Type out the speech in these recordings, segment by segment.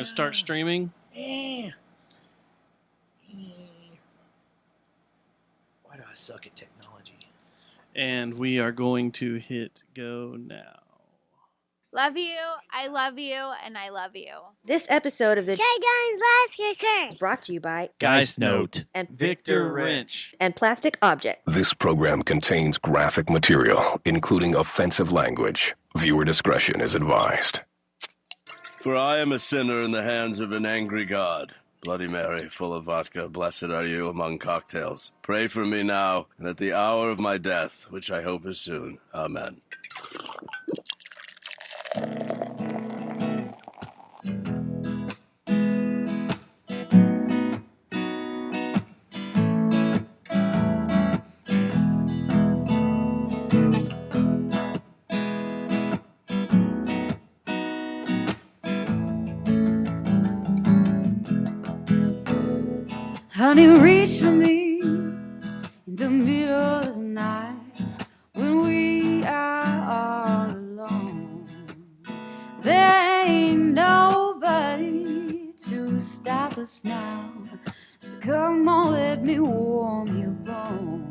going to start streaming. Why do I suck at technology? And we are going to hit go now. Love you, I love you, and I love you. This episode of the Last Kicker is brought to you by Geist Note and Victor Wrench. and Plastic Object. This program contains graphic material, including offensive language. Viewer discretion is advised. For I am a sinner in the hands of an angry God. Bloody Mary, full of vodka, blessed are you among cocktails. Pray for me now, and at the hour of my death, which I hope is soon. Amen. Honey, reach for me in the middle of the night when we are all alone. There ain't nobody to stop us now, so come on, let me warm your bones.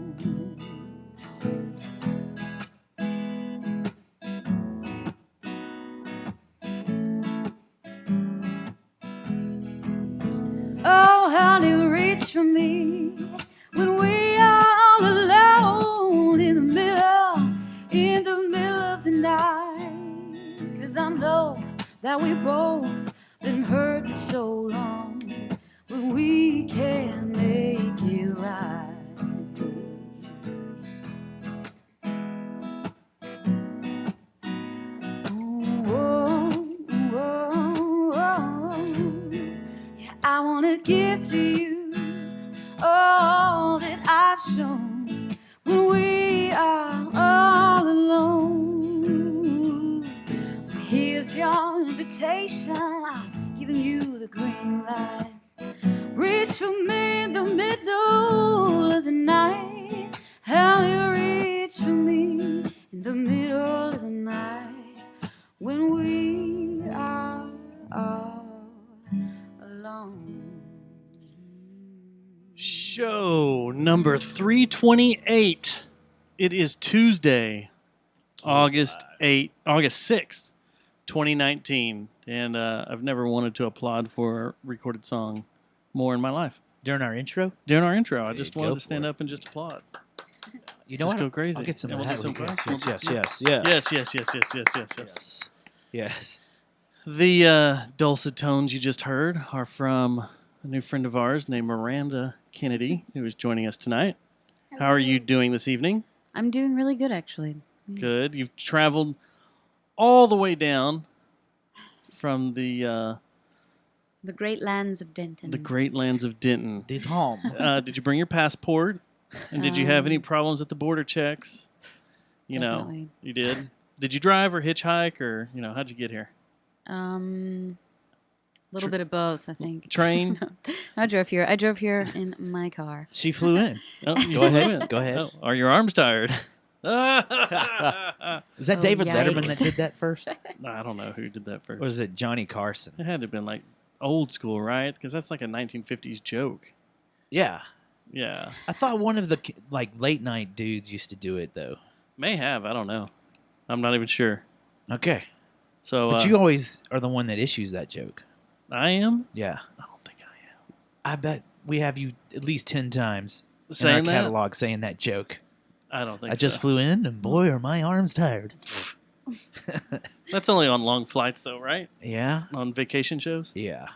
Oh, honey, reach for me when we are all alone in the middle of the night. 'Cause I know that we both been hurt for so long, but we can't make it right. I wanna give to you all that I've shown when we are all alone. Here's your invitation, I'm giving you the green light. Reach for me in the middle of the night. How you reach for me in the middle of the night when we are all alone. Show number 328. It is Tuesday, August 6th, 2019. And I've never wanted to applaud for a recorded song more in my life. During our intro? During our intro, I just Go wanted to for stand it. up and just applaud. You know Just what? go crazy. I'll get some And of we'll that. do some Yes, claps. yes. Yes. The dulcet tones you just heard are from a new friend of ours named Miranda Kennedy, who is joining us tonight. How are you doing this evening? I'm doing really good, actually. Good. You've traveled all the way down from the Great lands of Denton. great lands of Denton. Did home. Did you bring your passport? And did you have any Um, problems at the border checks? You know, Definitely. you did. Did you drive or hitchhike or, how'd you get here? A little bit of both, I think. Train? No, I drove here. I drove here in my car. She flew in. Oh, you Go flew ahead. in. Go ahead. Oh, are your arms tired? Is that Oh, David Letterman that yikes. did that first? I don't know who did that first. Or was it Johnny Carson? It had to have been like old school, right? Because that's like a 1950s joke. Yeah. Yeah. I thought one of the late night dudes used to do it though. May have. I don't know. I'm not even sure. Okay. So, But you always are the one that issues that joke. I am? Yeah. I don't think I am. I bet we have you at least 10 times in Saying our that? catalog saying that joke. I don't think I just so. flew in and boy are my arms tired. That's only on long flights, though, right? Yeah. On vacation shows? Yeah.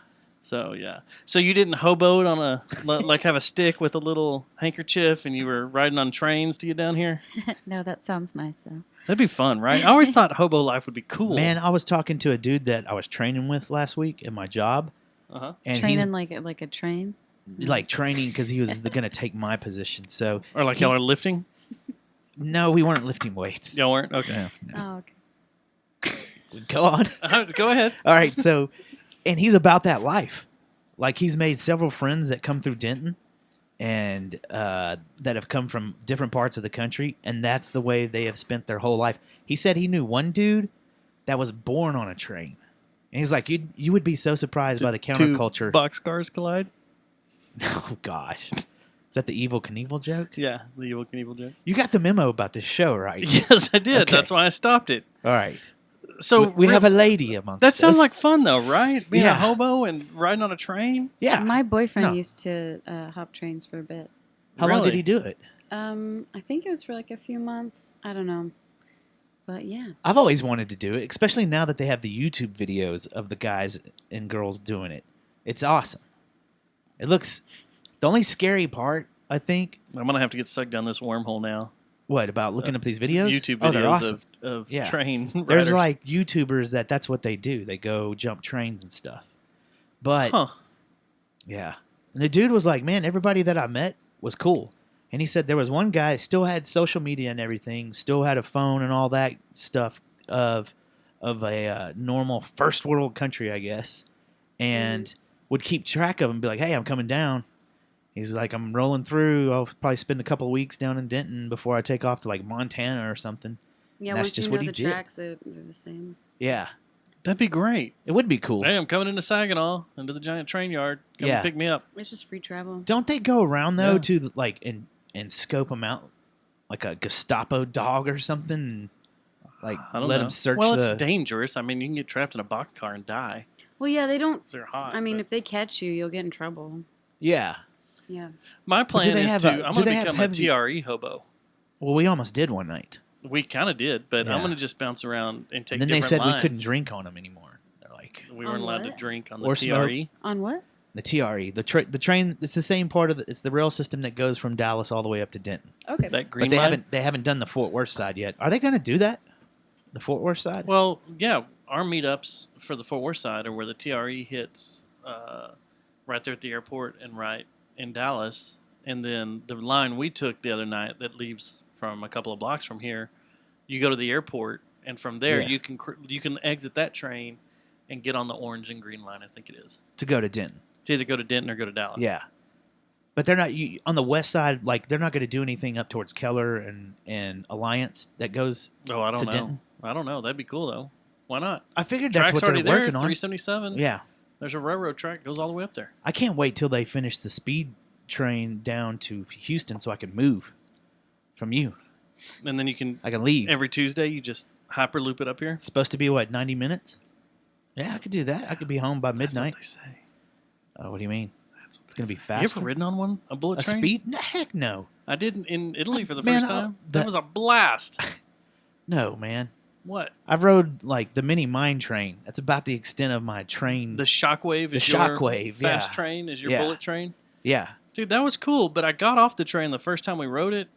So, yeah. So you didn't hobo it on like have a stick with a little handkerchief and you were riding on trains to get down here? No, that sounds nice, though. That'd be fun, right? I always thought hobo life would be cool. Man, I was talking to a dude that I was training with last week at my job. Uh-huh. And Training like a train? he's like training because he was going to take my position. So Or like y'all are lifting? no, we weren't lifting weights. Y'all weren't? Okay. No, no. Oh, okay. Go on. Go ahead. All right. So, and he's about that life. Like he's made several friends that come through Denton and that have come from different parts of the country. And that's the way they have spent their whole life. He said he knew one dude that was born on a train. And he's like, you would be so surprised by the Two counterculture. boxcars collide. Oh gosh, is that the Evil Knievel joke? Yeah, the Evil Knievel joke. You got the memo about this show, right? Yes, I did. Okay. That's why I stopped it. All right. So We have a lady amongst That sounds us. like fun, though, right? Being a Yeah. hobo and riding on a train. Yeah. My boyfriend No. used to hop trains for a bit. How long did Really? he do it? I think it was for like a few months. I don't know. But yeah. I've always wanted to do it, especially now that they have the YouTube videos of the guys and girls doing it. It's awesome. It looks. The only scary part, I think. I'm gonna have to get sucked down this wormhole now. What about looking up these videos? YouTube Oh, they're videos awesome. of Yeah. train There's riders. like YouTubers that's what they do. They go jump trains and stuff. But Huh. yeah, and the dude was like, "Man, everybody that I met was cool." And he said there was one guy that still had social media and everything, still had a phone and all that stuff of a normal first world country, I guess, and would keep track of him. Be like, "Hey, I'm coming down." He's like, "I'm rolling through. I'll probably spend a couple of weeks down in Denton before I take off to like Montana or something." Yeah, That's once just you what know he the did. tracks, they're the same. Yeah, That'd be great. it would be cool. Hey, I'm coming into Saginaw, into the giant train yard. Come Yeah. pick me up. It's just free travel. Don't they go around though Yeah. to like and scope them out like a Gestapo dog or something? And, like I don't let know. them search well, the. it's dangerous. I mean, you can get trapped in a boxcar and die. Well, yeah, they don't. 'Cause they're hot. I mean, but- if they catch you, you'll get in trouble. Yeah. Yeah. my plan they is have to. a- I'm do going they to have become heavy- a TRE hobo. Well, we almost did one night, We kind of did, but I'm Yeah. going to just bounce around and take. and then they different said we lines. couldn't drink on them anymore. They're like We weren't On allowed to what? drink on Or the smoke. TRE. On what? the TRE, the train. It's the same part of it's the rail system that goes from Dallas all the way up to Denton. Okay. That green But they line. haven't done the Fort Worth side yet. Are they going to do that? The Fort Worth side? Well, yeah, our meetups for the Fort Worth side are where the TRE hits right there at the airport and right in Dallas. And then the line we took the other night that leaves from a couple of blocks from here, you go to the airport, and from there Yeah. you can exit that train and get on the orange and green line, I think it is. To go to Denton. To either go to Denton or go to Dallas. Yeah. But they're not on the west side. Like they're not going to do anything up towards Keller and Alliance that goes. Oh, I don't To know. Denton? I don't know. That'd be cool, though. Why not? I figured that's Track's what they're already there, working on. 377. Yeah. There's a railroad track goes all the way up there. I can't wait till they finish the speed train down to Houston so I can move from you. And then you can, I can leave. every Tuesday, you just hyperloop it up here. It's supposed to be, what, 90 minutes? Yeah, I could do that. I could be home by midnight. That's what they say. Oh, what do you mean? That's what It's going to be You faster? ever ridden on one? A bullet A train? speed? No, heck no. I did in Italy for the Man, first time. that- That was a blast. No, man. What? I've rode, like, the mini mine train. That's about the extent of my train. The Shockwave The is your Shockwave, fast yeah. train, is your Yeah. bullet train? Yeah. Dude, that was cool, but I got off the train the first time we rode it,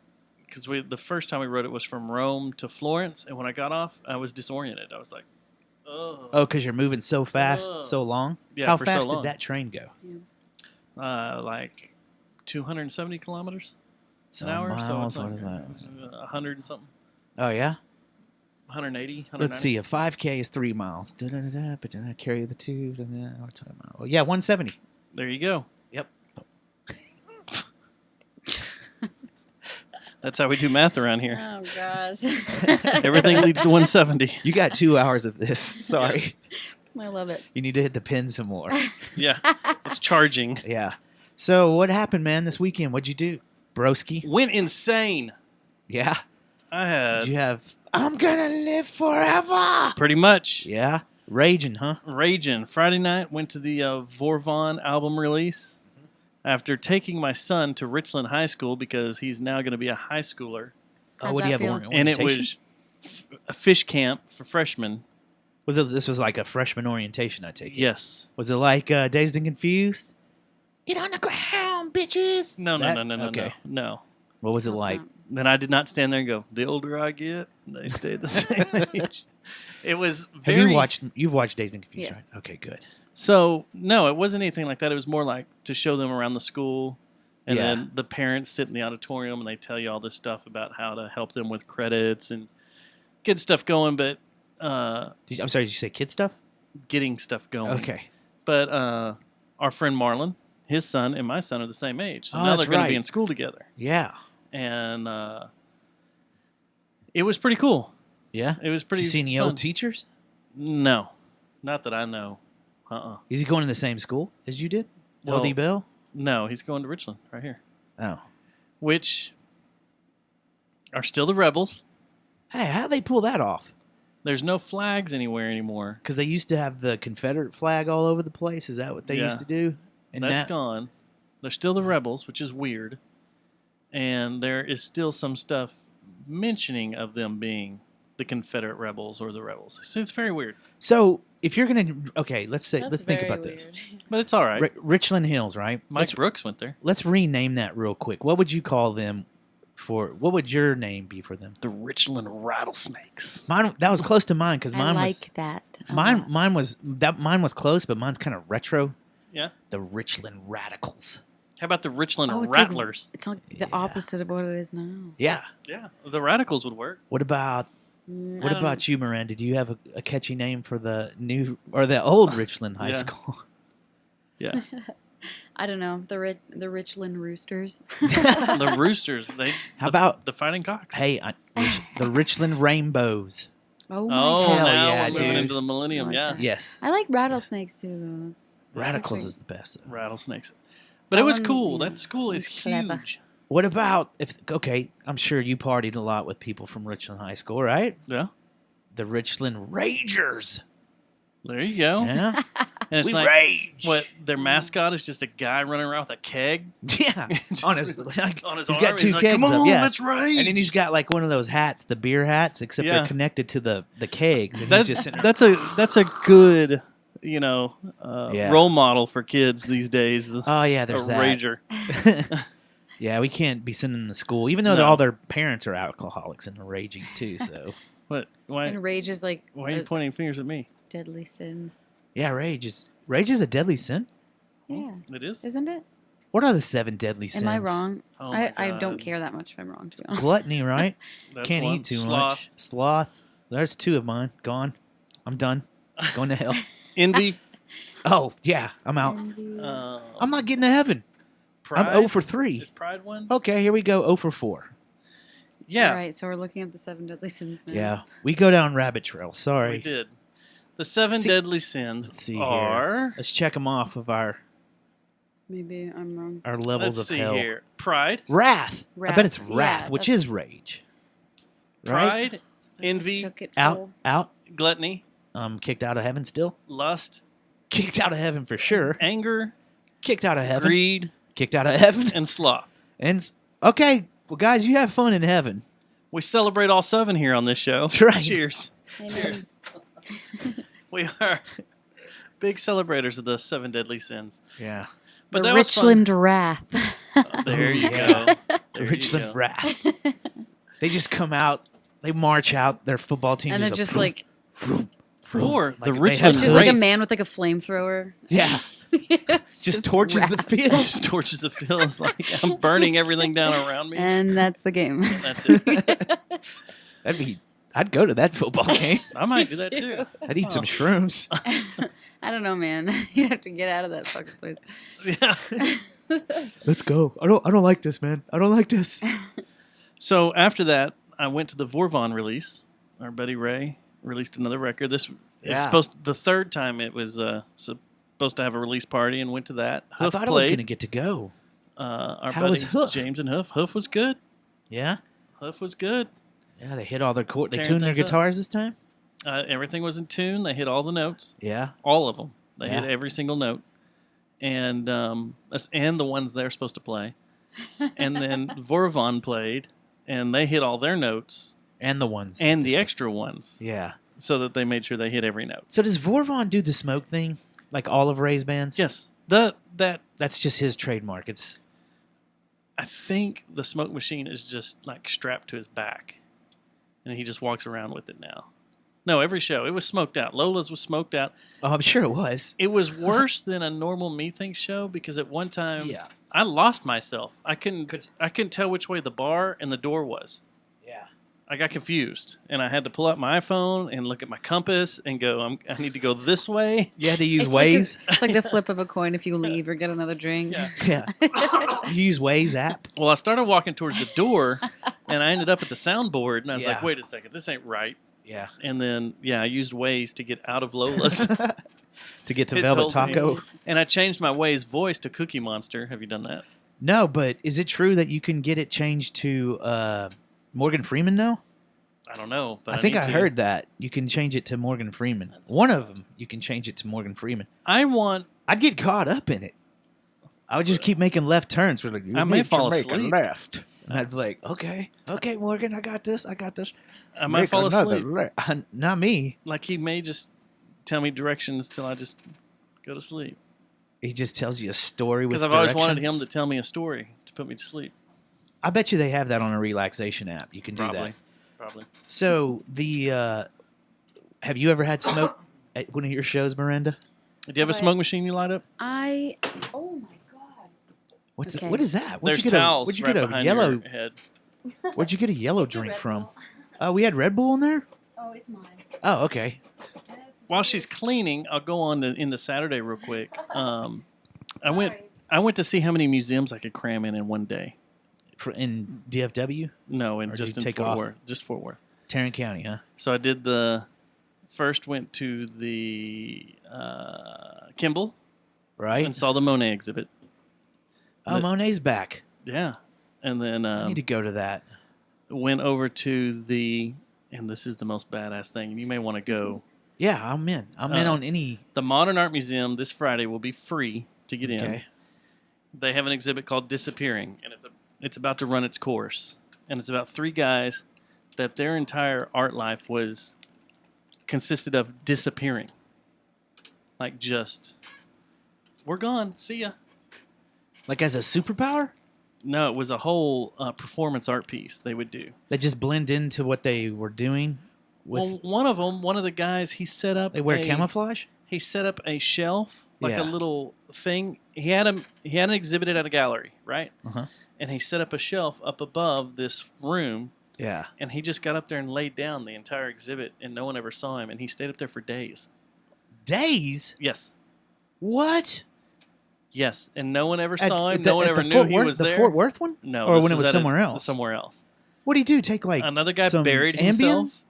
because the first time we rode it was from Rome to Florence, and when I got off, I was disoriented. I was like, oh. Oh, because you're moving so fast, Oh. so long? Yeah, How for so fast long. did that train go? Like 270 kilometers So an hour. miles, so what it's is like that? 100 and something. Oh, yeah? 180, 190. Let's see. A 5K is 3 miles. Da-da-da-da, but then I carry the two. Da-da-da, we're talking about. Oh, yeah, 170. There you go. Yep. That's how we do math around here. Oh gosh. Everything leads to 170. You got 2 hours of this. Sorry. I love it. You need to hit the pin some more. Yeah, it's charging. Yeah. So, what happened, man, this weekend? What'd you do? Broski? Went insane. Yeah. I had Did you have, I'm gonna live forever? pretty much Yeah. Raging, huh? raging. Friday night, went to the Vorvon album release after taking my son to Richland High School because he's now going to be a high schooler. How's Oh, what do you that have? feel? And it orientation? was a fish camp for freshmen. This was like a freshman orientation, I take it. Yes. Was it like Dazed and Confused? Get on the ground, bitches. No, That- no. Okay. No. What was it like? Then I did not stand there and go, the older I get, they stay the same age. It was very... You've watched Dazed and Confused, Yes. right? Okay, good. So, no, it wasn't anything like that. It was more like to show them around the school. And Yeah. then the parents sit in the auditorium and they tell you all this stuff about how to help them with credits and get stuff going, but I'm sorry, did you say kid stuff? getting stuff going. Okay. But our friend Marlon, his son and my son are the same age. So Oh, now that's they're going to be right. in school together. Yeah. And it was pretty cool. Yeah? It was Did pretty you see any fun. old teachers? No. Not that I know. Is he going to the same school as you did? Well, LD Bell? No, he's going to Richland right here. Oh. Which are still the Rebels. Hey, how'd they pull that off? There's no flags anywhere anymore. Because they used to have the Confederate flag all over the place. Is that what they used to do? And that's gone. They're still the Rebels, which is weird. And there is still some stuff mentioning of them being the Confederate Rebels or the Rebels. So it's very weird. So if you're gonna, okay, let's think very about this. weird. But it's all right. Richland Hills, right? Mike Brooks went there. Let's rename that real quick. What would you call them? What would your name be for them? The Richland Rattlesnakes. That was close to mine because mine I like was that. mine was close, but mine's kind of retro. Yeah. The Richland Radicals. How about the Richland Oh, it's Rattlers? It's like the opposite of what it is now. Yeah. Yeah, the Radicals would work. What about Mm, what I don't about you, Miranda? Do you have a catchy name for the new or the old Richland High Yeah. School? Yeah. I don't know. The Richland Roosters. The Roosters. How about the Fighting Cocks? hey, the Richland Rainbows? Oh my Oh, god. Hell now yeah, we're moving dude. into the millennium. I Yeah. like that. Yes, I like rattlesnakes too, though. That's Radicals actually- is the best. Rattlesnakes. But That it was one, cool. yeah, That school is was clever. huge. What about I'm sure you partied a lot with people from Richland High School, right? Yeah. The Richland Ragers. There you go. Yeah. And it's we like, rage. what, their mascot is just a guy running around with a keg Yeah. Honestly, like, on his he's arm. got two He's like, kegs come on, up. Yeah. that's right. And then he's got like one of those hats, the beer hats, except Yeah. they're connected to the kegs. And That's, he's just sitting that's a good, Yeah. role model for kids these days. Oh yeah, A there's that. rager. Yeah, we can't be sending them to school, even though No. all their parents are alcoholics and raging too. So What? Why? And rage is like Why are you a pointing fingers at me? deadly sin. yeah, rage is a deadly sin. Yeah. It is. Isn't it? What are the 7 deadly sins? Am I wrong? Oh my I don't God. care that much if I'm wrong, to be honest. Gluttony, right? That's Can't one. eat too Sloth. much. Sloth. There's 2 of mine. Gone. I'm done. Going to hell. Envy. Oh yeah, I'm out. Envy. I'm not getting to heaven. Pride. I'm 0 for 3. Is pride one? Okay, here we go. 0 for 4. Yeah. All right, so we're looking at the 7 deadly sins now. Yeah, we go down rabbit trail. We Sorry. did. The 7 See- deadly sins Let's see here. are. Let's check them off of our Maybe I'm wrong. levels Let's of see hell. here. Pride, Wrath. I Wrath. bet it's Yeah, wrath, which that's- is rage. Right? pride, So I envy, mistook it Out. for- Out. gluttony, Kicked out of heaven still. lust, Kicked out of heaven for sure. anger, Kicked out of heaven. greed, Kicked out of heaven. and sloth. Okay, well, guys, you have fun in heaven. We celebrate all 7 here on this show. That's right. Cheers. Amen. We are big celebrators of the 7 deadly sins. Yeah. But the that was fun. Richland Wrath. There you Yeah. go. There you Richland go. Wrath. They just come out. They march out. Their football team And they're a just vroom, like, vroom, vroom. Or the Like, they Richland have it's just like a race. man with like a flamethrower. Yeah. It's Just torches the wrath. field. Just torches the field. It's like I'm burning everything down around me. And that's the game. That's it. I'd go to that football game. I might do that too. I'd eat some Oh. shrooms. I don't know, man. You have to get out of that fucking place. Yeah. Let's go. I don't like this, man. I don't like this. So after that, I went to the Vorvon release. Our buddy Ray released another record. This is Yeah. the third time it was supposed to have a release party, and went to that. I Hoof thought I was played. going to get to go. Our How buddy was Hoof? James and Hoof. Hoof was good. Yeah? Hoof was good. Yeah, they hit all their chords. They Tearing tuned their things up. guitars this time? Everything was in tune. They hit all the notes, Yeah. all of them. They Yeah. hit every single note, and the ones they're supposed to play. And then Vorvon played, and they hit all their notes And the ones. and that the they're extra ones, supposed to- Yeah. so that they made sure they hit every note. So does Vorvon do the smoke thing? Like all of Ray's bands? Yes, That's just his trademark. It's I think the smoke machine is just like strapped to his back, and he just walks around with it now. No, every show it was smoked out. Lola's was smoked out. Oh, I'm sure it was. It was worse than a normal Methinks show because at one time Yeah. I lost myself. I couldn't 'Cause- tell which way the bar and the door was. Yeah. I got confused, and I had to pull out my iPhone and look at my compass and go, I need to go this way. You had to use It's like Waze? It's like the flip of a coin if you leave or get another drink. Yeah. Yeah. You use Waze app? Well, I started walking towards the door, and I ended up at the soundboard, and I was like, Yeah. wait a second, this ain't right. Yeah. And then, I used Waze to get out of Lola's. To get to It Velvet told me. Taco. And I changed my Waze voice to Cookie Monster. Have you done that? No, but is it true that you can get it changed to Morgan Freeman now? I don't know, but I think need I to. heard that. You can change it to Morgan Freeman. One of them, you can change it to Morgan Freeman. I'd get caught up in it. I would just keep making left turns. We're like, you I may need fall to make a asleep. left. And I'd be like, okay, Morgan, I got this. I might fall asleep. Not me. Like he may just tell me directions till I just go to sleep. He just tells you a story with Because I've always wanted him to tell me a story to put me to sleep. I bet you they have that on a relaxation app. You can do that. Probably. So have you ever had smoke at one of your shows, Miranda? Do you have a smoke machine you light up? Oh my god. Okay. What is that? There's towels Where'd you right get a behind yellow? your head. Where'd you get a yellow It's a drink Red from? Bull. Oh, we had Red Bull in there. Oh, it's mine. Oh, okay. While she's cleaning, I'll go on into Saturday real quick. I went to see how many museums I could cram in one day. In DFW, No, Or did just you in take Fort off? Worth. Just Fort Worth. Tarrant County, huh? So I did went to the Kimball Right. and saw the Monet exhibit. Oh, Monet's back. Yeah. And then I need to go to that. went over to and this is the most badass thing, and you may want to go. Yeah, I'm in. I'm in on any. The Modern Art Museum this Friday will be free to get in. Okay. They have an exhibit called Disappearing, and it's about to run its course. And it's about three guys that their entire art life consisted of disappearing. Like we're gone. See ya. Like as a superpower? No, it was a whole performance art piece they would do. They just blend into what they were doing. Well, one of the guys, he set up. They wear camouflage. He set up a shelf, like Yeah. a little thing. He had an exhibit at a gallery, right? Uh-huh. And he set up a shelf up above this room, Yeah. and he just got up there and laid down the entire exhibit, and no one ever saw him, and he stayed up there for days. Days? Yes, What? yes, and no one ever At- saw him. at the- No one at ever the knew Fort he Worth- was the there. Fort Worth one? No, Or this when it was at somewhere else? Somewhere else. What did he do? Take like Another guy some buried Ambien? himself.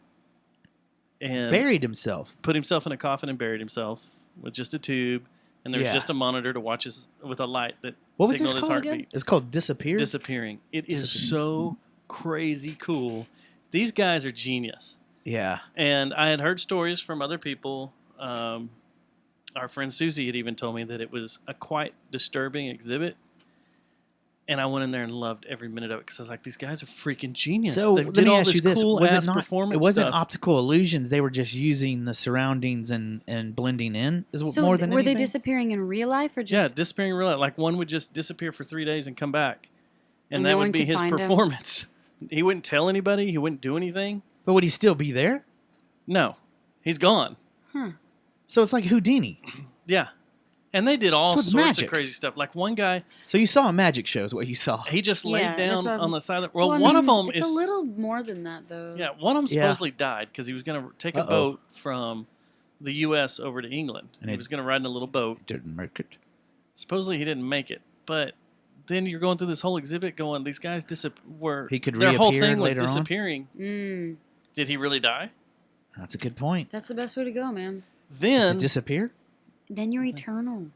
And Buried himself. put himself in a coffin and buried himself with just a tube, and there's Yeah. just a monitor to watch with a light that What was this signaled his called heartbeat. again? It's called Disappear. Disappearing. It is Disappearing. so crazy cool. These guys are genius. Yeah. And I had heard stories from other people. Our friend Susie had even told me that it was a quite disturbing exhibit. And I went in there and loved every minute of it because I was like, these guys are freaking genius. So They let did me all ask you this: cool was it ass not? performance It wasn't stuff. optical illusions. They were just using the surroundings and blending in. Is So more than were anything. they disappearing in real life or Yeah, just? disappearing in real life. Like one would just disappear for 3 days and come back. And And that no would one be could his find him? performance. He wouldn't tell anybody. He wouldn't do anything. But would he still be there? No. He's gone. So it's like Houdini. Yeah. And they did all So it's sorts magic. of crazy stuff. Like one guy, So you saw a magic show is what you saw. he just Yeah, laid that's down what I'm- on the side of the... Well, I one mean, of them it's is... a little more than that though. Yeah, one of them Yeah. supposedly died because he was going to take a Uh-oh. boat from the U.S. over to England. And He it- was going to ride in a little boat. Didn't make it. Supposedly he didn't make it. But then you're going through this whole exhibit going, these guys were... He could their whole reappear thing was later on? disappearing. Mm, Did he really die? That's a good point. that's the best way to go, man. Just Then... to disappear? Then you're eternal.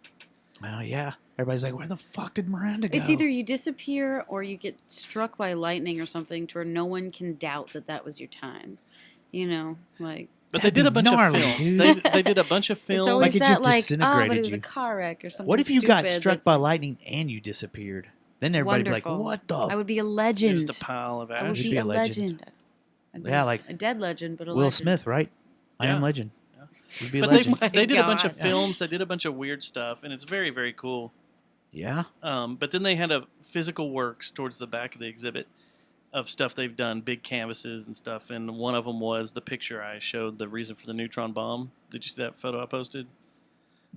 Oh yeah. Everybody's like, where the fuck did Miranda go? It's either you disappear or you get struck by lightning or something to where no one can doubt that was your time. You know, like But they That'd did be a bunch gnarly, of films. dude. They did a bunch of it's films. always Like it that just but disintegrated it was you. a car wreck or something. What if you got stupid struck that's by lightning and you disappeared? Then everybody'd be like, Wonderful. what the? I would be a You're legend. just a pile of I would ash. You'd be be a a legend. legend. I'd be Yeah, like a dead legend, but a Will legend. Smith, right? I Yeah. am legend. Yeah. You'd be a But legend. they did a bunch of God. films. They did a bunch of weird stuff, and it's very, very cool. Yeah. But then they had a physical works towards the back of the exhibit of stuff they've done, big canvases and stuff. And one of them was the picture I showed, the reason for the neutron bomb. Did you see that photo I posted?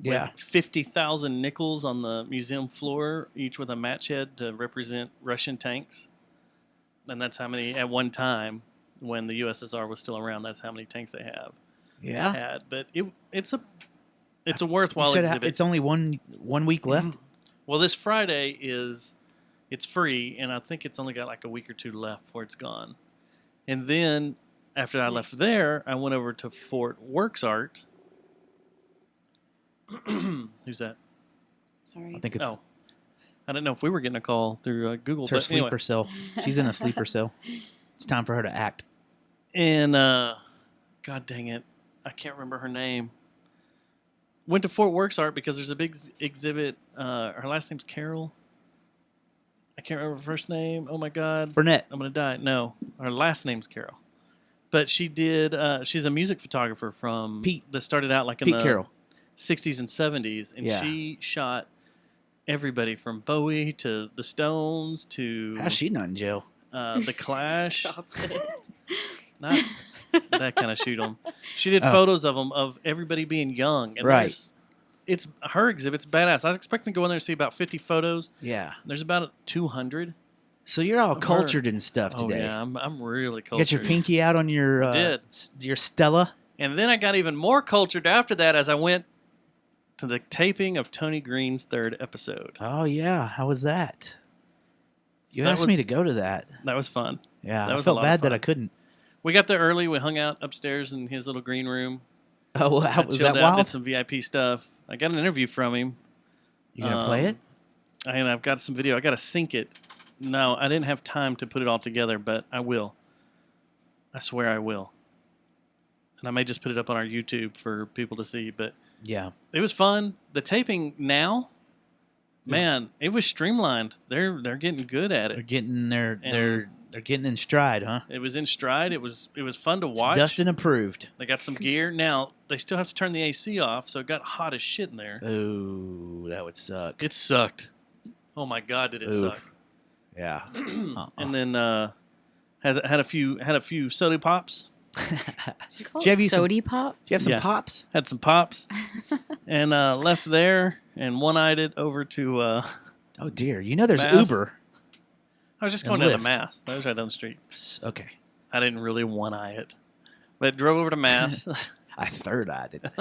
Yeah. With 50,000 nickels on the museum floor, each with a match head to represent Russian tanks. And that's how many, at one time, when the USSR was still around, that's how many tanks they Yeah. had. But it's a You worthwhile said exhibit. it's only one week left. Well, this Friday it's free, and I think it's only got like a week or two left before it's gone. And then after I left Nice. there, I went over to Fort Works Art. Who's that? Sorry. I think it's, Oh, I didn't know if we were getting a call through Google. it's her but sleeper anyway. cell. She's in a sleeper cell. It's time for her to act. And God dang it, I can't remember her name. Went to Fort Works Art because there's a big exhibit. Her last name's Carol. I can't remember her first name. Oh my God, Burnett. I'm gonna die. No, her last name's Carol. But she did. She's a music photographer from Pete. that started out like in Pete the Carroll. 60s and 70s, and Yeah. she shot everybody from Bowie to the Stones to How's she not in jail? the Clash. Stop it. Not that kind of shoot 'em. She did Oh. photos of them of everybody being young. And Right. there's- It's her exhibit's badass. I was expecting to go in there and see about 50 photos. Yeah. There's about 200. So you're all Of her. cultured and stuff Oh today. yeah, I'm really You cultured. got your pinky out on your did. your Stella. And then I got even more cultured after that as I went to the taping of Tony Green's 3rd episode. Oh yeah, how was that? You That asked was- me to go to that. That was fun. Yeah, that I was a felt lot of bad that fun. I couldn't. We got there early. We hung out upstairs in his little green room. Oh, I how was chilled that out, wild? did some VIP stuff. I got an interview from him. You gonna play it? And I've got some video. I got to sync it. No, I didn't have time to put it all together, but I will. I swear I will. And I may just put it up on our YouTube for people to see. But Yeah. it was fun. The taping now, man, it was streamlined. They're getting good at They're it. getting And they're getting in stride, huh? it was in stride. It was fun to It's watch. Dustin approved. They got some gear. Now they still have to turn the AC off, so it got hot as shit in there. Ooh, that would suck. It sucked. Oh my God, did it Oof. suck? Yeah. And then had a few soda pops. Did you call Did you have it some- sody pop? Do you have some Yeah. pops? Had some pops, and left there and one-eyed it over to. Oh dear. You know there's Mass. Uber. I was just And going down to Lyft. Mass. That was right down the street. Okay. I didn't really one-eye it, but drove over to Mass. I third-eyed it.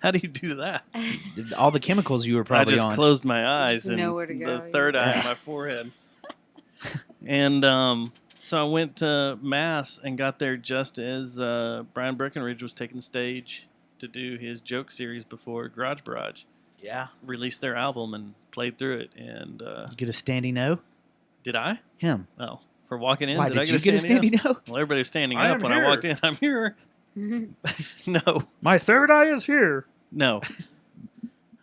How do you do that? All the chemicals you were probably I just on. closed my eyes Just and know where to go, the yeah. third eye Yeah. on my forehead. And so I went to Mass and got there just as Brian Breckenridge was taking the stage to do his joke series before Garage Barrage Yeah. released their album and played through it. And You get a standing O? did I? Him. Oh, for walking in? Why did I you get a standing standing O? up? Well, everybody was standing I up am when I here. walked in. I'm here. No, My third eye is here. no.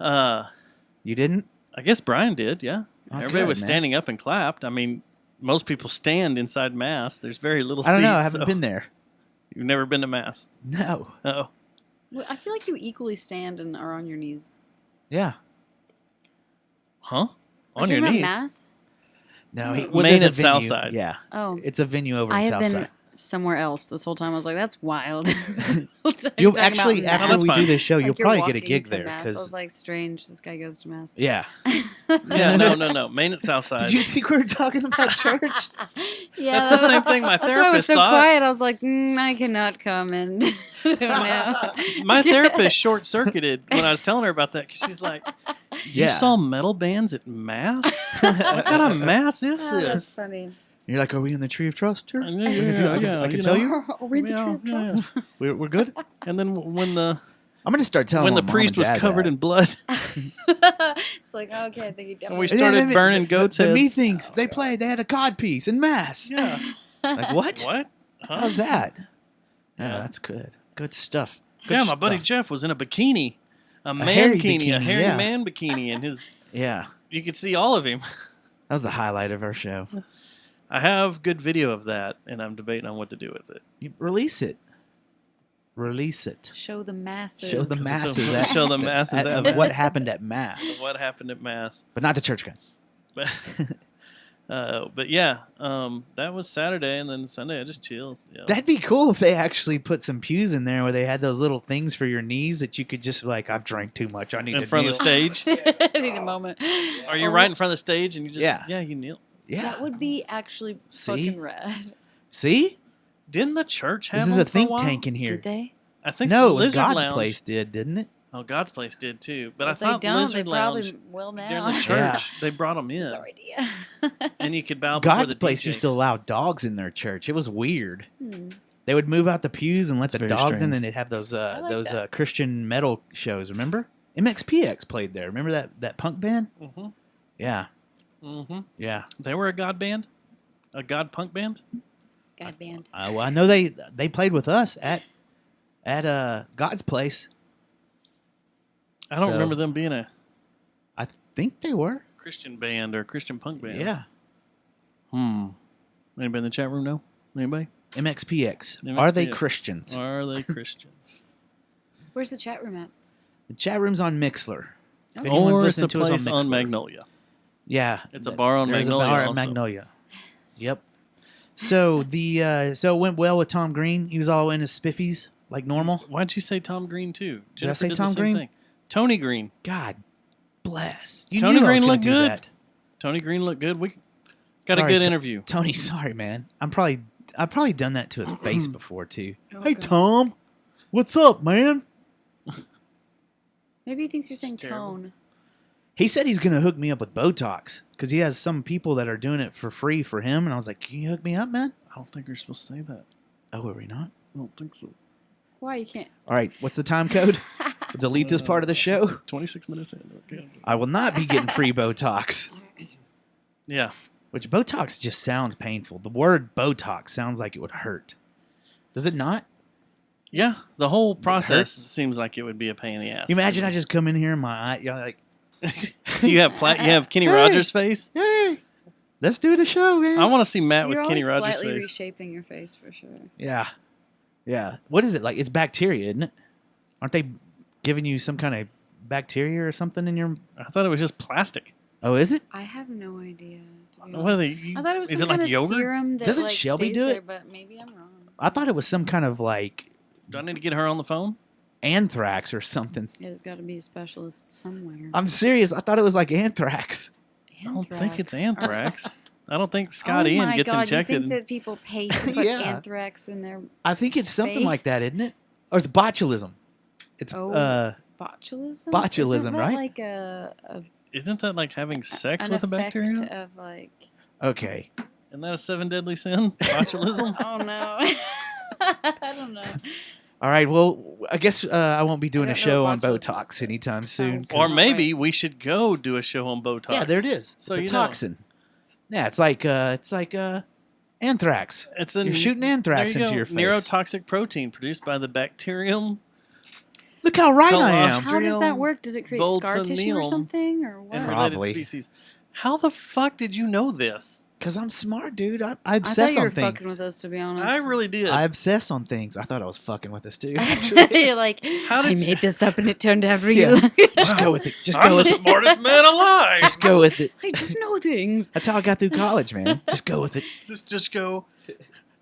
You didn't? I guess Brian did, yeah. Oh, Everybody good, was man. standing up and clapped. I mean, most people stand inside Mass. There's very little I don't know. I seats, haven't so- been there. You've never been to Mass? No. Oh. Well, I feel like you equally stand and are on your knees. Yeah. Huh? Are On you your talking knees? about Mass? No. Main there's a and South venue. Side. Yeah. Oh, It's a venue over I in have South been Side. somewhere else this whole time. I was like, that's wild. You'll actually, Mass. after that's we fine. do this show, you'll Like you're probably get a walking gig to there. Mass. I was Because like, strange. This guy goes to Mass. yeah. Yeah, no. Main and South Side. Did you think we were talking about church? Yeah, That's the same thing my That's why I was therapist so thought. quiet. I was like, I cannot come and now. My therapist short circuited when I was telling her about that 'cause she's like, "You Yeah. saw metal bands at Mass? What kind of Mass is Oh, that's this?" funny. You're like, are we in the tree of trust here? Yeah, I can you tell know. you. Read the Yeah, tree of yeah. trust. We're good. And then when the I'm gonna start telling my mom priest and was dad covered that. in blood, It's like, okay, I think you and we definitely. started burning goats' The heads. methinks they played. They had a cod piece in mass. Yeah. Like what? What? Huh? How's that? Yeah, Yeah. that's good. Good stuff. Good Yeah, my buddy stuff. Jeff was in a bikini, a man hairy bikini, a bikini, hairy yeah. man bikini, and his Yeah, you could see all of him. that was the highlight of our show. I have good video of that, and I'm debating on what to do with it. You release it. Release it. Show the masses. Show the masses. at, Show the masses at of Mass. what happened at mass, What happened at Mass? but not the church guy. But yeah, that was Saturday, and then Sunday I just chilled. Yeah. That'd be cool if they actually put some pews in there where they had those little things for your knees that you could just like, I've drank too much. I need in to front kneel. of the stage. I need a moment. Are you Oh, right in front of the stage, and you just Yeah. you kneel? Yeah. That would be actually See? fucking rad. See, Didn't the church have this is one a for think while? tank in here. Did they? I think No, the it was Lizard God's Lounge- place. Didn't it? Oh, God's Place did too. But I If they thought don't, Lizard they Lounge probably will during now. the church, Yeah. they brought them in, Sorry, idea. and you could bow before God's the Place DJ. used to allow dogs in their church. It was weird. Hmm. They would move out the pews and let the very dogs in, strange. and they'd have those like that. Christian metal shows. Remember? MXPX played there. Remember that punk band? Mm-hmm. Yeah, Mm-hmm. yeah. They were a God band, a God punk band. God band. Well, I know they played with us at God's Place. I don't So- remember them being a I think they were. Christian band or Christian punk band. Yeah. Anybody in the chat room know? Anybody? MXPX. Are they MXPX. Christians? Are they Christians? Where's the chat room at? The chat room's on Mixler. If Oh. anyone's Or it's a listening to us place on on Mixler. Magnolia. Yeah, It's a bar on there's Magnolia a bar also. at Magnolia. Yep. So so it went well with Tom Green. He was all in his spiffies like normal. Why'd you say Tom Green too? Did I Jennifer say the Tom same Green? thing. Tony Green. God bless. You Tony knew I was Green gonna looked do good. that. Tony Green looked good. We got Sorry, a good interview. Tony, sorry, man. I've probably done that to his face before too. Okay. Hey, Tom, what's up, man? Maybe he thinks you're saying It's terrible. tone. He said he's gonna hook me up with Botox because he has some people that are doing it for free for him, and I was like, "Can you hook me up, man?" I don't think you're supposed to say that. Oh, are we not? I don't think so. Why you can't? All right, what's the time code? Delete this part of the show. 26 minutes in. Okay. I will not be getting free Botox. Yeah. Which Botox just sounds painful. The word Botox sounds like it would hurt. Does it not? Yeah. The whole process hurts. seems like it would be a pain in the ass. You imagine I just come in here and my eye, you're like, you have Kenny Hey. Rogers' face. hey, let's do the show, man. I want to see Matt You're with Kenny always Rogers' slightly face. reshaping your face for sure. Yeah. Yeah. What is it like? It's bacteria, isn't it? Aren't they giving you some kind of bacteria or something in your... I thought it was just plastic. Oh, is it? I have no idea. To be What is honest. it? You- I thought it was is some it like kind of yogurt? serum that Doesn't like Shelby stays do it? there, but maybe I'm wrong. I thought it was some kind of like Do I need to get her on the phone? anthrax or something. Yeah, there's got to be a specialist somewhere. I'm serious. I thought it was like anthrax. I don't think it's Anthrax. anthrax. I don't think Scott Ian oh my gets God, injected. You think that people pay to put Yeah. anthrax in their I think it's something like Face? that, isn't it? Or it's botulism. It's Oh. botulism? Botulism, Isn't that right? Like a Isn't that like having sex an with a effect bacteria? of like. okay. Isn't that a 7 deadly sin? Botulism? Oh no. I don't know. All right. Well, I guess I won't be doing I a don't know show what on botulism Botox is. anytime soon. Sounds Or Right. maybe we should go do a show on Botox. Yeah, there it is. So it's a you know. toxin. Yeah, it's like anthrax. It's a, You're shooting anthrax there you into go. your face. Neurotoxic protein produced by the bacterium. Look how right I am. Colostrum. How does that work? Does it create scar tissue or Boltoneum something, or what? And Probably. related species. How the fuck did you know this? Because I'm smart, dude. I I obsess thought you were on things. fucking with us, to be honest. I really did. I obsess on things. I thought I was fucking with this too. You're like, How I did you- made this up and it turned out real. Yeah. Just go with it. Just I'm go the with it. smartest man alive. Just go with it. I just know things. That's how I got through college, man. Just go with it. Just go.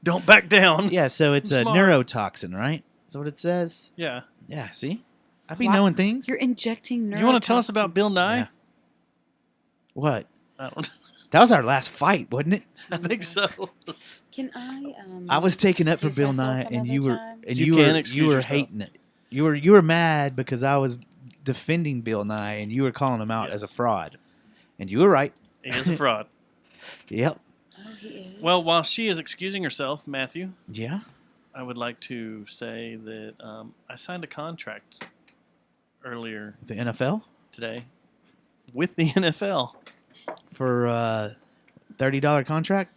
Don't back down. Yeah, so it's a Smart. neurotoxin, right? That's what it says. Yeah. Yeah, see? I be Wow. knowing things. You're injecting neurotoxins. You want to tell us about Bill Nye? Yeah. What? I don't. That was our last fight, wasn't it? I think so. Can I? I was taking up for excuse Bill myself Nye, and another you were time? and You you can were excuse you were yourself. hating it. You were mad because I was defending Bill Nye, and you were calling him out Yes. as a fraud, and you were right. He is a fraud. Yep. Oh, he is. Well, while she is excusing herself, Matthew, Yeah. I would like to say that I signed a contract earlier The NFL today with the NFL. for $30 contract.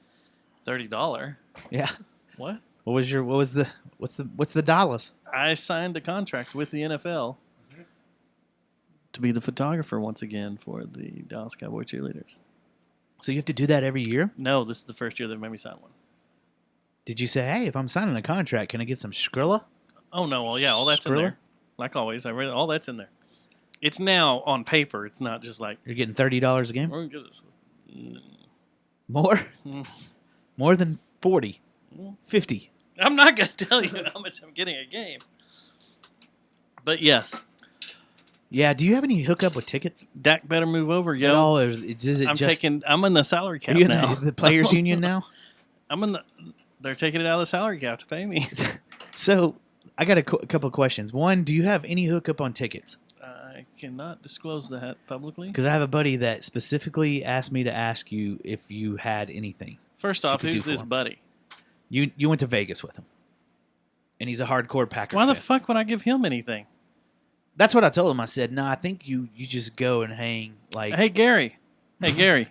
$30. Yeah. What? What's the dollars? I signed a contract with the NFL to be the photographer once again for the Dallas Cowboy cheerleaders. So you have to do that every year? No, this is the first year they've made me sign one. Did you say, hey, if I'm signing a contract, can I get some Skrilla? Oh no, well yeah, all that's in Skrilla? there. Like always, I read all that's in there. It's now on paper. It's not just like You're getting $30 a game? we're gonna get this. More? Mm. More than 40? Mm. 50? I'm not gonna tell you how much I'm getting a game. But yes, Yeah. Do you have any hookup with tickets Dak better move over, at yo. all? Or is it I'm just I'm in the salary are cap you in now. the players union now? I'm in the. They're taking it out of the salary cap to pay me. So I got a couple of questions. One, do you have any hookup on tickets? I cannot disclose that publicly. Because I have a buddy that specifically asked me to ask you if you had anything. First you off, could do who's for this him. buddy? You went to Vegas with him, and he's a hardcore Packers Why the fan. fuck would I give him anything? That's what I told him. I said, no, I think you just go and hang. Like, Hey, Gary. Hey, Gary.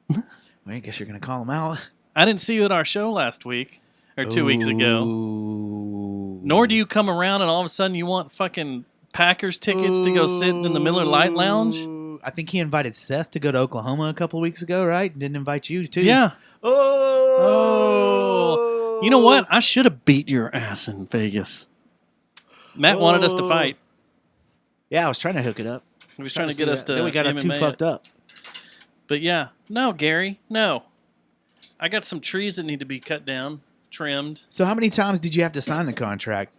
well, I guess you're gonna call him out. I didn't see you at our show last week or 2 weeks ago. Ooh. Nor do you come around and all of a sudden you want fucking Packers tickets to go sit in the Miller Lite Lounge. Ooh. I think he invited Seth to go to Oklahoma a couple weeks ago, right? Didn't invite you too. Yeah. Oh. You know what? I should have beat your ass in Vegas. Matt wanted us to fight. Yeah, I was trying to hook it up. He was trying to get us to Then we got it too MMA fucked up. But yeah, no, Gary, no. I got some trees that need to be cut down, trimmed So how many times did you have to sign the contract?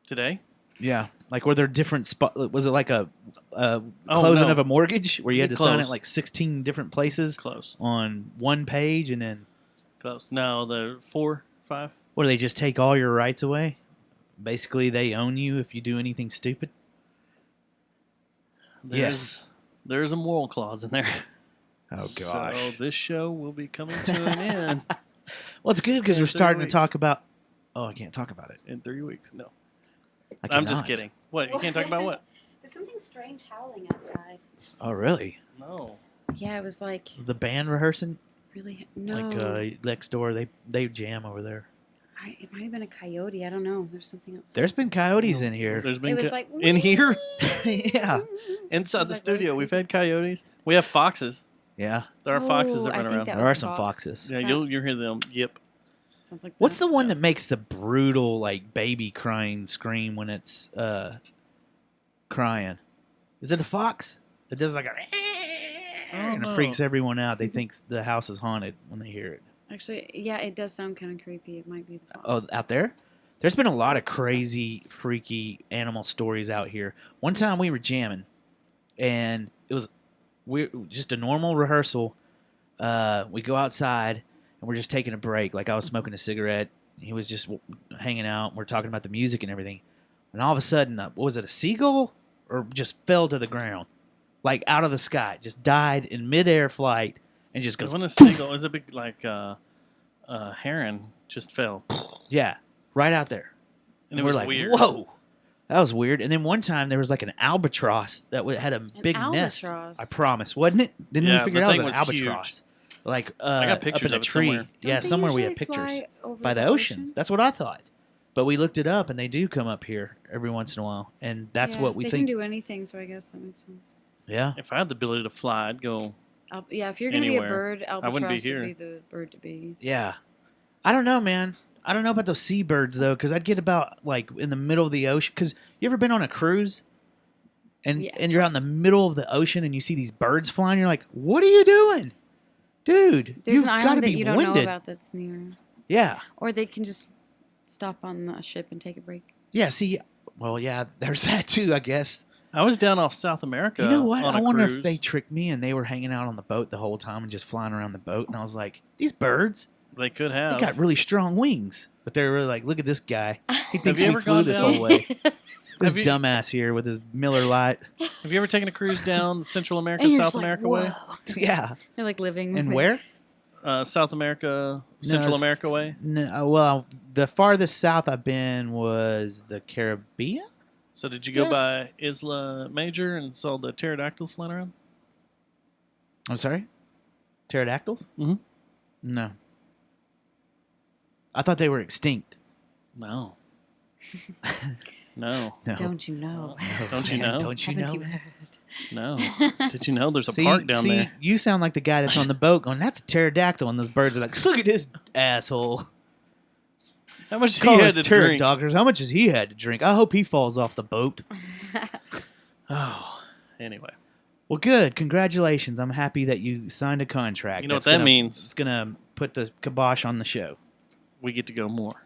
today. Yeah, like were there different spot? Was it like a closing no. of a mortgage where you had to sign it Close. like 16 different places Close, on one page, and then close. No, the 4, 5. what do they just take all your rights away? Basically, they own you if you do anything stupid. There's a moral clause in there. Oh So this show will be coming to an end Well, it's good because In we're 3 starting to weeks. talk about. Oh, I can't talk about it. in 3 weeks. No, I I'm just cannot. kidding. What? You can't talk about what? There's something strange howling outside. Oh, really? No. Yeah, it was like The band rehearsing, really no. like next door, they jam over there. It might have been a coyote. I don't know. There's something else. There's been coyotes in here. There's It been was like in here Yeah, inside was the like really studio. We've creepy. had coyotes. We have foxes. yeah. There are foxes Oh, that I run think around. that There was are a some fox. foxes. Yeah, Sound- you'll hear them. Yip. Sounds like What's that. the one that makes the brutal like baby crying scream when it's crying? Is it a fox? It does like a and it know. freaks everyone out. They think the house is haunted when they hear it. Actually, yeah, it does sound kind of creepy. It might be the fox. Oh, out there? There's been a lot of crazy, freaky animal stories out here. One time we were jamming, and it was just a normal rehearsal. We go outside, and we're just taking a break. Like I was smoking a cigarette. He was just hanging out. And we're talking about the music and everything. And all of a sudden, what was it, a seagull? Or just fell to the ground. Like out of the sky. Just died in midair flight and just It goes, wasn't a seagull. It was a big like heron just fell, yeah, right out there. and it we're was like, weird. whoa. That was weird. And then one time there was like an albatross that had a big nest. albatross? I promise, wasn't it? Didn't Yeah, we figure the out it thing was an was huge. albatross? Like I got up pictures in a of it tree. somewhere. Yeah, Don't they somewhere we usually have pictures fly over by the oceans. That's what I thought. But we looked it up, and they do come up here every once in a while, and that's Yeah, what we they think. can do anything, so I guess that makes sense. Yeah, If I had the ability to fly, I'd go. Yeah, if you're gonna be a Anywhere. bird, albatross wouldn't be would here. be the bird to be. yeah. I don't know, man. I don't know about those seabirds though, because I'd get about like in the middle of the ocean. Because you ever been on a cruise, and Yeah, and you're out in the twice. middle of the ocean, and you see these birds flying. You're like, what are you doing, dude? There's You've an got to island that be you don't winded. know about that's near, Yeah, or they can just stop on the ship and take a break. yeah. See, well, yeah. There's that too, I guess. I was down off South America. You know what? On I a wonder cruise. if they tricked me and they were hanging out on the boat the whole time and just flying around the boat. And I was like, these birds, They could they have. got really strong wings. But they're really like, look at this guy. He thinks you we ever flew gone this down- whole way. This Have you- dumbass here with his Miller Lite. Have you ever taken a cruise down Central America, And you're South just like, America way? "Whoa." Yeah. They're like living. And with it. where? South America, Central it's- America way. No, well, the farthest south I've been was the Caribbean. So did you go Yes. by Isla Major and saw the pterodactyls flying around? I'm sorry? Pterodactyls? Mhm. No. I thought they were extinct. No. No. No. Don't you know? Don't you Man, know? Don't you Haven't know? you heard? No. Did you know there's a See, park down see, there? you sound like the guy that's on the boat going, that's a pterodactyl. And those birds are like, look at this asshole. How much he Call had us to turd drink? doctors. How much has he had to drink? I hope he falls off the boat. Oh, anyway. Well, good. Congratulations. I'm happy that you signed a contract. You know what That's that gonna- means? It's going to put the kibosh on the show. We get to go more.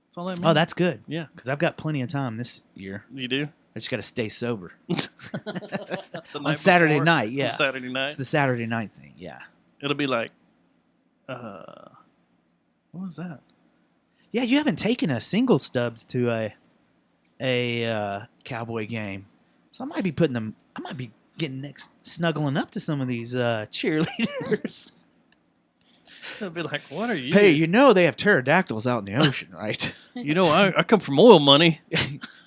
That's all that means. Oh, that's good. Yeah. Because I've got plenty of time this year. You do? I just got to stay sober. The On night Saturday before? night, On yeah. Saturday night. It's the Saturday night thing, yeah. It'll be like, what was that? Yeah, you haven't taken a single Stubbs to a Cowboy game, so I might be putting them. I might be snuggling up to some of these cheerleaders. They'll be like, "What are you?" Hey, you know they have pterodactyls out in the ocean, right? You know, I come from oil money.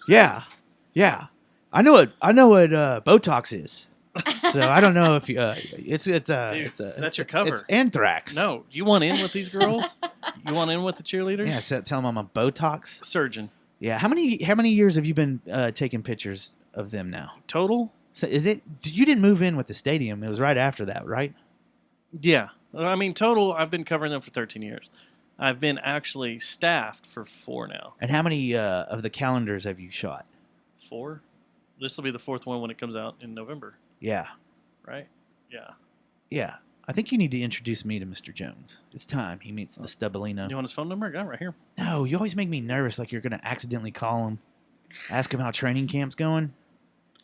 Yeah. I know what Botox is. So I don't know if you. It's That's your cover. It's anthrax. No, you want in with these girls? You want in with the cheerleaders? Yeah, so tell them I'm a Botox Surgeon. Yeah. How many years have you been taking pictures of them now? Total? So is it? You didn't move in with the stadium. It was right after that, right? Yeah. I mean, total, I've been covering them for 13 years. I've been actually staffed for 4 now. And how many of the calendars have you shot? 4? This will be the 4th one when it comes out in November, Yeah. right? Yeah. Yeah. I think you need to introduce me to Mr. Jones. It's time he meets the Stubbolino. You want his phone number? I got it right here. No, you always make me nervous like you're going to accidentally call him. Ask him how training camp's going.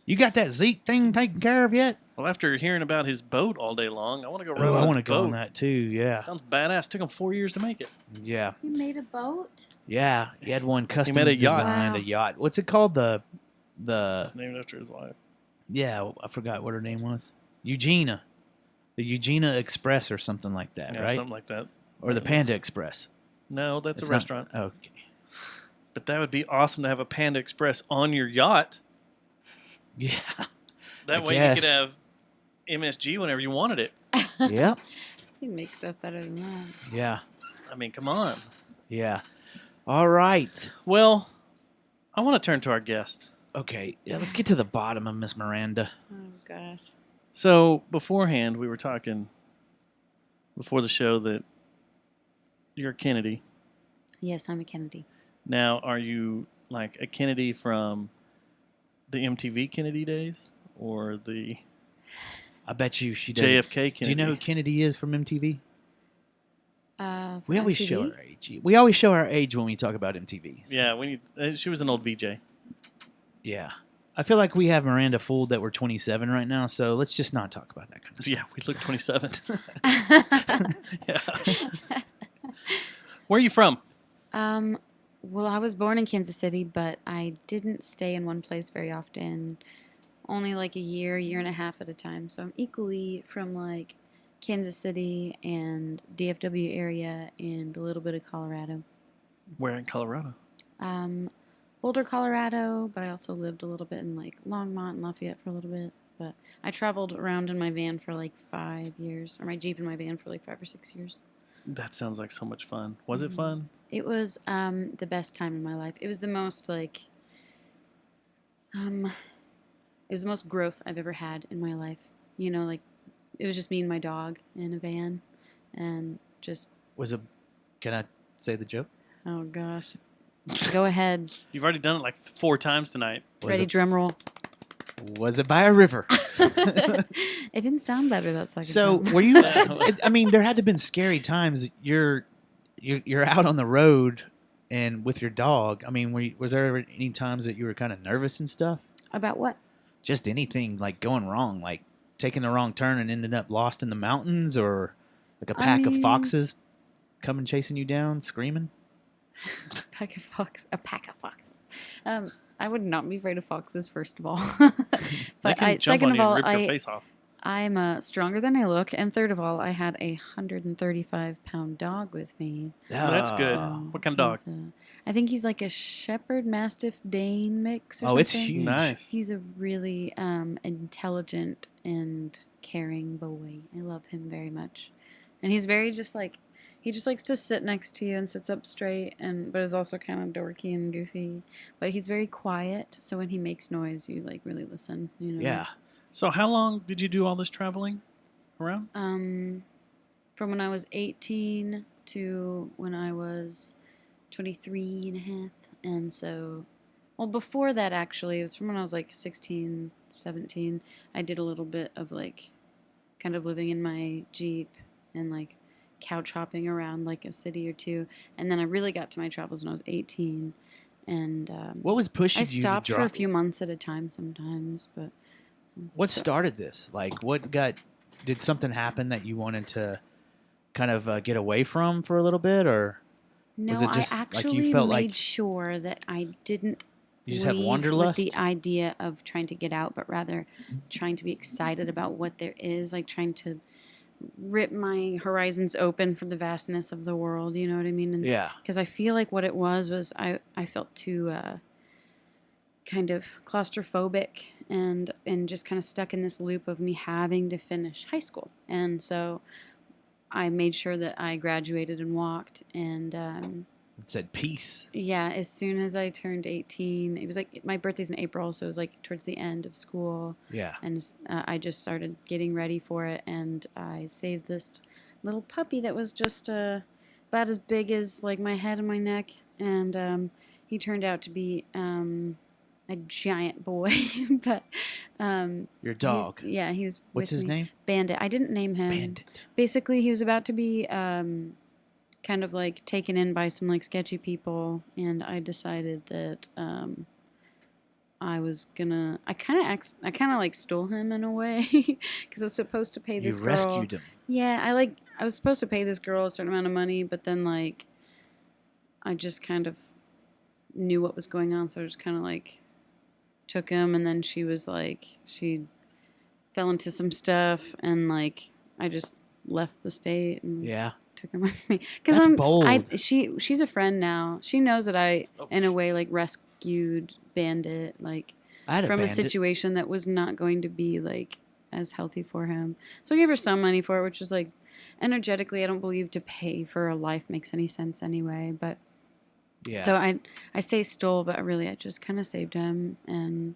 You got that Zeke thing taken care of yet? Well, after hearing about his boat all day long, I want to go row Oh, I his want to go on boat. that too. Yeah. Sounds badass. Took him 4 years to make it. Yeah. You made a boat? Yeah. He had one custom made a yacht. designed Wow. a yacht. What's it called? The It's named after his wife. yeah, I forgot what her name was. Eugenia. The Eugenia Express or something like that, Yeah, right? something like that. Or the Panda Express. No, that's It's a not- restaurant. Okay. But that would be awesome to have a Panda Express on your yacht. Yeah. That I way guess. you could have MSG whenever you wanted it. Yep. You make stuff better than that. Yeah. I mean, come on. Yeah. All right. Well, I want to turn to our guest. Okay. Yeah, let's get to the bottom of Miss Miranda. Oh, gosh. So beforehand, we were talking before the show that you're a Kennedy. Yes, I'm a Kennedy. Now, are you like a Kennedy from the MTV Kennedy days or the I bet you she does. JFK Kennedy? Do you know who Kennedy is from MTV? We from always MTV? show our age. We always show our age when we talk about MTV. So, Yeah, we need. She was an old VJ. Yeah. I feel like we have Miranda fooled that we're 27 right now, so let's just not talk about that kind of stuff. Yeah, we look 27. Yeah. Where are you from? Well, I was born in Kansas City, but I didn't stay in one place very often. Only like a year and a half at a time. So I'm equally from like Kansas City and DFW area and a little bit of Colorado. Where in Colorado? Boulder, Colorado, but I also lived a little bit in like Longmont and Lafayette for a little bit. But I traveled around in my van for like 5 years, or my Jeep and my van for like 5 or 6 years. That sounds like so much fun. Was it fun? It was the best time in my life. It was the most like it was the most growth I've ever had in my life. You know, like it was just me and my dog in a van, and just Can I say the joke? oh gosh, go ahead, You've already done it like 4 times tonight. ready, drum roll. Was it by a river? It didn't sound better that second So time. were you? I mean, there had to have been scary times. You're out on the road and with your dog. I mean, was there ever any times that you were kind of nervous and stuff? About what? Just anything like going wrong, like taking the wrong turn and ending up lost in the mountains, or like a pack of mean- foxes coming chasing you down, screaming. A pack of foxes. I would not be afraid of foxes, first of all. They But can jump second on of you and all, rip your face off. I'm stronger than I look, and third of all, I had a 135-pound dog with me. Well, that's good. So What kind of dog? he's I think he's like a Shepherd Mastiff Dane mix or Oh, something. it's huge. Nice. He's a really intelligent and caring boy. I love him very much, and he's very he just likes to sit next to you and sits up straight, but is also kind of dorky and goofy. But he's very quiet, so when he makes noise, you like really listen. You know. Yeah. So how long did you do all this traveling around? From when I was 18 to when I was 23 and a half. And so, well, before that, actually, it was from when I was like 16, 17. I did a little bit of like kind of living in my Jeep and like couch hopping around like a city or two. And then I really got to my travels when I was 18. And What was pushing I you to stopped for a drop? few months at a time sometimes, but. What started this? Like, did something happen that you wanted to kind of get away from for a little bit, or No, Was it just I like you actually felt made like sure that I didn't you just have leave wanderlust? with the idea of trying to get out, but rather trying to be excited about what there is, like trying to rip my horizons open for the vastness of the world. You know what I mean? And Yeah. because I feel like what it was I felt too kind of claustrophobic and just kind of stuck in this loop of me having to finish high school, and so I made sure that I graduated and walked. And It said peace. yeah, as soon as I turned 18, it was like my birthday's in April, so it was like towards the end of school. Yeah. And I just started getting ready for it, and I saved this little puppy that was just about as big as like my head and my neck, and he turned out to be a giant boy. But Your dog. he was What's with his me. name? Bandit. I didn't name him. Bandit. Basically, he was about to be kind of like taken in by some like sketchy people, and I decided that I was gonna. I kind of like stole him in a way because I was supposed to pay this You girl. rescued him. Yeah, I was supposed to pay this girl a certain amount of money, but then like I just kind of knew what was going on, so I just kind of like took him, and then she fell into some stuff, and like I just left the state and Yeah. took him with me That's bold. she's a friend now. She knows that I Oh, in a way like rescued Bandit like I had from a Bandit. situation that was not going to be like as healthy for him. So I gave her some money for it, which is like energetically I don't believe to pay for a life makes any sense anyway, but Yeah. so I say stole, but really I just kind of saved him. And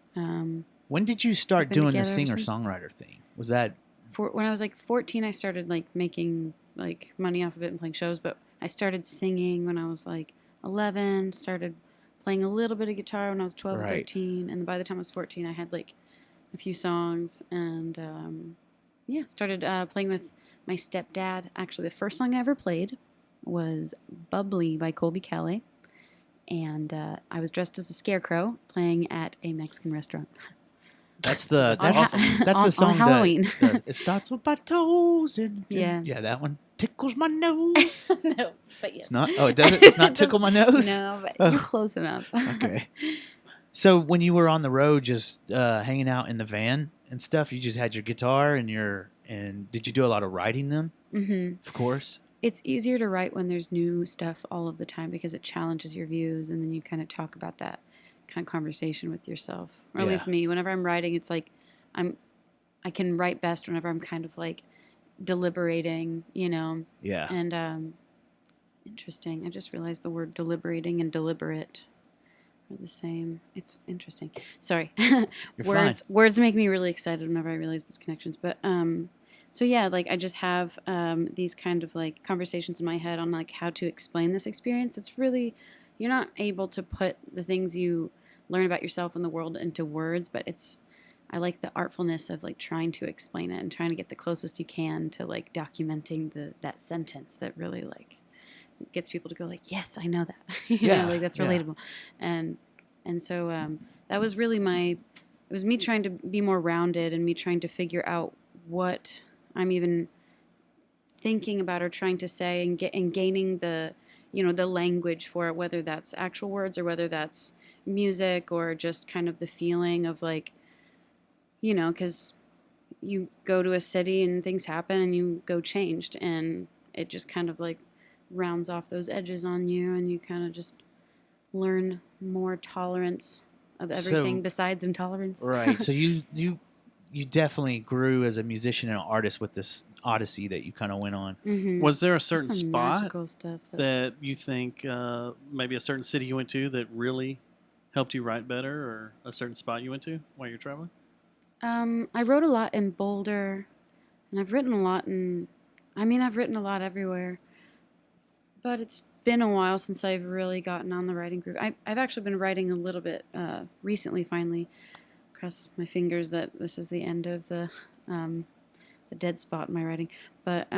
when did you start been doing the together ever since. singer-songwriter thing? Was that when I was like 14, I started like making like money off of it and playing shows. But I started singing when I was like 11. Started playing a little bit of guitar when I was 12 or Right. 13, and by the time I was 14, I had like a few songs, and yeah, started playing with my stepdad. Actually, the first song I ever played was "Bubbly" by Colby Kelly, and I was dressed as a scarecrow playing at a Mexican restaurant. That's the On that's Ha- that's on- the song on Halloween. that it starts with my toes and Yeah. yeah, that one tickles my nose. No, but yes. It's not. Oh, it doesn't. It's not It tickle my nose. No, but Oh. you're close enough. Okay. So when you were on the road, just hanging out in the van and stuff, you just had your guitar and did you do a lot of writing them? Hmm. Of course. It's easier to write when there's new stuff all of the time because it challenges your views, and then you kind of talk about that kind of conversation with yourself. Or at least Yeah. me. Whenever I'm writing, it's like I can write best whenever I'm kind of like deliberating, you know. Yeah. And interesting. I just realized the word deliberating and deliberate are the same. It's interesting. Sorry. You're fine. Words make me really excited whenever I realize those connections. But so yeah, like I just have these kind of like conversations in my head on like how to explain this experience. It's really, you're not able to put the things you learn about yourself and the world into words, but I like the artfulness of like trying to explain it and trying to get the closest you can to like documenting that sentence that really like gets people to go like, yes, I know that. you know, Yeah, like that's yeah. relatable. And so that was really it was me trying to be more rounded and me trying to figure out what I'm even thinking about or trying to say and gaining the, you know, the language for it, whether that's actual words or whether that's music or just kind of the feeling of like, you know, because you go to a city and things happen and you go changed, and it just kind of like rounds off those edges on you, and you kind of just learn more tolerance of everything So- besides intolerance. Right. So you definitely grew as a musician and an artist with this odyssey that you kind of went on. Mm-hmm. Was there a certain Some spot magical stuff that you think maybe a certain city you went to that really helped you write better, or a certain spot you went to while you're traveling? I wrote a lot in Boulder, and I've written a lot I've written a lot everywhere, but it's been a while since I've really gotten on the writing groove. I've actually been writing a little bit recently, finally. Cross my fingers that this is the end of the dead spot in my writing. But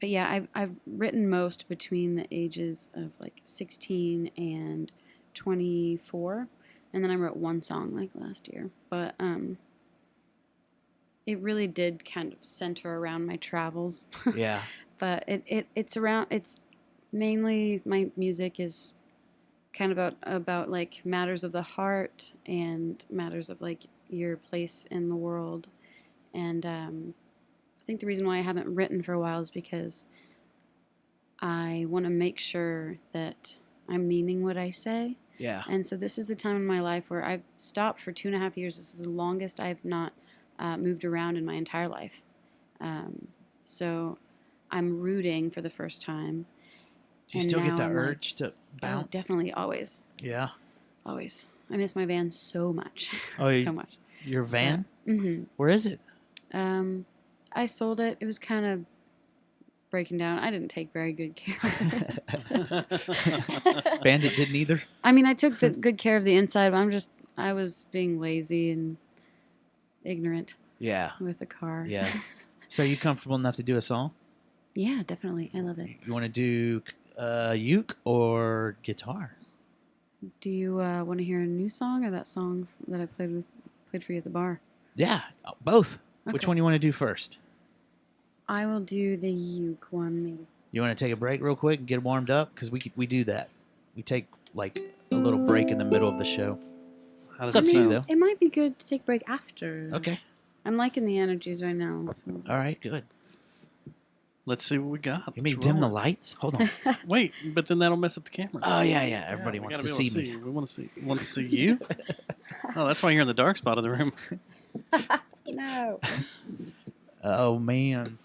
yeah, I've written most between the ages of like 16 and 24. And then I wrote one song like last year, but it really did kind of center around my travels. Yeah. But it's Mainly, my music is kind of about like matters of the heart and matters of like your place in the world. And I think the reason why I haven't written for a while is because I want to make sure that I'm meaning what I say. Yeah. And so this is the time in my life where I've stopped for 2.5 years. This is the longest I've not moved around in my entire life. So I'm rooting for the first time. Do you And still get now the I'm like, urge to bounce? Oh, definitely, always. Yeah. Always. I miss my van so much. Oh, so much. Your van? Mm-hmm. Where is it? I sold it. It was kind of breaking down. I didn't take very good care of it. Bandit didn't either? I mean, I took the good care of the inside, but I was being lazy and ignorant. Yeah. With the car. Yeah. So are you comfortable enough to do a song? Yeah, definitely. I love it. You want to do uke or guitar? Do you want to hear a new song or that song that I played for you at the bar? Yeah, both. Okay. Which one you want to do first? I will do the uke one, maybe. You want to take a break real quick and get warmed up? Because we do that. We take like a little break in the middle of the show. How does It's up that to you, sound? though. It might be good to take a break after. Okay. I'm liking the energies right now. So. All right, good. Let's see what we got. You may Let's dim the roll it. lights? Hold on. Wait, but then that'll mess up the camera. Oh, yeah. Everybody we wants gotta to be able see me. you. We want to see. Want to see you? Oh, that's why you're in the dark spot of the room. No. Oh, man.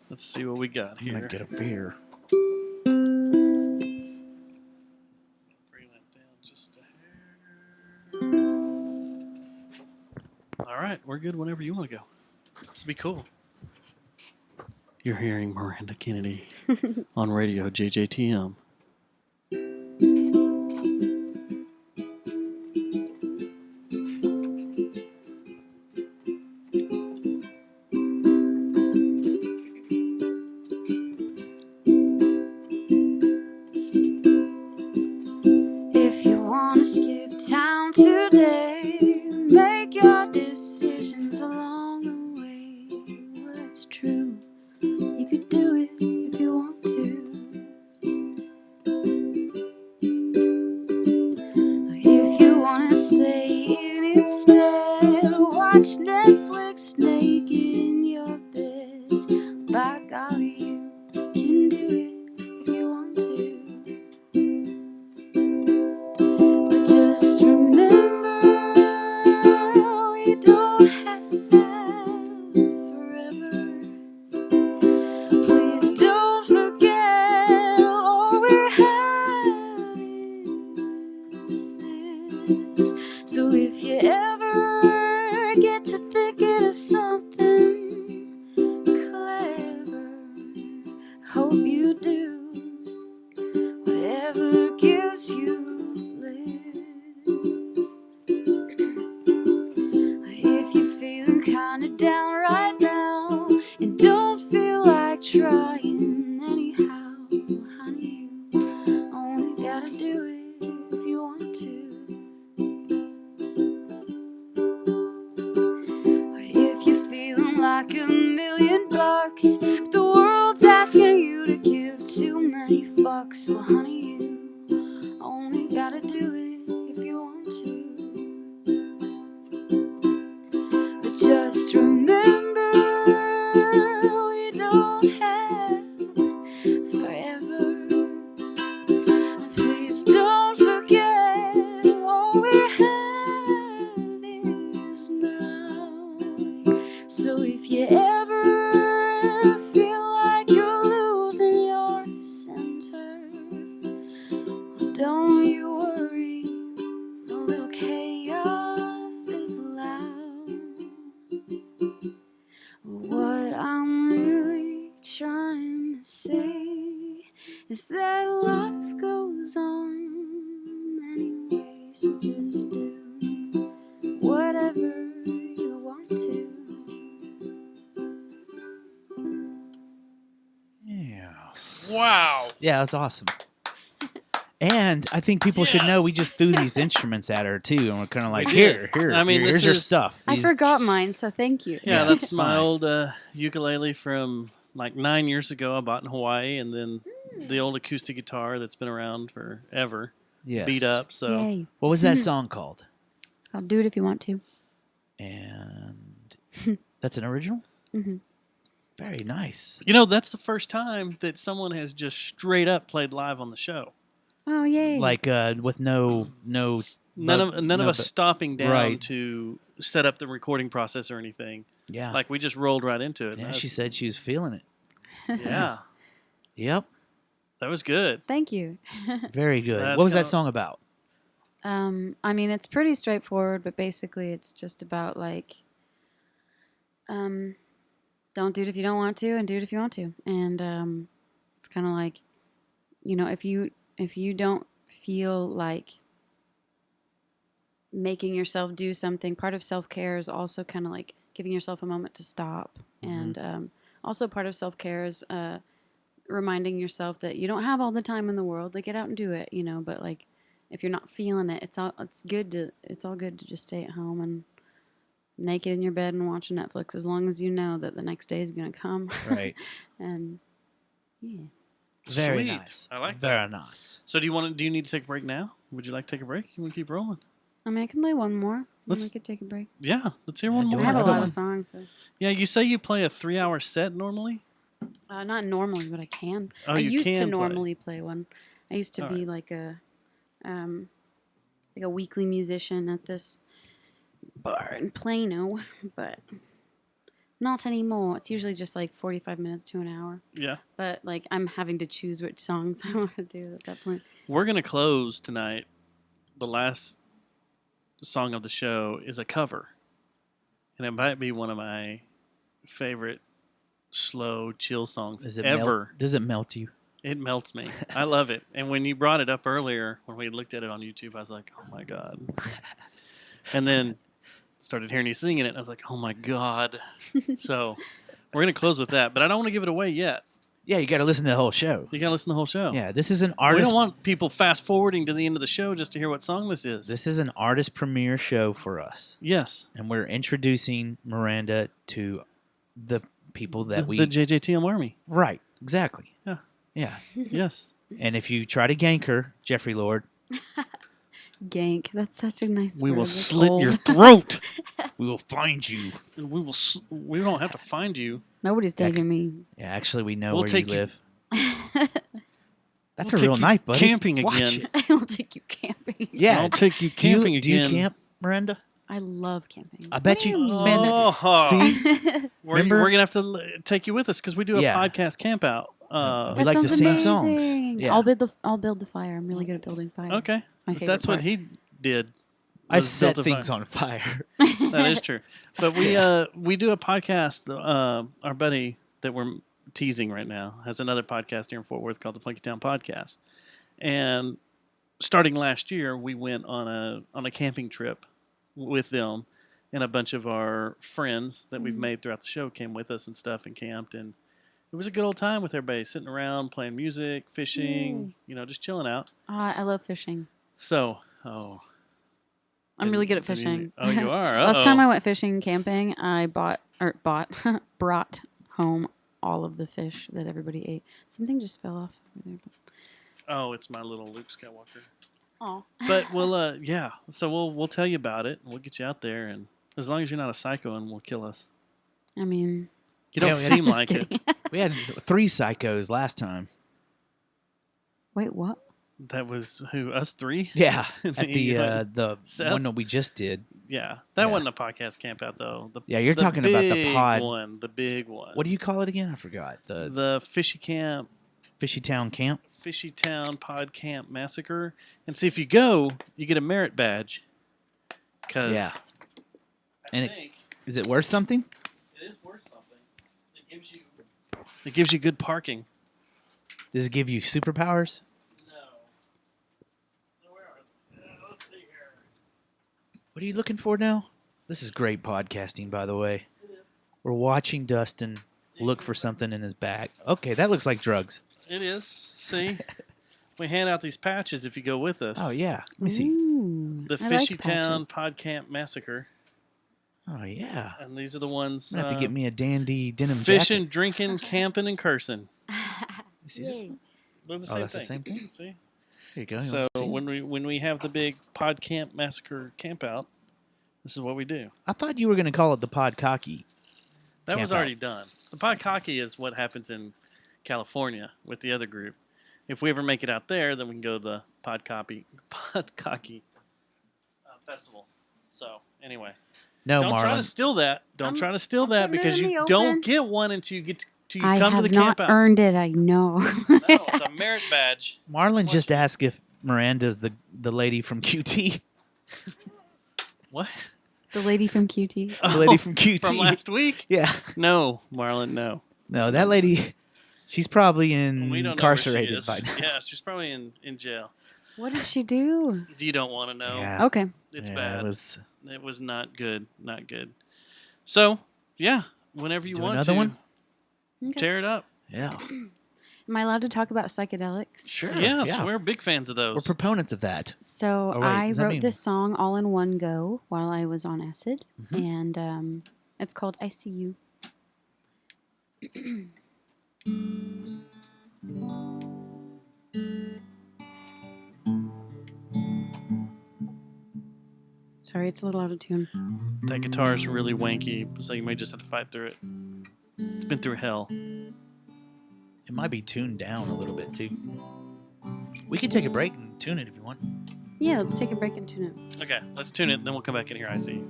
Let's see what we got I'm here. going to get a beer. Bring that down just a hair. All right, we're good whenever you want to go. This will be cool. You're hearing Miranda Kennedy on radio JJTM. If you wanna skip town today, make your decisions along the way. Well, it's true, you could do it if you want to. If you wanna stay in instead, watch Netflix naked in your bed. By golly, you can do it if you want to. But just remember, we don't have forever. Please don't forget, all we have is this. So if you ever get to thinking of something clever, hope you do whatever gives you bliss. If you're feeling kinda down right now and don't feel like trying anyhow, honey, you only gotta do it if you want to. If you're feeling like $1,000,000, but the world's asking you to give too many fucks, well, honey, you only gotta do it if you want to. But just remember, we don't have forever. Please don't forget, all we have is now. So if you ever feel like you're losing your center, well, don't you worry, a little chaos is allowed. What I'm really trying to say is that life goes on anyways, so just do whatever you want to. Yes. Wow. Yeah, that's awesome. And I think people should know we just threw these instruments at her too, and we're kind of like, We here, did. I mean, here's this your is- stuff. I These- forgot mine, so thank you. Yeah, Yeah, that's my fine. old ukulele from like 9 years ago. I bought in Hawaii, and then the old acoustic guitar that's been around forever. Yes. Beat up. So Yay. What was that song called? It's called Do It If You Want To. And that's an original? Mm-hmm. Very nice. that's the first time that someone has just straight up played live on the show. Oh, yay. Like with no None of us stopping down right. to set up the recording process or anything. Yeah. Like we just rolled right into it. Yeah, she said she was feeling it. Yeah. Yep. That was good. Thank you. Very good. That's What was that kinda- song about? I mean, it's pretty straightforward, but basically it's just about like, don't do it if you don't want to, and do it if you want to. And it's kind of like, if you don't feel like making yourself do something, part of self-care is also kind of like giving yourself a moment to stop. Mhm. And also part of self-care is reminding yourself that you don't have all the time in the world to get out and do it, but like if you're not feeling it, it's all good to just stay at home and naked in your bed and watch Netflix, as long as you know that the next day is going to come. Right. And yeah. Very Sweet. nice. I like that. Very nice. So do you need to take a break now? Would you like to take a break? You want to keep rolling? I mean, I can play one more. And Let's- we could take a break. Yeah, let's hear Yeah, one do more. I have a another lot one. of songs. So. Yeah, you say you play a 3-hour set normally? Not normally, but I can. Oh, I you used to can play. normally play one. I used to All be right. like a weekly musician at this bar in Plano, but not anymore. It's usually just like 45 minutes to an hour. Yeah. But like I'm having to choose which songs I want to do at that point. We're going to close tonight. The last song of the show is a cover. And it might be one of my favorite slow, chill songs Does it ever. Does it melt you? It melts me. I love it. And when you brought it up earlier, when we looked at it on YouTube, I was like, oh my God. And then started hearing you singing it, and I was like, oh my God. So we're going to close with that. But I don't want to give it away yet. Yeah, you got to listen to the whole show. You got to listen to the whole show. Yeah, this is an We artist. don't want people fast forwarding to the end of the show just to hear what song this is. This is an artist premiere show for us, Yes. and we're introducing Miranda to the people that the JJTM Army. right, exactly. Yeah. Yeah. Yes. And if you try to gank her, Jeffrey Lord, Gank. That's such a nice We word. will That's slit old. your throat. we will find you. We don't have to find you. Nobody's taking me. Yeah, actually, we know We'll where you take you- live. That's We'll a real take you knife, buddy. camping Watch again. it. I will take you camping. Yeah. I'll take you Do you, camping do you again. camp, Miranda? I love camping. I bet you, What do man. mean? Oh, See, we're remember- going to have to take you with us because we do a Yeah. podcast camp out. We That like to sounds sing songs. amazing. Yeah. I'll build the fire. I'm really good at building fires. Okay. It's my favorite That's what part. he did. I was set built a things fire. on fire. That is true. But we do a podcast. Our buddy that we're teasing right now has another podcast here in Fort Worth called the Funky Town Podcast. And starting last year, we went on a camping trip with them, and a bunch of our friends that we've made throughout the show came with us and stuff and camped, and it was a good old time with everybody sitting around playing music, fishing, just chilling out. I love fishing. So, I'm really good at didn't you- fishing. Oh, you are. Last time Uh-oh. I went fishing camping, I brought home all of the fish that everybody ate. Something just fell off over there. Oh, it's my little Luke Skywalker. Oh. But we'll, yeah. So we'll tell you about it. We'll get you out there, and as long as you're not a psycho and will kill us. I mean, You don't Yeah, seem just like it. kidding. We had 3 psychos last time. Wait, what? That was who? Us three? Yeah, And at you the Seth? one that we just did. Yeah. That Yeah. wasn't a podcast camp out though. Yeah, you're talking about the big pod. one. The big one. What do you call it again? I forgot. The Fishy Camp, Fishy Town Camp. Fishy Town Pod Camp Massacre. And see, if you go, you get a merit badge. Cause Yeah. I And think Is it worth something? it is worth something. It gives you good parking. Does it give you superpowers? Let's see here. What are you looking for now? This is great podcasting, by the way. We're watching Dustin look for something in his bag. Okay, that looks like drugs. It is. See? We hand out these patches if you go with us. Oh, yeah. Let me see. Ooh, The I like Fishy Town patches. Pod Camp Massacre. Oh yeah. And these are the ones I'm gonna have to get me a dandy denim fishing, jacket. drinking, camping, and cursing. You see this one? They're the Oh, same that's thing. the same thing? See? Here you go. You So want to see? when we have the big pod camp massacre camp out, this is what we do. I thought you were gonna call it the pod cocky. That Camp was out. already done. The pod cocky is what happens in California with the other group. If we ever make it out there, then we can go to the pod cocky festival. So anyway, No, don't try to Marlon. steal that. Don't I'm- try to steal I'm that putting it because in you the don't open. get one until you get till you I come to have the not camp out. earned it. I know. No, it's a merit badge. Marlon What just you- asked if Miranda's the lady from QT. What? The lady from QT. The lady from QT. From last week? Yeah. No, Marlon, no. No, that lady. She's probably We don't know where she incarcerated is. by now. Yeah, she's probably in jail. What did she do? You don't want to know. Yeah. Okay. It's Yeah, bad. It was It was not good. Not good. So, yeah, whenever you Do want another to, one? Okay. tear it up. Yeah. Am I allowed to talk about psychedelics? Sure. Yes, yeah. we're big fans of those. We're proponents of that. So Oh, wait, I does that wrote mean- this song all in one go while I was on acid, Mhm. and it's called "I See You." Sorry, it's a little out of tune. That guitar is really wanky, so you may just have to fight through it. It's been through hell. It might be tuned down a little bit too. We could take a break and tune it if you want. Yeah, let's take a break and tune it. Okay, let's tune it, then we'll come back in here. I see.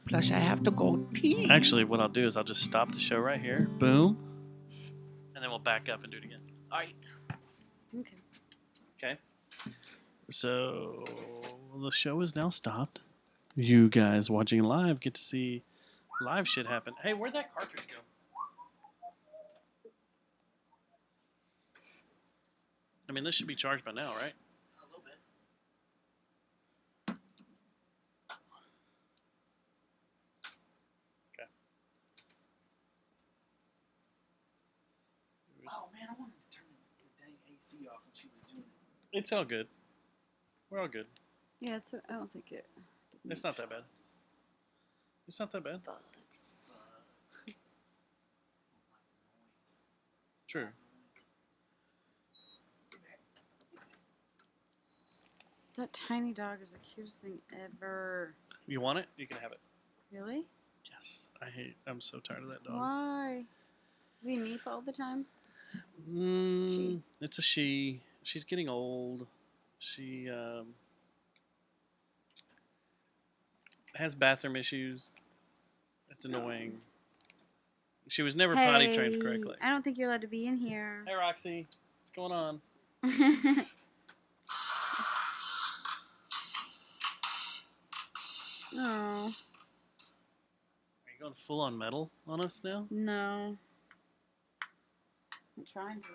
Plus, I have to go pee. Actually, what I'll do is I'll just stop the show right here. Boom. And then we'll back up and do it again. All right. Okay. Okay. So the show is now stopped. You guys watching live get to see live shit happen. Hey, where'd that cartridge go? I mean, this should be charged by now, right? A little bit. Okay. Oh man, I wanted to turn the dang AC off when she was doing it. It's all good. We're all good. Yeah, it's. I don't think it. It's not that bad. It's not that bad. True. That tiny dog is the cutest thing ever. You want it? You can have it. Really? Yes. I'm so tired of that dog. Why? Does he meep all the time? She. It's a she. She's getting old. She has bathroom issues. It's annoying. She was never potty trained correctly. I don't think you're allowed to be in here. Hey, Roxy. What's going on? Oh, Are you going full on metal on us now? no. I'm trying to.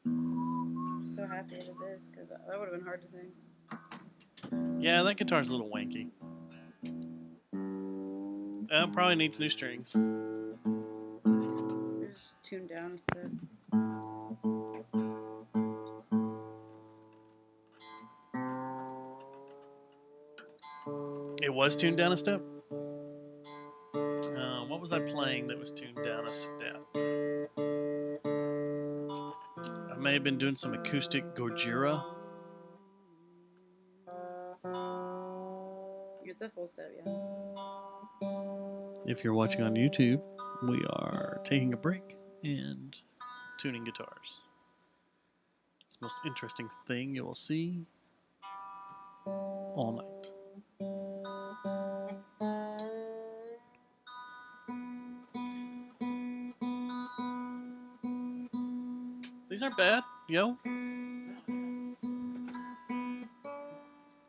I'm so happy I did this because that would have been hard to sing. Yeah, that guitar's a little wanky. Probably needs new strings. Just tune down instead. It was tuned down a step? What was I playing that was tuned down a step? I may have been doing some acoustic Gojira. It's a full step, yeah. If you're watching on YouTube, we are taking a break and tuning guitars. It's the most interesting thing you will see all night. These aren't bad, yo.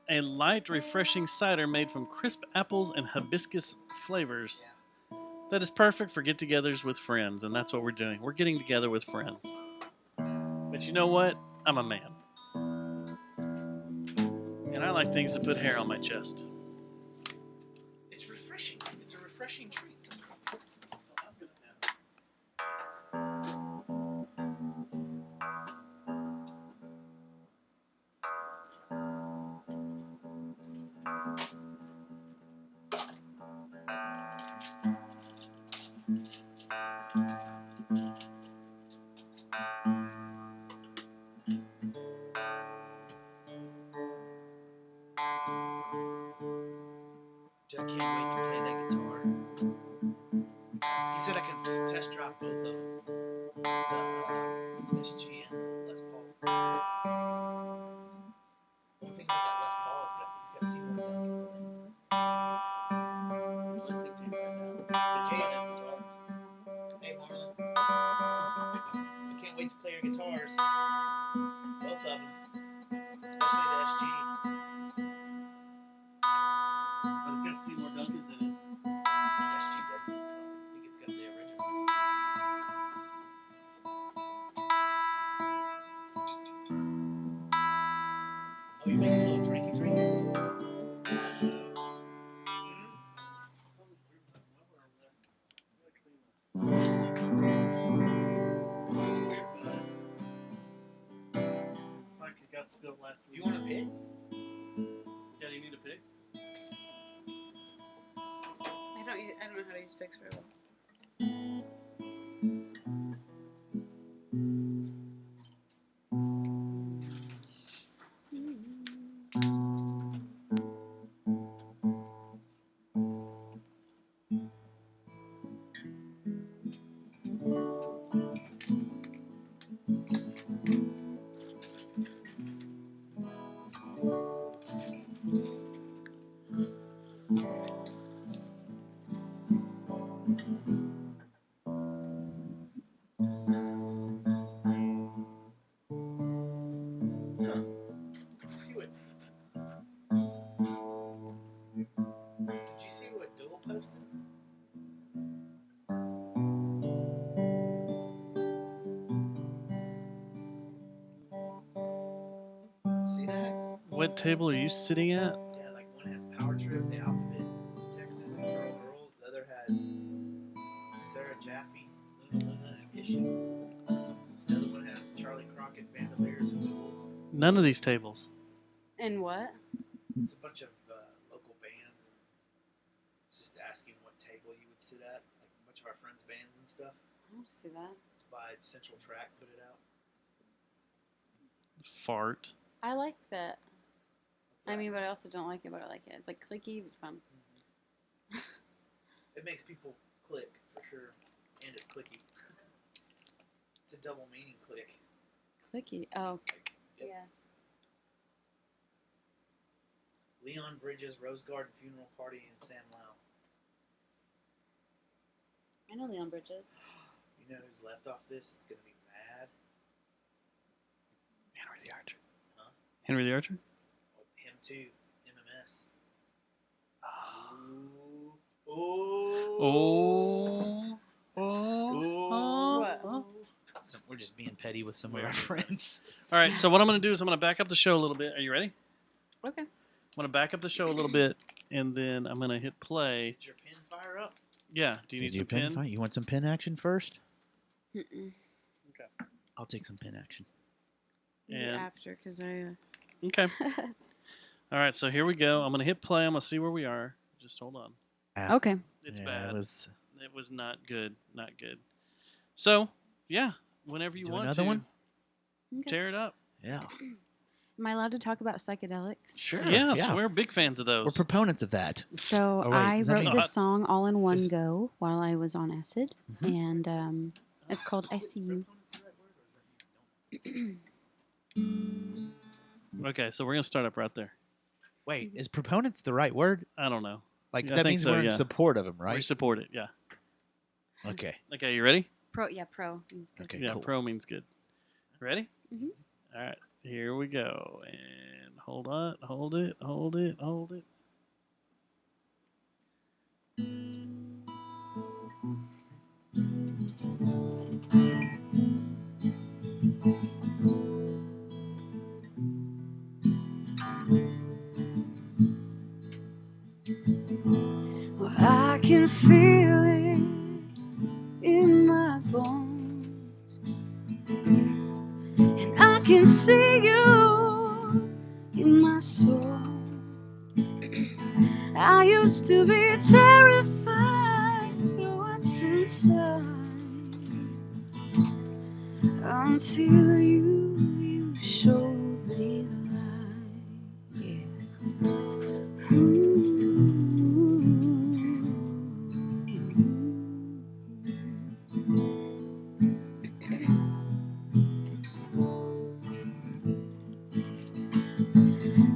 A light, refreshing cider made from crisp apples and hibiscus flavors. That is perfect for get-togethers with friends, and that's what we're doing. We're getting together with friends. But you know what? I'm a man. And I like things that put hair on my chest. It's refreshing. It's a refreshing treat. Dude, I can't wait to play that guitar. He said I could test drive both of them. The SG and the Les Paul. One thing about that Les Paul is he's got Seymour Dunkins in it. He's listening to you right now. But Jay has guitars. Hey, Marlon. I can't wait to play your guitars. Both of them. Especially the SG. But it's got Seymour Duncan's in it. The SG doesn't. I think it's got the originals. Oh, you making a little drinky drink? It's like it got spilled last week. You want a pit? Yeah, you need a pick? I don't know how to use picks very well. Did you see what Duel posted? See that? What table are you sitting at? Yeah, like one has Power Trip, the outfit, Texas and Pearl Girl. The other has Sarah Jaffe, Luna and Issue. The other one has Charlie Crockett, Bandoliers, and Duel. None of these tables. And what? It's a bunch of local bands. And it's just asking what table you would sit at. Like a bunch of our friends' bands and stuff. I don't see that. It's by Central Track, put it out. Fart. I like that. What's I that? mean, but I also don't like it, but I like it. It's like clicky, but fun. It makes people click, for sure. And it's clicky. It's a double meaning click. Clicky. Oh, Yep. yeah. Leon Bridges, Rose Garden Funeral Party, and Sam Lau. I know Leon Bridges. You know who's left off this? It's going to be mad. Henry the Archer. Huh? Henry the Archer? Oh, him too. MMS. Ooh. Oh. What? We're just being petty with some of our friends. All right, so what I'm going to do is I'm going to back up the show a little bit. Are you ready? Okay. I'm going to back up the show a little bit, and then I'm going to hit play. Did your pin fire up? Yeah, do you need some pin? You want some pin action first? Mm-mm. Okay. I'll take some pin action. Maybe And- after, because I... Okay. All right, so here we go. I'm going to hit play. I'm going to see where we are. Just hold on. Okay. It's Yeah, bad. It was It was not good. Not good. So, yeah, whenever you do want another to, one. Okay. tear it up. Yeah. Am I allowed to talk about psychedelics? Sure. Yes, yeah. we're big fans of those. We're proponents of that. So Oh, wait, I does that wrote mean- this song all in one Is- go while I was on acid, Mhm. and it's called I See You. Okay, so we're going to start up right there. Wait, is proponents the right word? I don't know. Like Yeah, I that think means so, we're in yeah. support of them, We right? support it, yeah. Okay. Okay, you ready? Pro means good. Okay. Yeah, cool. pro means good. Ready? Mhm. All right, here we go. And hold on, hold it, hold it, hold it. Well, I can feel it in my bones, and I can see you in my soul. I used to be terrified of what's inside until you showed me the light. Yeah.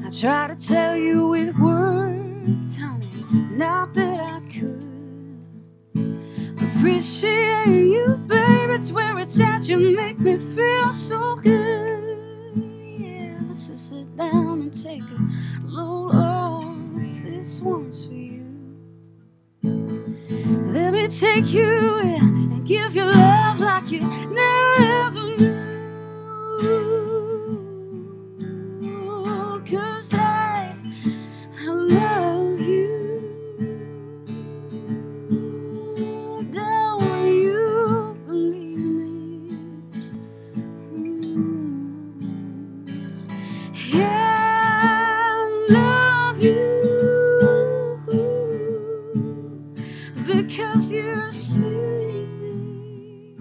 I try to tell you with words, honey, not that I could. Appreciate you, babe, it's where it's at. You make me feel so good. Yeah, let's just sit down and take a load off. This one's for you. Let me take you in and give you love like you never knew. 'Cause I love you. Don't you believe me? Yeah, I love you because you see me.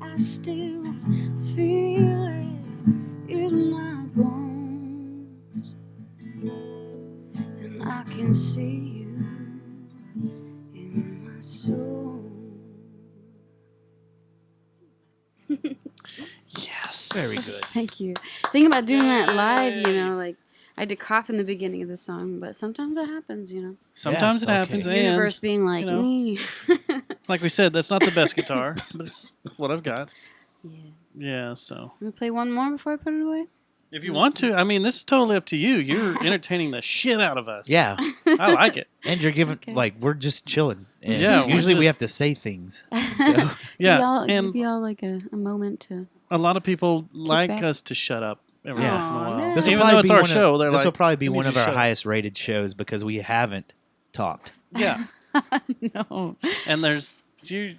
I still feel it in my bones, and I can see you in my soul. Yes. Very good. Thank you. Thinking about doing that live, you know, like I did cough in the beginning of the song, but sometimes it happens, you know. Sometimes it's it happens. okay. The And, universe being like, you know, "Nee." like we said, that's not the best guitar, but it's what I've got. Yeah. Yeah, so. I'm gonna play one more before I put it away. If you want to, I mean, this is totally up to you. You're entertaining the shit out of us. Yeah. I like it. And you're giving, Okay. like, we're just chilling. And Yeah, we're usually we just- have to say things. So, Yeah, give y'all like a moment to. a lot of people like back. us to shut up every Yeah. once in a Aw, while. no. this will Even probably though it's be our one show, of, they're this like, will probably be "We one need of you to our shut up." highest rated shows because we haven't talked. Yeah, No. and there's you're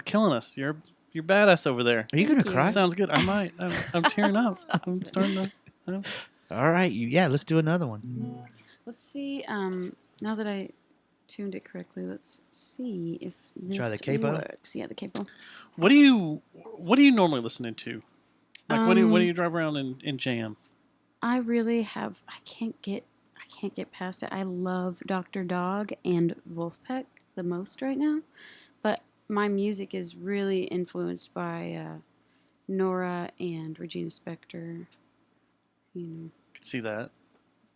killing us. You're badass over there. Are you going to Thank cry? you. Sounds good. I might. I'm tearing up. I'm starting to. All right. Yeah, let's do another one. Let's see. Now that I tuned it correctly, let's see if this Try the capo? works. Yeah, the capo. What are you normally listening to? Like, what do you drive around and jam? I really have. I can't get past it. I love Dr. Dog and Wolfpack the most right now, but my music is really influenced by Nora and Regina Spektor. You know, Could see that.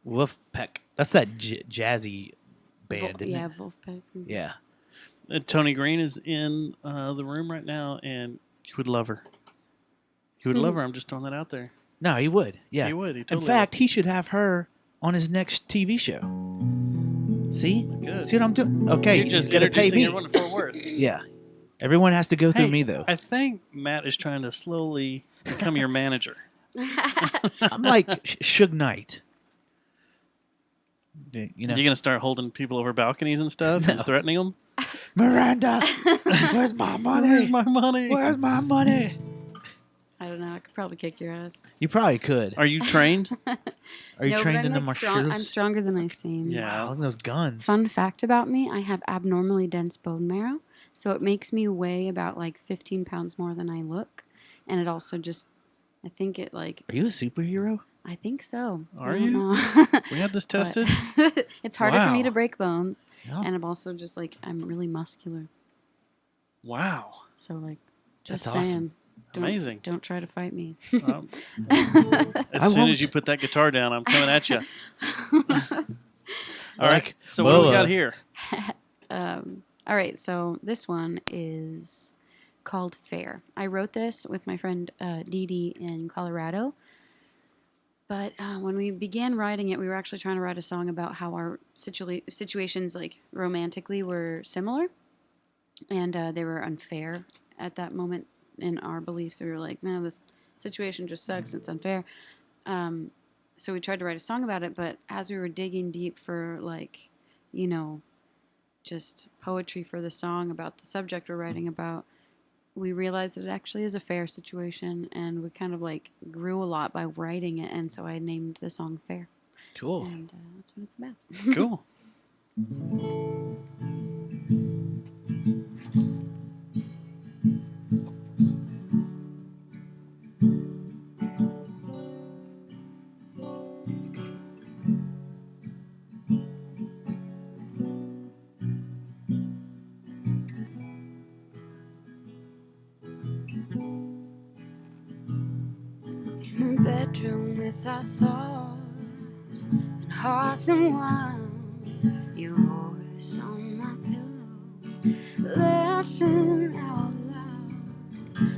Wolfpack. That's that jazzy band, isn't yeah, it? Wolfpack. Yeah. Tony Green is in the room right now, and you would love her. You would love her. I'm just throwing that out there. No, he would. Yeah. He would. He In totally fact, he should have her on his next TV show. See? Good. See what I'm doing? Okay, You're he's just going to pay introducing me. everyone to Fort Worth. Yeah. Everyone has to go through Hey, me, though. I think Matt is trying to slowly become your manager. I'm like Suge Knight. You know, You're gonna start holding people over balconies and stuff No. and threatening them. Miranda, where's my money? Where's my money? Where's my money? I don't know. I could probably kick your ass. You probably could. Are you trained? Are you No, but trained I'm, in the like, I'm martials? stronger than I seem. Yeah. Wow, look at those guns. Fun fact about me, I have abnormally dense bone marrow, so it makes me weigh about like 15 pounds more than I look. And it also just, I think it like, Are you a superhero? I think so. Are I don't you? know. We had this But tested. it's harder for me Wow. to break bones. Yeah. And I'm also just like, I'm really muscular. Wow. So like, just That's saying. awesome. Amazing. Don't try to fight me. As I soon won't. as you put that guitar down, I'm coming at you. All Like, right. So what do we well, got here? All right, so this one is called Fair. I wrote this with my friend Dee Dee in Colorado. But when we began writing it, we were actually trying to write a song about how our situations, like romantically, were similar. And they were unfair at that moment in our beliefs. We were like, no, this situation just sucks. It's unfair. So we tried to write a song about it. But as we were digging deep for, like, you know, just poetry for the song about the subject we're writing about, we realized that it actually is a fair situation, and we kind of like grew a lot by writing it, and so I named the song Fair. Cool. And that's what it's about. Cool. In the bedroom with our thoughts and hearts and wine, your voice on my pillow, laughing out loud,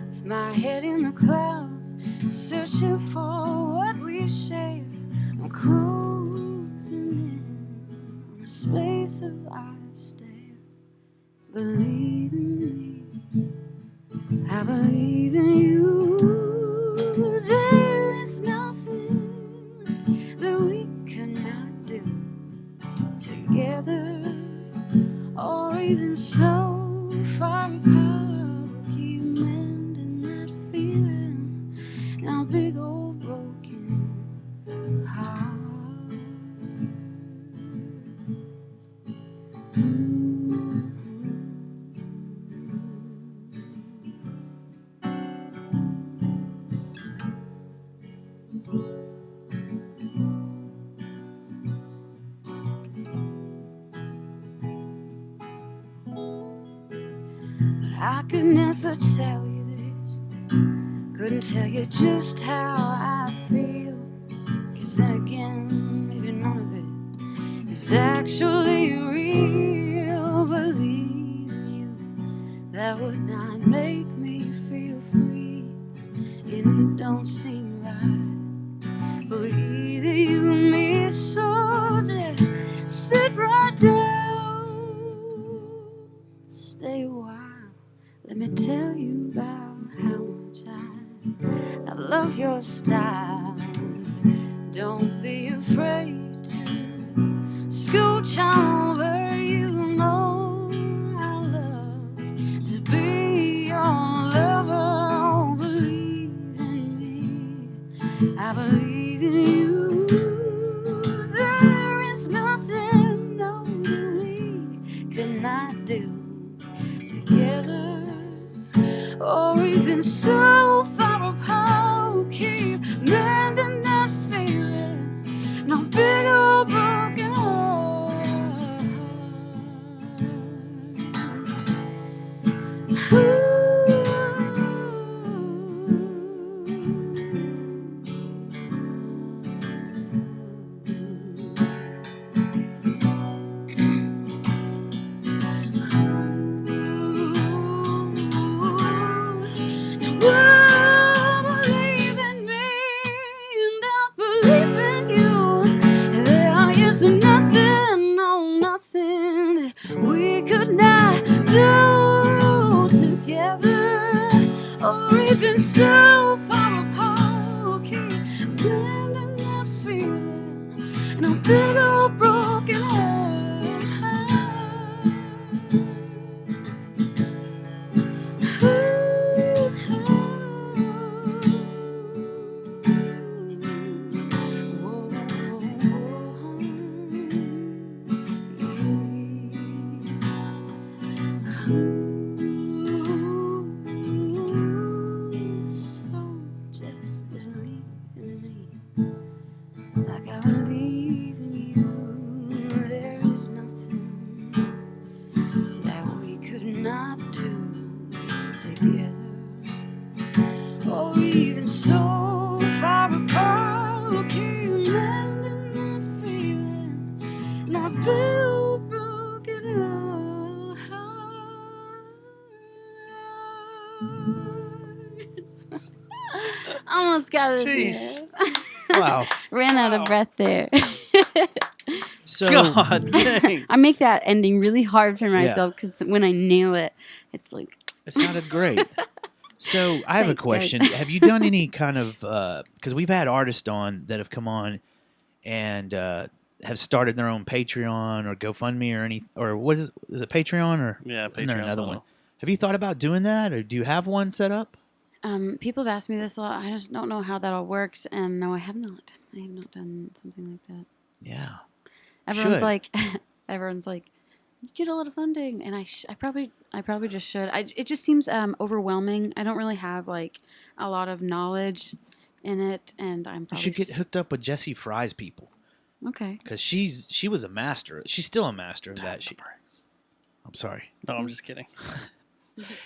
with my head in the clouds, searching for what we share. I'm closing in on the space of our stare. Believe in me, I believe in you. There is nothing that we cannot do together, or even so far apart. We'll keep mending that feeling in our big old broken heart. I could never tell you this, couldn't tell you just how I feel, 'cause then again, maybe none of it is actually real. Believe you, that would not make me feel free, and it don't seem right for either you or me, so just sit right down, stay a while. Let me tell you about how much I love your style. Don't be afraid to scooch on over. You know I love to be your lover. Believe in me, I believe in you. There is nothing, no, we cannot do together, or even so far apart. We'll keep mending that feeling, no big old broken heart. far apart. Looking mending that feeling, not build broken hearts. Almost got it Jeez. there. Wow. Ran out of Wow. breath there. So God dang. I make that ending really hard for myself because when I nail it, it's like. it sounded great. So I have a Thanks, guys. question. Have you done any kind of because we've had artists on that have come on and have started their own Patreon or GoFundMe or any or what is it Patreon or Yeah, isn't there Patreon's another one. one? Have you thought about doing that or do you have one set up? People have asked me this a lot. I just don't know how that all works, and no, I have not. I have not done something like that. Yeah. Everyone's Should. like, you get a lot of funding, and I probably just should. It just seems overwhelming. I don't really have like a lot of knowledge in it, and I'm You probably should get hooked up with Jessie Fry's people okay. because she was a master. She's still a master of that. I'm sorry. No, I'm just kidding.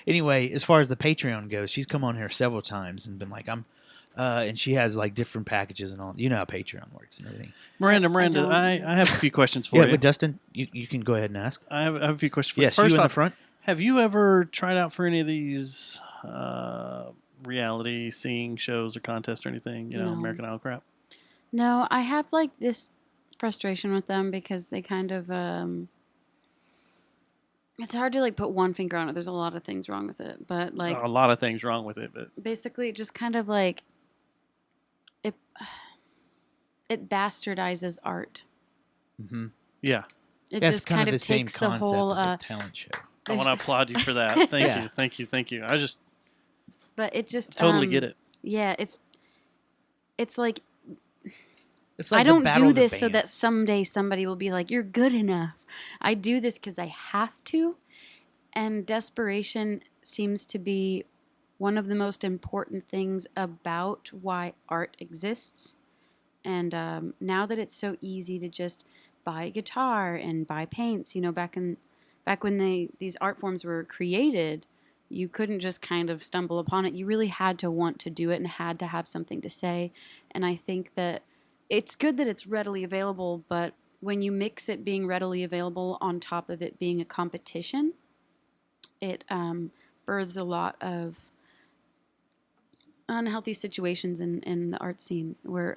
Anyway, as far as the Patreon goes, she's come on here several times and been like, and she has like different packages and all. You know how Patreon works and everything. Miranda, don't- I have a few questions for Yeah, you. but Dustin, you can go ahead and ask. I have a few questions for you. Yes, First you in off, the front. have you ever tried out for any of these reality singing shows or contests or anything? You know, No. American Idol crap? No, I have like this frustration with them because they kind of it's hard to like put one finger on it. There's a lot of things wrong with it, but like A lot of things wrong with it, but basically it just kind of like it bastardizes art. Mm-hmm. yeah. It That's just kind of the same takes the concept whole of the talent show. I want to there's- applaud you for that. Thank Yeah. you. Thank you. Thank you. I just but it just totally get it. Yeah, it's like It's I like the don't battle do of the this so band. that someday somebody will be like, "You're good enough." I do this because I have to, and desperation seems to be one of the most important things about why art exists. And now that it's so easy to just buy a guitar and buy paints, you know, back when these art forms were created, you couldn't just kind of stumble upon it. You really had to want to do it and had to have something to say. And I think that it's good that it's readily available, but when you mix it being readily available on top of it being a competition, it births a lot of unhealthy situations in the art scene where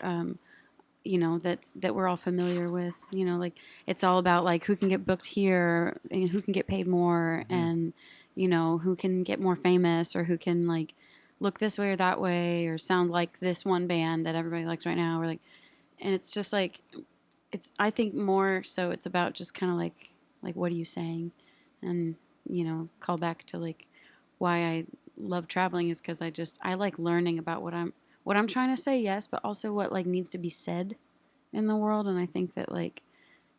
you know that we're all familiar with. You know, like it's all about like who can get booked here and who can get paid more, and you know who can get more famous or who can like look this way or that way or sound like this one band that everybody likes right now, or like, and it's just like it's. I think more so it's about just kind of like what are you saying, and you know call back to like why I love traveling is because I like learning about what I'm trying to say, yes, but also what like needs to be said in the world. And I think that like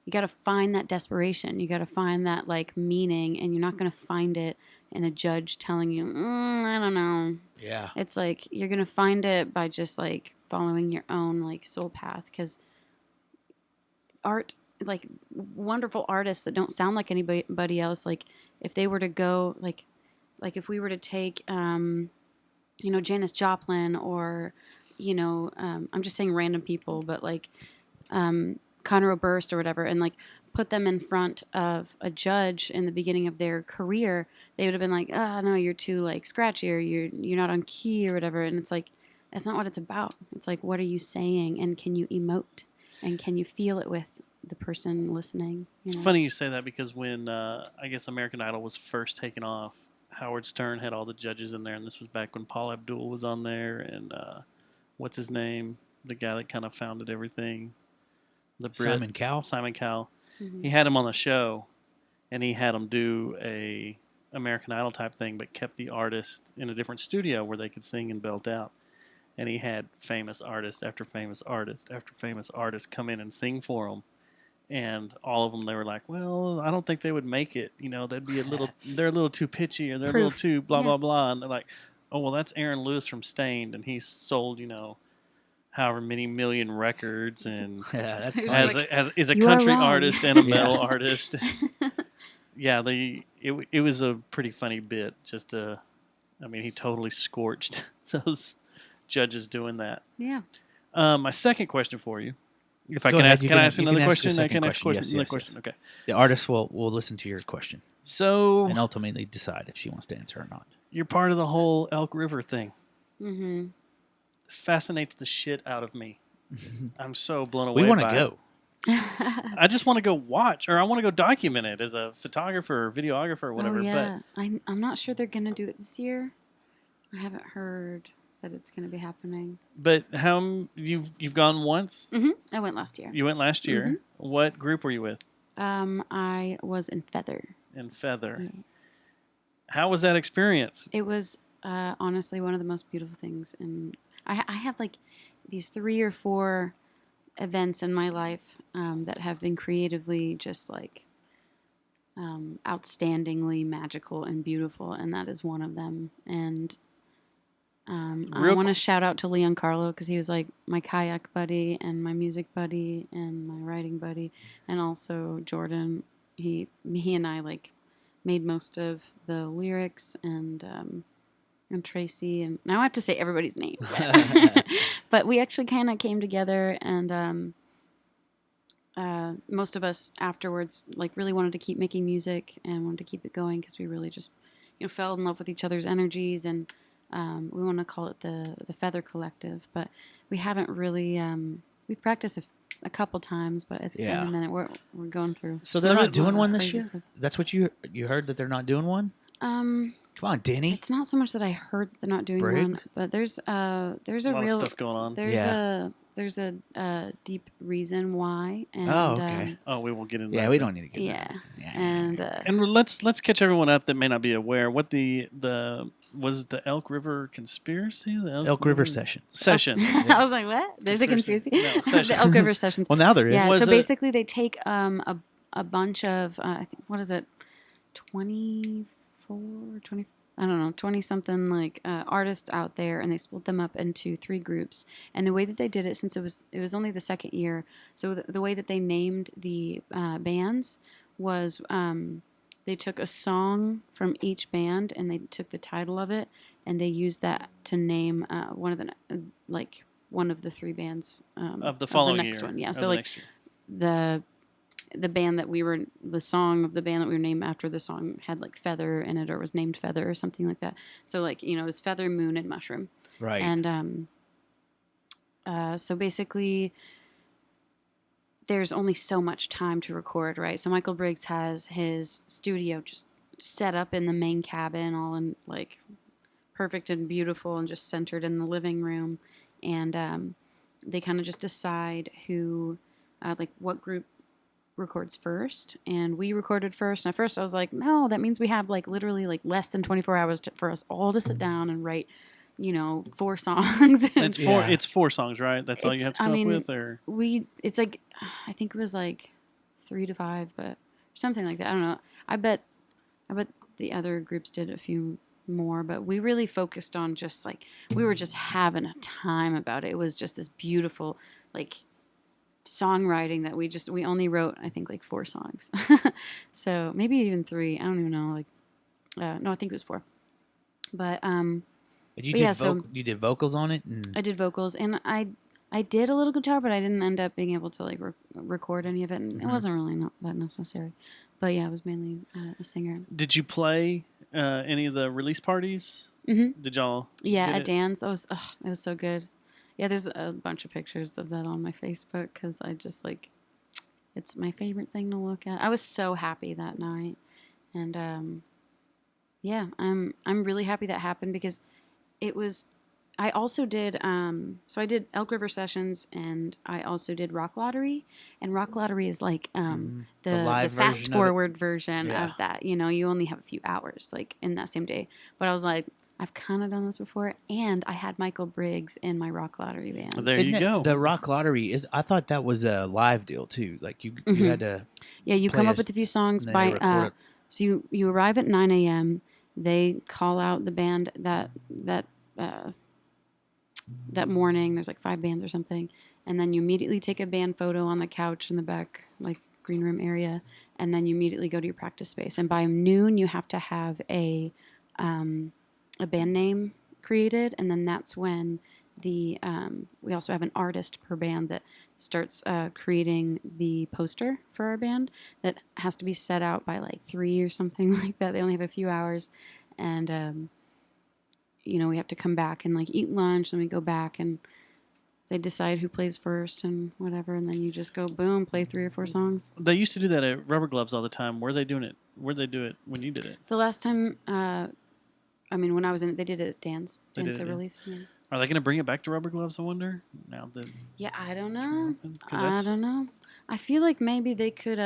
you got to find that desperation, you got to find that like meaning, and you're not going to find it in a judge telling you, I don't know. Yeah. It's like you're going to find it by just like following your own like soul path, because art, like wonderful artists that don't sound like anybody else, like if they were to go like if we were to take you know, Janis Joplin or, you know, I'm just saying random people, but like Conor Oberst or whatever, and like put them in front of a judge in the beginning of their career, they would have been like, oh, no, you're too like scratchy, or you're not on key or whatever. And it's like, that's not what it's about. It's like, what are you saying? And can you emote? And can you feel it with the person listening? You It's know? funny you say that because when I guess American Idol was first taken off, Howard Stern had all the judges in there, and this was back when Paul Abdul was on there, and what's his name, the guy that kind of founded everything, the Brit, Simon Cowell. Simon Cowell. Mhm. He had him on the show, and he had him do a American Idol type thing, but kept the artist in a different studio where they could sing and belt out. And he had famous artist after famous artist after famous artist come in and sing for him. And all of them, they were like, well, I don't think they would make it. You know, they'd be they're a little too pitchy, or they're a little Proof. too blah, Yeah. blah, blah. And they're like, oh, well, that's Aaron Lewis from Stained, and he's sold, you know, however many million records, and Yeah, that's There's funny. like, is a "You are country wrong." artist and a Yeah. metal artist. Yeah, it was a pretty funny bit. Just I mean, he totally scorched those judges doing that. Yeah. My second question for you, if I Go can ahead, ask, you can I can- ask you another can ask question? the I second can ask question. question. Yes, Another yes, question. Okay. The artist will listen to your question So and ultimately decide if she wants to answer or not. you're part of the whole Elk River thing. Mm-hmm. This fascinates the shit out of me. I'm so blown away. We want to by go. it. I just want to go watch, or I want to go document it as a photographer, or videographer, or whatever. Oh, yeah. I'm not sure they're gonna do it this year. I haven't heard that it's gonna be happening. But you've gone once? Mm-hmm. I went last year. You went last year. Mm-hmm. What group were you with? I was in Feather. In Feather. Yeah. How was that experience? It was honestly one of the most beautiful things, and I have like these 3 or 4 events in my life that have been creatively just like outstandingly magical and beautiful, and that is one of them. And I want to shout out to Leon Carlo because he was like my kayak buddy and my music buddy and my writing buddy, and also Jordan. He and I like made most of the lyrics, and Tracy, and now I have to say everybody's name. But we actually kind of came together, and most of us afterwards like really wanted to keep making music and wanted to keep it going because we really just fell in love with each other's energies, and we want to call it the Feather Collective. But we haven't really we've practiced a couple times, but it's been a minute. We're going through. So they're not doing one this crazy year? stuff. That's what you heard, that they're not doing one? Come on, Denny. It's not so much that I heard they're not doing one, Briggs? but there's a lot real of stuff going on. there's a deep reason why. And, Oh, okay. We won't get into that. Yeah, we don't need to get Yeah, that. and let's catch everyone up that may not be aware. What the was it the Elk River conspiracy? The Elk River Sessions. Session. I was like, what? There's a conspiracy. No, session. The Elk River Sessions. Well, now there is. Yeah, Was so it- basically they take a bunch of I think, what is it, 24, 20, I don't know, 20 something like artists out there, and they split them up into 3 groups. And the way that they did it, since it was only the second year, so the way that they named the bands was they took a song from each band and they took the title of it and they used that to name one of the 3 bands of the following the next year. one. Yeah, Of so the like next year. the band that we were, the song of the band that we were named after, the song had like feather in it or was named Feather or something like that. So like, it was Feather, Moon, and Mushroom. Right. And so basically there's only so much time to record, right? So Michael Briggs has his studio just set up in the main cabin, all in like perfect and beautiful and just centered in the living room. And they kind of just decide who, like what group records first, and we recorded first. And at first I was like, no, that means we have like literally like less than 24 hours for us all to sit down and write 4 songs. It's 4 songs, right? That's all you have to come up with, or it's like, I think it was like 3 to 5, but something like that. I don't know. I bet the other groups did a few more, but we really focused on just like, we were just having a time about it. It was just this beautiful like songwriting that we only wrote, I think, like 4 songs. So maybe even 3. I don't even know. Like, no, I think it was 4. But you did vocals on it? And I did vocals, and I did a little guitar, but I didn't end up being able to like record any of it, and it wasn't really not that necessary. But yeah, I was mainly a singer. did you play any of the release parties? Mm-hmm. Did y'all? Yeah, did at it? Dan's. It was so good. Yeah, there's a bunch of pictures of that on my Facebook because I just like, it's my favorite thing to look at. I was so happy that night, and yeah, I'm really happy that happened because it was. I also did. So I did Elk River Sessions, and I also did Rock Lottery. And Rock Lottery is like the live fast version of it? forward version Yeah. of that. You only have a few hours like in that same day. But I was like, I've kind of done this before, and I had Michael Briggs in my Rock Lottery band. There Isn't you it- go. The Rock Lottery I thought that was a live deal too. Like you had to. Yeah, you play come a- up with a few songs and then they record it. so you arrive at 9 a.m. They call out the band that morning. There's like 5 bands or something, and then you immediately take a band photo on the couch in the back, like green room area, and then you immediately go to your practice space. And by noon, you have to have a band name created, and then that's when we also have an artist per band that starts creating the poster for our band that has to be set out by like 3 or something like that. They only have a few hours, and we have to come back and like eat lunch, and we go back and they decide who plays first and whatever, and then you just go boom, play 3 or 4 songs. They used to do that at Rubber Gloves all the time. Where are they doing it? Where'd they do it when you did it? The last time, when I was in it, they did it at Dan's did it, Relief. Yeah. Are they going to bring it back to Rubber Gloves, I wonder? Now that Yeah, I don't know. 'Cause I don't know. I feel like maybe they could,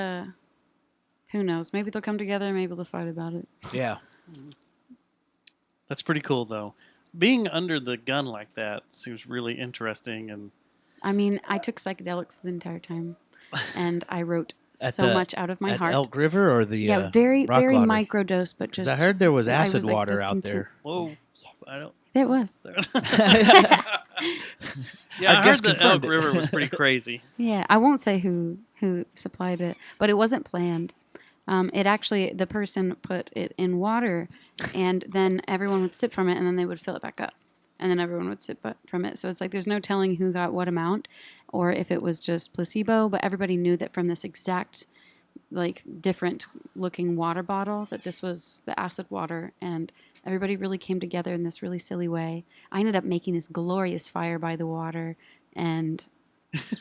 who knows? Maybe they'll come together and maybe they'll fight about it. Yeah. That's pretty cool, though. Being under the gun like that seems really interesting. And I mean, I took psychedelics the entire time, and I wrote At so the- much out of my At heart. Elk River or the Yeah, very, rock very lottery? microdose, but 'Cause just. I heard there was I acid like, water out discontent- there. whoa, Yes. I don't. It was. Yeah, I guess heard the Elk confirmed it. River was pretty crazy. Yeah, I won't say who supplied it, but it wasn't planned. It actually, the person put it in water, and then everyone would sip from it, and then they would fill it back up, and then everyone would sip from it. So it's like there's no telling who got what amount, or if it was just placebo. But everybody knew that from this exact, like different looking water bottle, that this was the acid water, and everybody really came together in this really silly way. I ended up making this glorious fire by the water, and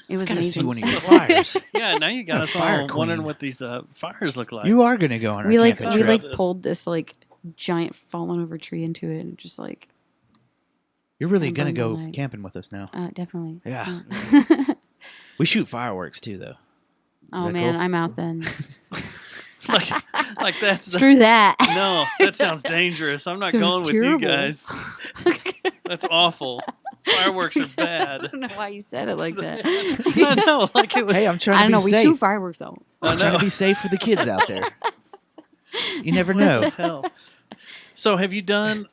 it was Gotta see amazing. one of your fires. Yeah, now you got us Fire all wondering queen. what these fires look like. You are gonna go on our we camping we trip. like- pulled this like giant fallen over tree into it, and just like You're really and gonna burned all go night. camping with us now. Definitely. Yeah. Yeah. We shoot fireworks too, though. Oh that man, cool? I'm out then. like that's Screw that. no, that sounds dangerous. I'm not Sounds going with terrible. you guys. That's awful. Fireworks are I bad. don't know why you said it like that. I know, like it was. Hey, I'm trying I to don't be know. We safe. shoot fireworks though. I'm trying to be safe for the kids out there. You never know. What the hell? So have you done?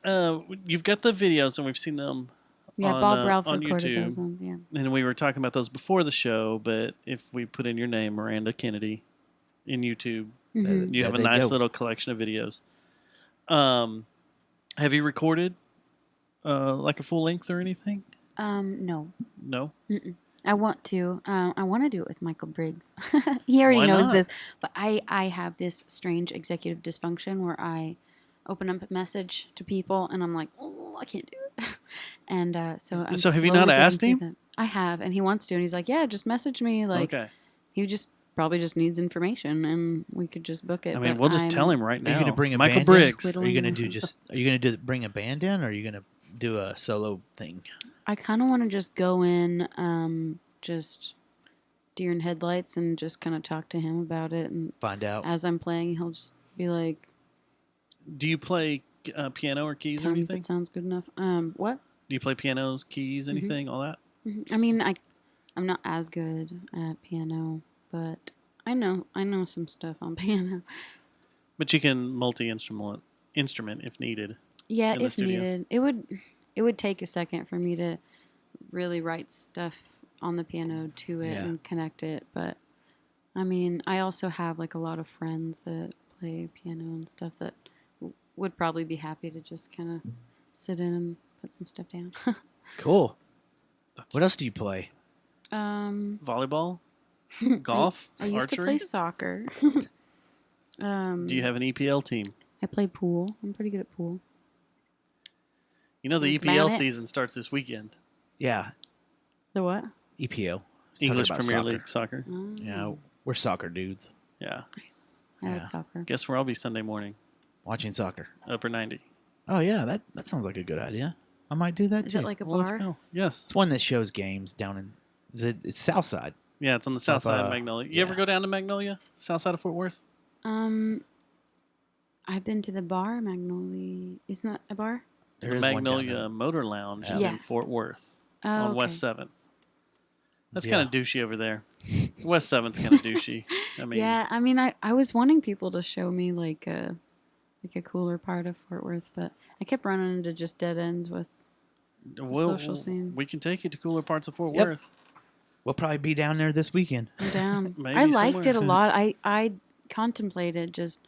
You've got the videos, and we've seen them. Yeah, on, Bob Ralph on recorded YouTube. those ones. Yeah. And we were talking about those before the show. But if we put in your name, Miranda Kennedy, in YouTube, Mhm. you Yeah, have a they nice do. little collection of videos. Have you recorded like a full length or anything? No. No. Mm-mm. I want to. I want to do it with Michael Briggs. He already Why knows not? this, but I have this strange executive dysfunction where I open up a message to people and I'm like, oh, I can't do it. And so I'm. So have you slowly not getting asked through him? that. I have, and he wants to, and he's like, yeah, just message me. Like Okay. he just probably just needs information, and we could just book it. I mean, but we'll just I'm- tell him right Are now. you gonna bring a Michael band in? Briggs. Twiddle- Are you gonna Twiddling. do just? Are you gonna bring a band in, or are you gonna do a solo thing? I kind of want to just go in, just deer in headlights, and just kind of talk to him about it. And Find out. as I'm playing, he'll just be like, Do you play piano or keys or "Tell me if anything? it sounds good enough." What? Do you play pianos, keys, anything, all that? I mean, I'm not as good at piano, but I know some stuff on piano. But you can multi-instrument if needed. Yeah, In the if studio. needed. It would take a second for me to really write stuff on the piano to it Yeah. and connect it. But I mean, I also have like a lot of friends that play piano and stuff that would probably be happy to just kind of sit in and put some stuff down. Cool. What else do you play? Volleyball, golf, I used to archery. play soccer. Do you have an EPL team? I play pool. I'm pretty good at pool. You know the That's EPL about it. season starts this weekend. Yeah, The what? EPO. It's talking English about Premier soccer. League soccer. Oh, Yeah, we're soccer dudes. Yeah. nice. I Yeah. like soccer. Guess where I'll be Sunday morning? Watching soccer. Upper 90. Oh yeah, that sounds like a good idea. I might do that Is too. it like a Well, let's bar? go. Yes. It's one that shows games down in. It's South Side. Yeah, it's on the south side of Up, Magnolia. You ever yeah. go down to Magnolia? South side of Fort Worth? I've been to the bar, Magnolia. Isn't that a bar? There The is one down Magnolia there. Motor Lounge is Yeah. in Fort Worth Oh, on okay. West 7th. That's Yeah. kind of douchey over there. West 7th's kind of douchey. I mean, Yeah, I mean, I was wanting people to show me like a cooler part of Fort Worth, but I kept running into just dead ends with. social scene. We can take you to cooler parts of Fort Yep. Worth. We'll probably be down there this weekend. I'm down. Maybe I liked it a somewhere. lot. I contemplated just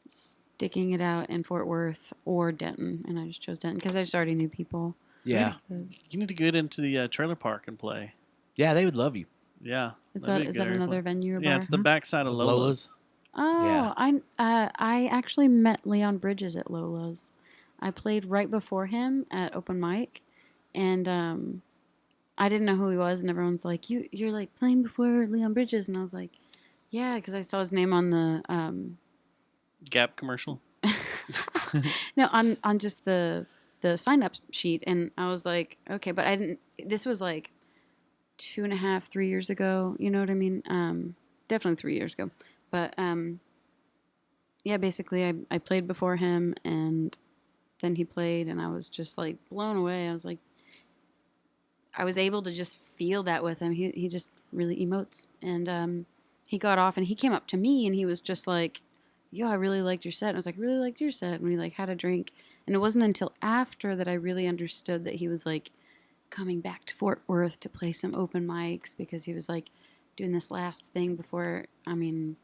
sticking it out in Fort Worth or Denton, and I just chose Denton because I just already knew people. Yeah. You need to get into the trailer park and play. Yeah, they would love you. Yeah. Is that'd that be a is good that area to another play. venue or Yeah, bar? it's the backside of Lola's. Oh, Yeah. I actually met Leon Bridges at Lola's. I played right before him at open mic, and I didn't know who he was, and everyone's like, "You're like playing before Leon Bridges," and I was like, "Yeah," because I saw his name on the Gap commercial. no, on just the sign up sheet, and I was like, okay, but I didn't. This was like 2.5, 3 years ago. You know what I mean? Definitely 3 years ago. But yeah, basically, I played before him, and then he played, and I was just like blown away. I was like, I was able to just feel that with him. He just really emotes, and he got off, and he came up to me, and he was just like, yo, I really liked your set. And I was like, really liked your set. And we like had a drink. And it wasn't until after that I really understood that he was like coming back to Fort Worth to play some open mics because he was like doing this last thing before, I mean,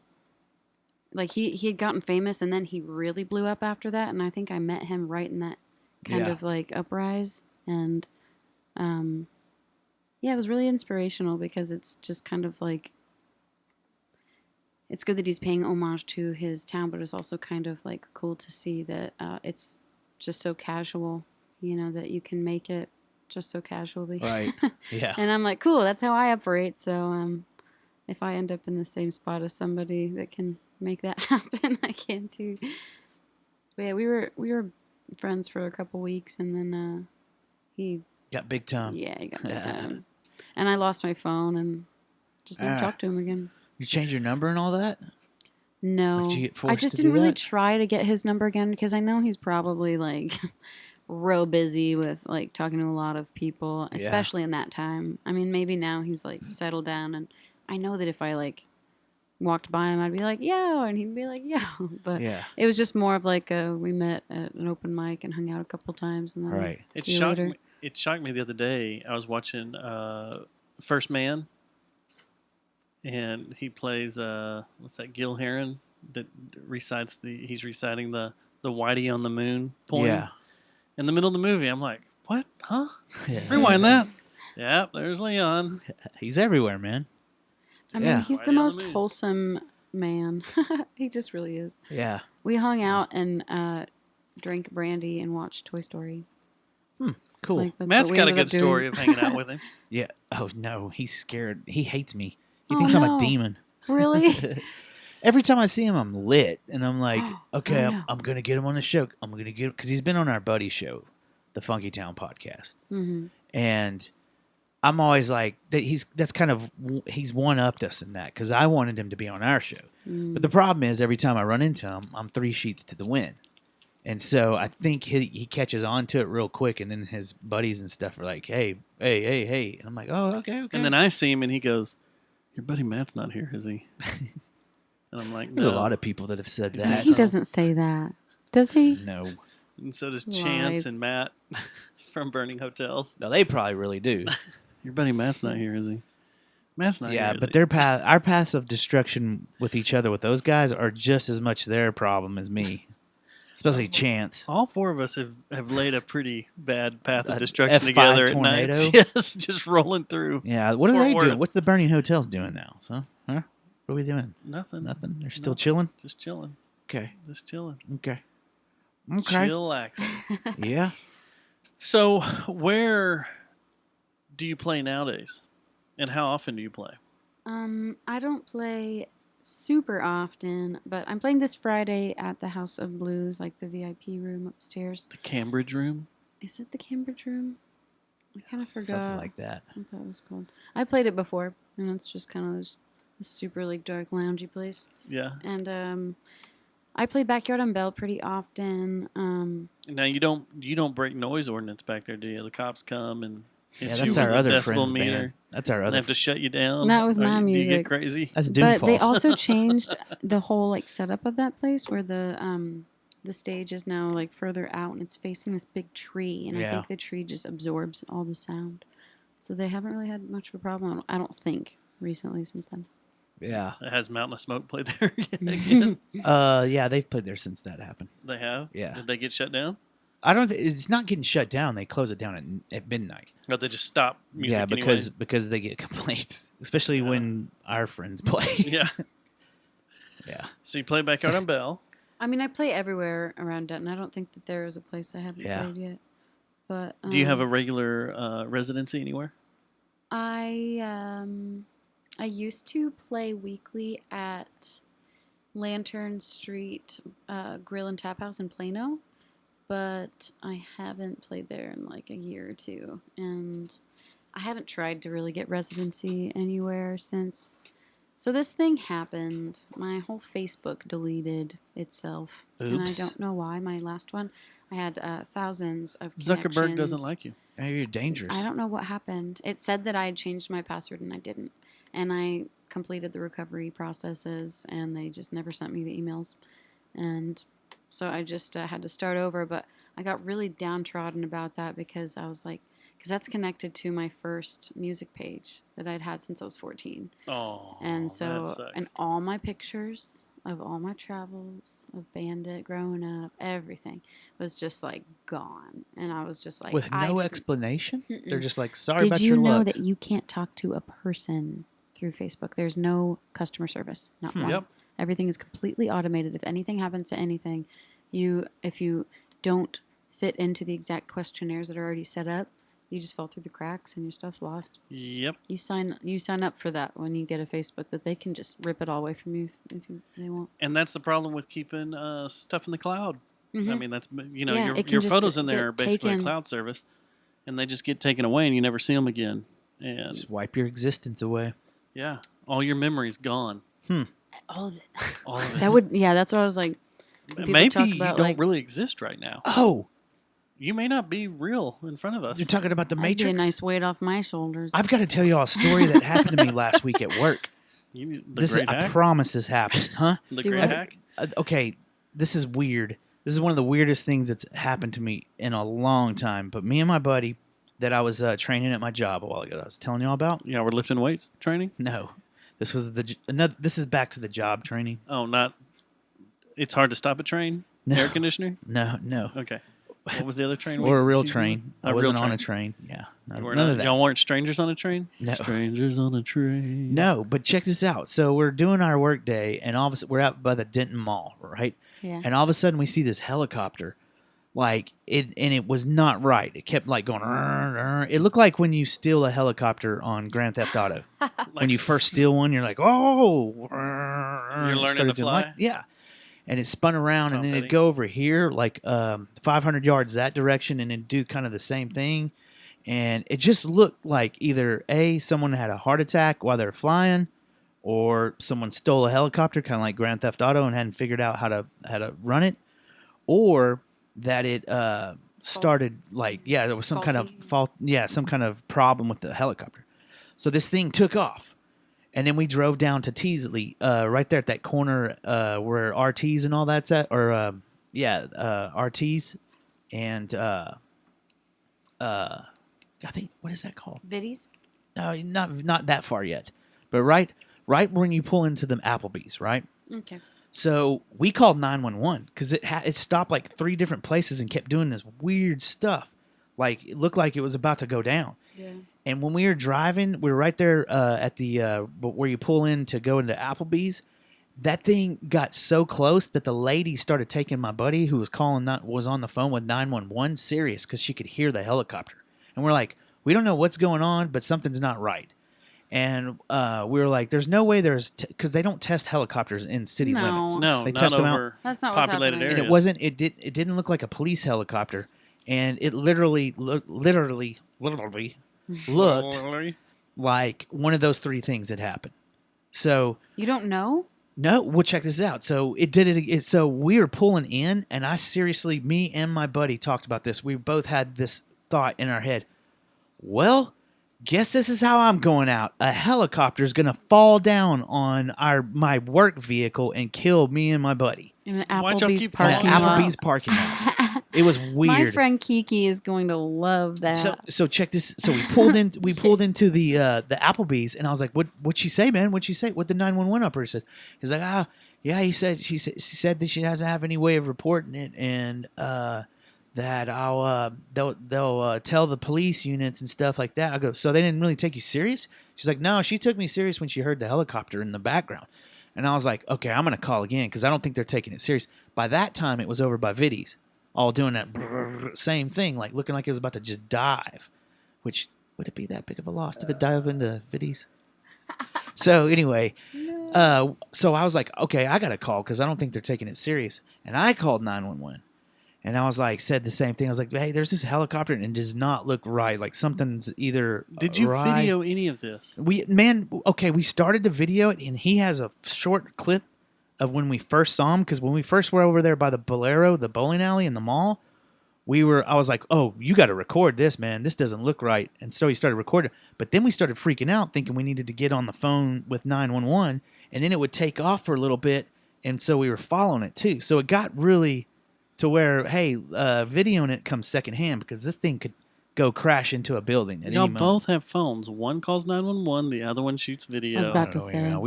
like he had gotten famous and then he really blew up after that. And I think I met him right in that kind of like uprise. And yeah, it was really inspirational because it's just kind of like, it's good that he's paying homage to his town, but it's also kind of like cool to see that it's just so casual, you know, that you can make it just so casually. Right. Yeah. And I'm like, cool, that's how I operate. So if I end up in the same spot as somebody that can make that happen, I can too. But yeah, we were friends for a couple weeks, and then he got big time. Yeah, he got big time. And I lost my phone and just never talked to him again. You change your number and all that? No, Like, did you get forced I just to didn't do really that? try to get his number again because I know he's probably like real busy with like talking to a lot of people, Yeah. especially in that time. I mean, maybe now he's like settled down, and I know that if I like walked by him, I'd be like, "Yo," and he'd be like, "Yo." But Yeah. it was just more of like we met at an open mic and hung out a couple times, and then Right. It see you shocked later. me. It shocked me the other day. I was watching First Man, and he plays what's that? Gil Heron that recites he's reciting the Whitey on the Moon poem. Yeah. In the middle of the movie, I'm like, what? Huh? Yeah. Rewind that. Yeah, there's Leon. He's everywhere, man. I mean, Yeah. he's Whitey the on the most moon. wholesome man. He just really is. Yeah. We hung out and drank brandy and watched Toy Story. Cool. Like, that's Matt's what we got a ended good up story doing. of hanging out with him. Yeah. Oh no, he's scared. He hates me. He Oh, thinks I'm no. a demon. Really? Every time I see him, I'm lit, and I'm like, okay, Oh, I'm, no. I'm gonna get him on the show. I'm gonna get because he's been on our buddy show, the Funky Town podcast, Hmm. and I'm always like that. He's one upped us in that because I wanted him to be on our show, but the problem is every time I run into him, I'm 3 sheets to the wind. And so I think he catches on to it real quick, and then his buddies and stuff are like, hey. And I'm like, oh, okay. And then I see him, and he goes, "Your buddy Matt's not here, is he?" And I'm like, There's a "No." lot of people that have said He's that. He doesn't say that, does he? No. And so does Lies. Chance and Matt from Burning Hotels. No, they probably really do. Your buddy Matt's not here, is he? Matt's not Yeah, here. is but he? our paths of destruction with each other with those guys are just as much their problem as me. Especially Chance. All 4 of us have laid a pretty bad path of A destruction F5 together at tornado? night. Yes, just rolling through. Yeah, what are Fort they Worth. doing? What's the Burning Hotels doing now? So, huh? What are we doing? Nothing. Nothing. They're still No. chilling. Just chilling. Okay. Just chilling. Okay. Okay. Chillaxing. Yeah. So, where do you play nowadays? And how often do you play? I don't play super often, but I'm playing this Friday at the House of Blues, like the VIP room upstairs. The Cambridge Room? Is it the Cambridge room? I kind of forgot Something like that. what that was called. I played it before, and it's just kind of this super like dark loungy place. Yeah. And I play Backyard on Bell pretty often. Now you don't break noise ordinance back there, do you? The cops come and hit Yeah, you that's with our a other decibel friend's meter. band. That's our They other. have to shut you down. Not with Or my do you get music. crazy? That's But Doomfall. they also changed the whole like setup of that place where the stage is now like further out and it's facing this big tree, and I Yeah. think the tree just absorbs all the sound. So they haven't really had much of a problem. I don't think recently since then. Yeah. It has Mountain of Smoke played there again. Yeah, they've played there since that happened. They have? Yeah. Did they get shut down? I don't. It's not getting shut down. They close it down at midnight. Or they just stop music. Yeah, anyway. because they get complaints, especially Yeah. when our friends play. Yeah. Yeah. So you play Backyard on Bell. I mean, I play everywhere around Denton. I don't think that there is a place I haven't Yeah. played yet. But Do you have a regular residency anywhere? I used to play weekly at Lantern Street Grill and Tap House in Plano, but I haven't played there in like a year or two, and I haven't tried to really get residency anywhere since. So this thing happened. My whole Facebook deleted itself, and I Oops. don't know why. My last one, I had thousands of Zuckerberg doesn't connections. like you. Maybe you're dangerous. I don't know what happened. It said that I had changed my password and I didn't. And I completed the recovery processes and they just never sent me the emails. And so I just had to start over. But I got really downtrodden about that because I was like, because that's connected to my first music page that I'd had since I was 14. Oh, And that so, sucks. and all my pictures of all my travels of Bandit growing up, everything was just like gone. And I was just like, With I no didn't- explanation, they're Mm-mm. just like, sorry Did about you your know luck. that you can't talk to a person through Facebook? There's no customer service, not one. Yep. Everything is completely automated. If anything happens to anything, if you don't fit into the exact questionnaires that are already set up, you just fall through the cracks and your stuff's lost. Yep. You sign up for that when you get a Facebook, that they can just rip it all away from you if they want. And that's the problem with keeping stuff in the cloud. I Mhm. mean, that's Yeah, your it can your just photos in get there are basically a taken. cloud service, and they just get taken away, and you never see them again. And Just wipe your existence away. yeah, all your memories gone. All of it. All of it. That's what I was like. when people Maybe talk you about, don't like, really exist right now. Oh, You may not be real in front of us. you're talking about the That'd be a Matrix? nice weight off my shoulders. I've got to tell you all a story that happened to me last week at work. The This is, great I hack. promise this happened, huh? The Do great what? hack. Okay, this is weird. This is one of the weirdest things that's happened to me in a long time. But me and my buddy that I was training at my job a while ago, that I was telling y'all about. Yeah, we're lifting weights training. No, this was another. This is back to the job training. Oh, not. It's hard to stop a train. No, Air conditioner. no. Okay. What was the other train? Or a real you used? train. I A real wasn't on train. a train. Yeah, You were none not- of that. Y'all weren't strangers on a train. No. Strangers on a train. No, but check this out. So we're doing our work day, and all of a sudden we're out by the Denton Mall, right? Yeah. And all of a sudden we see this helicopter, like it was not right. It kept like going. "Rrr, rrr." It looked like when you steal a helicopter on Grand Theft Auto. When you first steal one, you're like, oh, You're and it learning started to doing fly? like- yeah. And it spun around, and then Tom it'd Petty. go over here, like 500 yards that direction, and then do kind of the same thing. And it just looked like either someone had a heart attack while they're flying, or someone stole a helicopter, kind of like Grand Theft Auto, and hadn't figured out how to run it, or that it started like there was some kind of Faulty. fault, some kind of problem with the helicopter. So this thing took off, and then we drove down to Teasley, right there at that corner where RT's and all that's at, or RT's and I think, what is that called? Biddies? No, not that far yet, but right when you pull into the Applebee's, right? Okay. So we called 911 because it stopped like 3 different places and kept doing this weird stuff. Like it looked like it was about to go down. Yeah. And when we were driving, we were right there at the where you pull in to go into Applebee's. That thing got so close that the lady started taking my buddy who was was on the phone with 911 serious because she could hear the helicopter. And we're like, we don't know what's going on, but something's not right. And we were like, there's no way because they don't test helicopters in city No. limits. No, They not test them out. over That's not what's populated happening. areas. And it wasn't. It didn't look like a police helicopter, and it literally looked like one of those 3 things had happened. So You don't know? no, we'll check this out. So it did it. So we were pulling in, and me and my buddy talked about this. We both had this thought in our head. Well, guess this is how I'm going out. A helicopter is going to fall down on my work vehicle and kill me and my buddy. In an Why'd y'all Applebee's keep In an parking falling lot. Applebee's parking lot. It was weird. My friend Kiki is going to love that. So check this. So we pulled in. We pulled into the Applebee's, and I was like, "What'd she say, man? What'd she say? What the 911 operator said?" He's like, yeah." She said that she doesn't have any way of reporting it, and that they'll tell the police units and stuff like that. I go, so they didn't really take you serious? She's like, no, she took me serious when she heard the helicopter in the background. And I was like, okay, I'm going to call again because I don't think they're taking it serious. By that time, it was over by Viddy's, all doing that same thing, like looking like it was about to just dive, which would it be that big of a loss if it dive into Viddy's? So anyway, so I was like, okay, I got to call because I don't think they're taking it serious. And I called 911. And I was like, said the same thing. I was like, hey, there's this helicopter and it does not look right. Like something's either Did you right. video any of this? We started to video it, and he has a short clip of when we first saw him. Because when we first were over there by the Bolero, the bowling alley in the mall, I was like, oh, you got to record this, man. This doesn't look right. And so he started recording. But then we started freaking out, thinking we needed to get on the phone with 911, and then it would take off for a little bit. And so we were following it too. So it got really to where, hey, videoing it comes secondhand because this thing could go crash into a building at Y'all any moment. both have phones. One calls 911, the other one shoots video. I was about to Oh, say. yeah.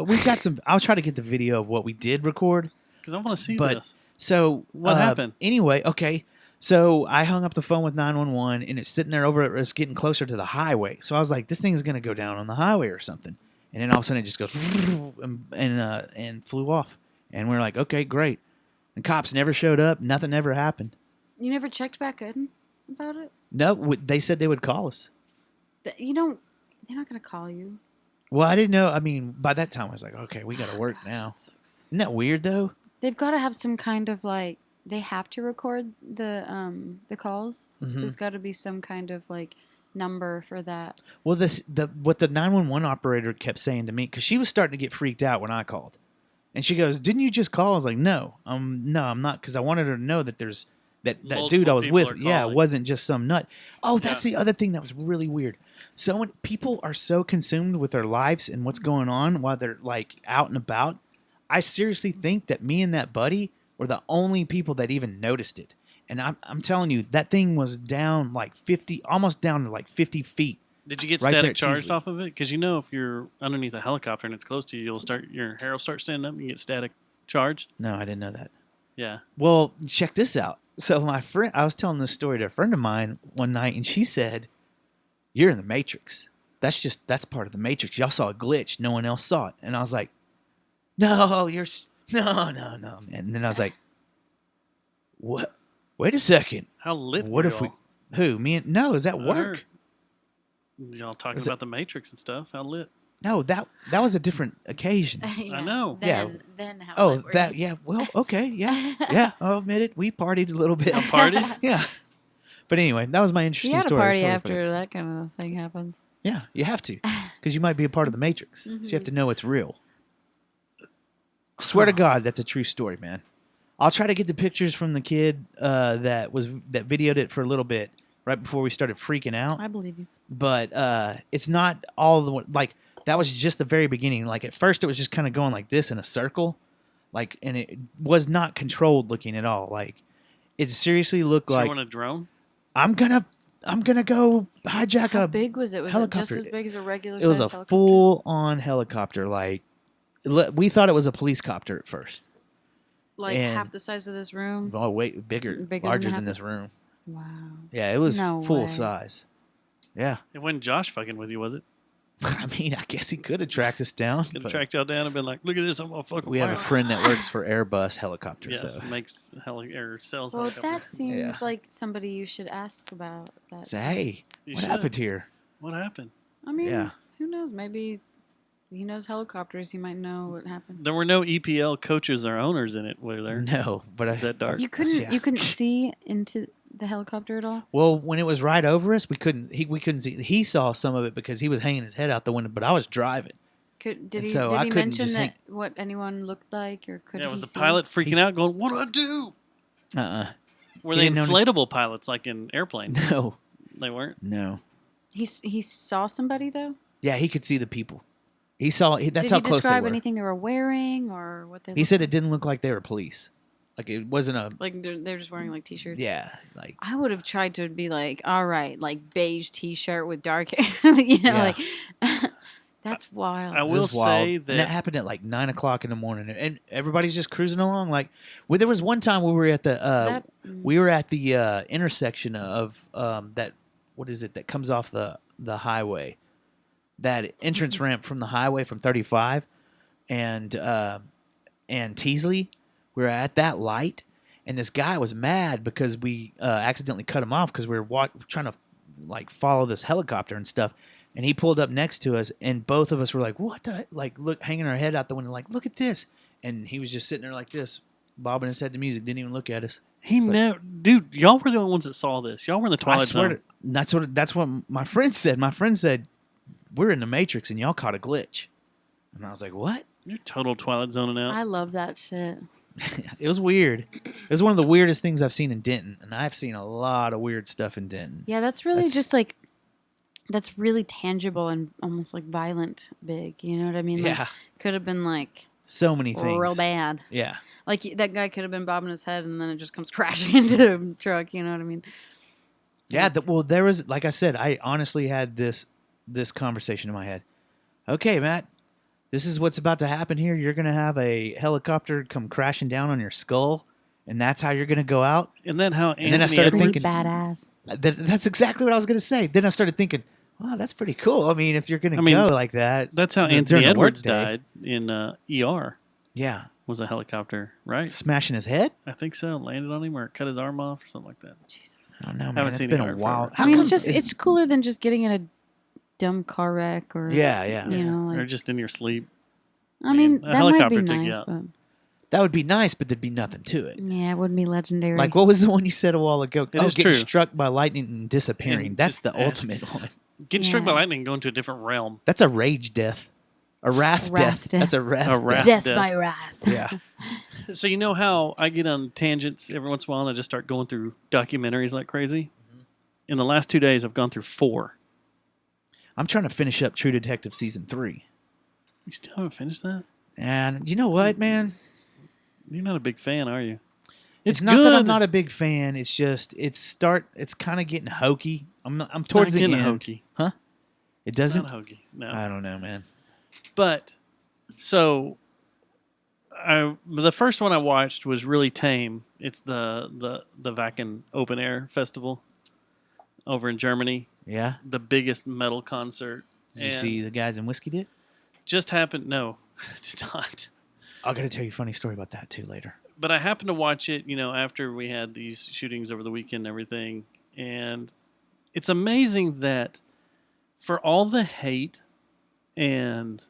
We've got some. I'll try to get the video of what we did record. Because I want to see But this. so What happened? Anyway, okay. So I hung up the phone with 911, and it's sitting there it's getting closer to the highway. So I was like, this thing is going to go down on the highway or something. And then all of a sudden it just goes and flew off. And we're like, okay, great. And cops never showed up. Nothing ever happened. You never checked back in about it? No, they said they would call us. You don't. They're not gonna call you. Well, I didn't know. I mean, by that time I was like, okay, we got to work now. That sucks. Isn't that weird though? They've got to have some kind of like. They have to record the calls. So Mhm. there's got to be some kind of like number for that. Well, what the 911 operator kept saying to me, because she was starting to get freaked out when I called, and she goes, "Didn't you just call?" I was like, "No, no, I'm not," because I wanted her to know that there's that Multiple dude I was people with, are yeah, calling. wasn't just some nut. Oh, that's the other thing that was really weird. So when people are so consumed with their lives and what's going on while they're like out and about, I seriously think that me and that buddy were the only people that even noticed it. And I'm telling you, that thing was down like 50, almost down to like 50 feet. Did you get right there static at charged Teasley. off of it? Because you know if you're underneath a helicopter and it's close to you, your hair will start standing up and you get static charged. No, I didn't know that. Yeah. Well, check this out. So I was telling this story to a friend of mine one night, and she said, "You're in the Matrix. That's part of the Matrix. Y'all saw a glitch. No one else saw it." And I was like, "No, no." And then I was like, "What? Wait a second. How lit What were if we? y'all? Who? Me and no? Is that I work? heard. Y'all talking Is it- about the Matrix and stuff. How lit? No, that was a different occasion. Yeah, know. Yeah. Then how? Oh, lit were that you? yeah. Well, okay, yeah, yeah. I'll admit it. We partied a little bit. A party? Yeah. But anyway, that was my You interesting had a story. I party totally after forgot. that kind of thing happens. Yeah, you have to, because you might be a part of the Matrix. So you have to know it's real. Swear to God, that's a true story, man. I'll try to get the pictures from the kid that videoed it for a little bit right before we started freaking out. I believe you. But it's not all the like that was just the very beginning. Like at first, it was just kind of going like this in a circle, like, and it was not controlled looking at all. Like it seriously looked You like want a drone? I'm gonna go hijack How a big was it? Was helicopter. it just as big as a regular? It was a size helicopter? full-on helicopter. Like we thought it was a police copter at first. like and- half the size of this room. Oh, wait, bigger Bigger larger than than half this room. Wow. Yeah, it was No full way. size. Yeah, It wasn't Josh fucking with you, was it? I mean, I guess he could have tracked us down. Could have but tracked y'all down and been like, "Look at this, I'm gonna fucking." we have a wow." friend that works for Airbus helicopters. Yes, So makes or sells. Well, helicopters. that seems Yeah. like somebody you should ask about. That. say, hey, You what should. happened here? What happened? I mean, Yeah. who knows? Maybe he knows helicopters. He might know what happened. There were no EPL coaches or owners in it, were there? No, but Is that dark? You couldn't. Yeah. You couldn't see into the helicopter at all. Well, when it was right over us, we couldn't see. He saw some of it because he was hanging his head out the window, but I was driving. Did And he? so did I he couldn't mention just that hang- what anyone looked like, or could Yeah, he was the see? pilot freaking He's- out, going, "What do I do?" Were He they didn't know any- inflatable pilots like in airplanes? No, They weren't. no. He saw somebody though. Yeah, he could see the people. He saw. That's Did how he close they describe were. anything they were wearing or what they? He looked said like? it didn't look like they were police. Like it wasn't a. Like they're just wearing like t-shirts. Yeah, like I would have tried to be like, all right, like beige t-shirt with dark hair, you know, Yeah. like That's wild. I It will was wild. say And that that happened at like 9 o'clock in the morning, and everybody's just cruising along. Like, well, there was one time we were at the intersection of that. What is it that comes off the highway? That entrance ramp from the highway from 35 and Teasley. We were at that light, and this guy was mad because we accidentally cut him off because we were trying to like follow this helicopter and stuff. And he pulled up next to us, and both of us were like, "What the?" Like, look, hanging our head out the window, like, "Look at this!" And he was just sitting there like this, bobbing his head to music, didn't even look at us. he It's like- never, dude. Y'all were the only ones that saw this. Y'all were in the I Twilight swear, Zone. that's what my friend said. My friend said, "We're in the Matrix, and y'all caught a glitch." And I was like, "What?" You're total Twilight Zoning out. I love that shit. It was weird. It was one of the weirdest things I've seen in Denton, and I've seen a lot of weird stuff in Denton. Yeah, that's really That's- just like that's really tangible and almost like violent big. You know what I mean? Like, Yeah, could have been like so many things. real bad. Yeah, Like that guy could have been bobbing his head and then it just comes crashing into the truck. You know what I mean? yeah. Well, there was, like I said, I honestly had this conversation in my head. Okay, Matt, this is what's about to happen here. You're gonna have a helicopter come crashing down on your skull, and that's how you're gonna go out. And then how And then I Anthony started Edwards- thinking- badass. That's exactly what I was gonna say. Then I started thinking, wow, that's pretty cool. I mean, if you're gonna I mean, go like that, That's how during Anthony the Edwards workday. died in ER. Yeah, Was a helicopter, right? smashing his head. I think so. Landed on him or cut his arm off or something like that. Jesus. I don't know, man. Haven't It's seen been ER a in while. forever. How I mean, come it's just is- it's cooler than just getting in a dumb car wreck or Yeah, yeah. You know, or like just in your sleep. I mean a that might be helicopter took you nice, out. but that would be nice, but there'd be nothing to it. yeah, it wouldn't be legendary. Like, what was the one you said a while ago? It Oh, is getting true. struck by lightning and disappearing. And That's just- the ultimate one. Getting struck by Yeah. lightning and going to a different realm. That's a rage death. A wrath, Wrath death. death. That's a wrath, A wrath Death death. by wrath. Yeah. So you know how I get on tangents every once in a while and I just start going through documentaries like crazy? In the last 2 days, I've gone through 4. I'm trying to finish up True Detective season 3. You still haven't finished that? And you know what, man? You're not a big fan, are you? It's not that I'm good. not a big fan. It's just it's kind of getting hokey. I'm It's towards not the getting end. hokey. Huh? It It's doesn't. not hokey. No. I don't know, man. But so the first one I watched was really tame. It's the Wacken Open Air Festival over in Germany, Yeah. the biggest metal concert. Did you And see the guys in Whiskey Dick? Just happened. No, did not. I got to tell you a funny story about that too later. But I happened to watch it, after we had these shootings over the weekend and everything. And it's amazing that for all the hate and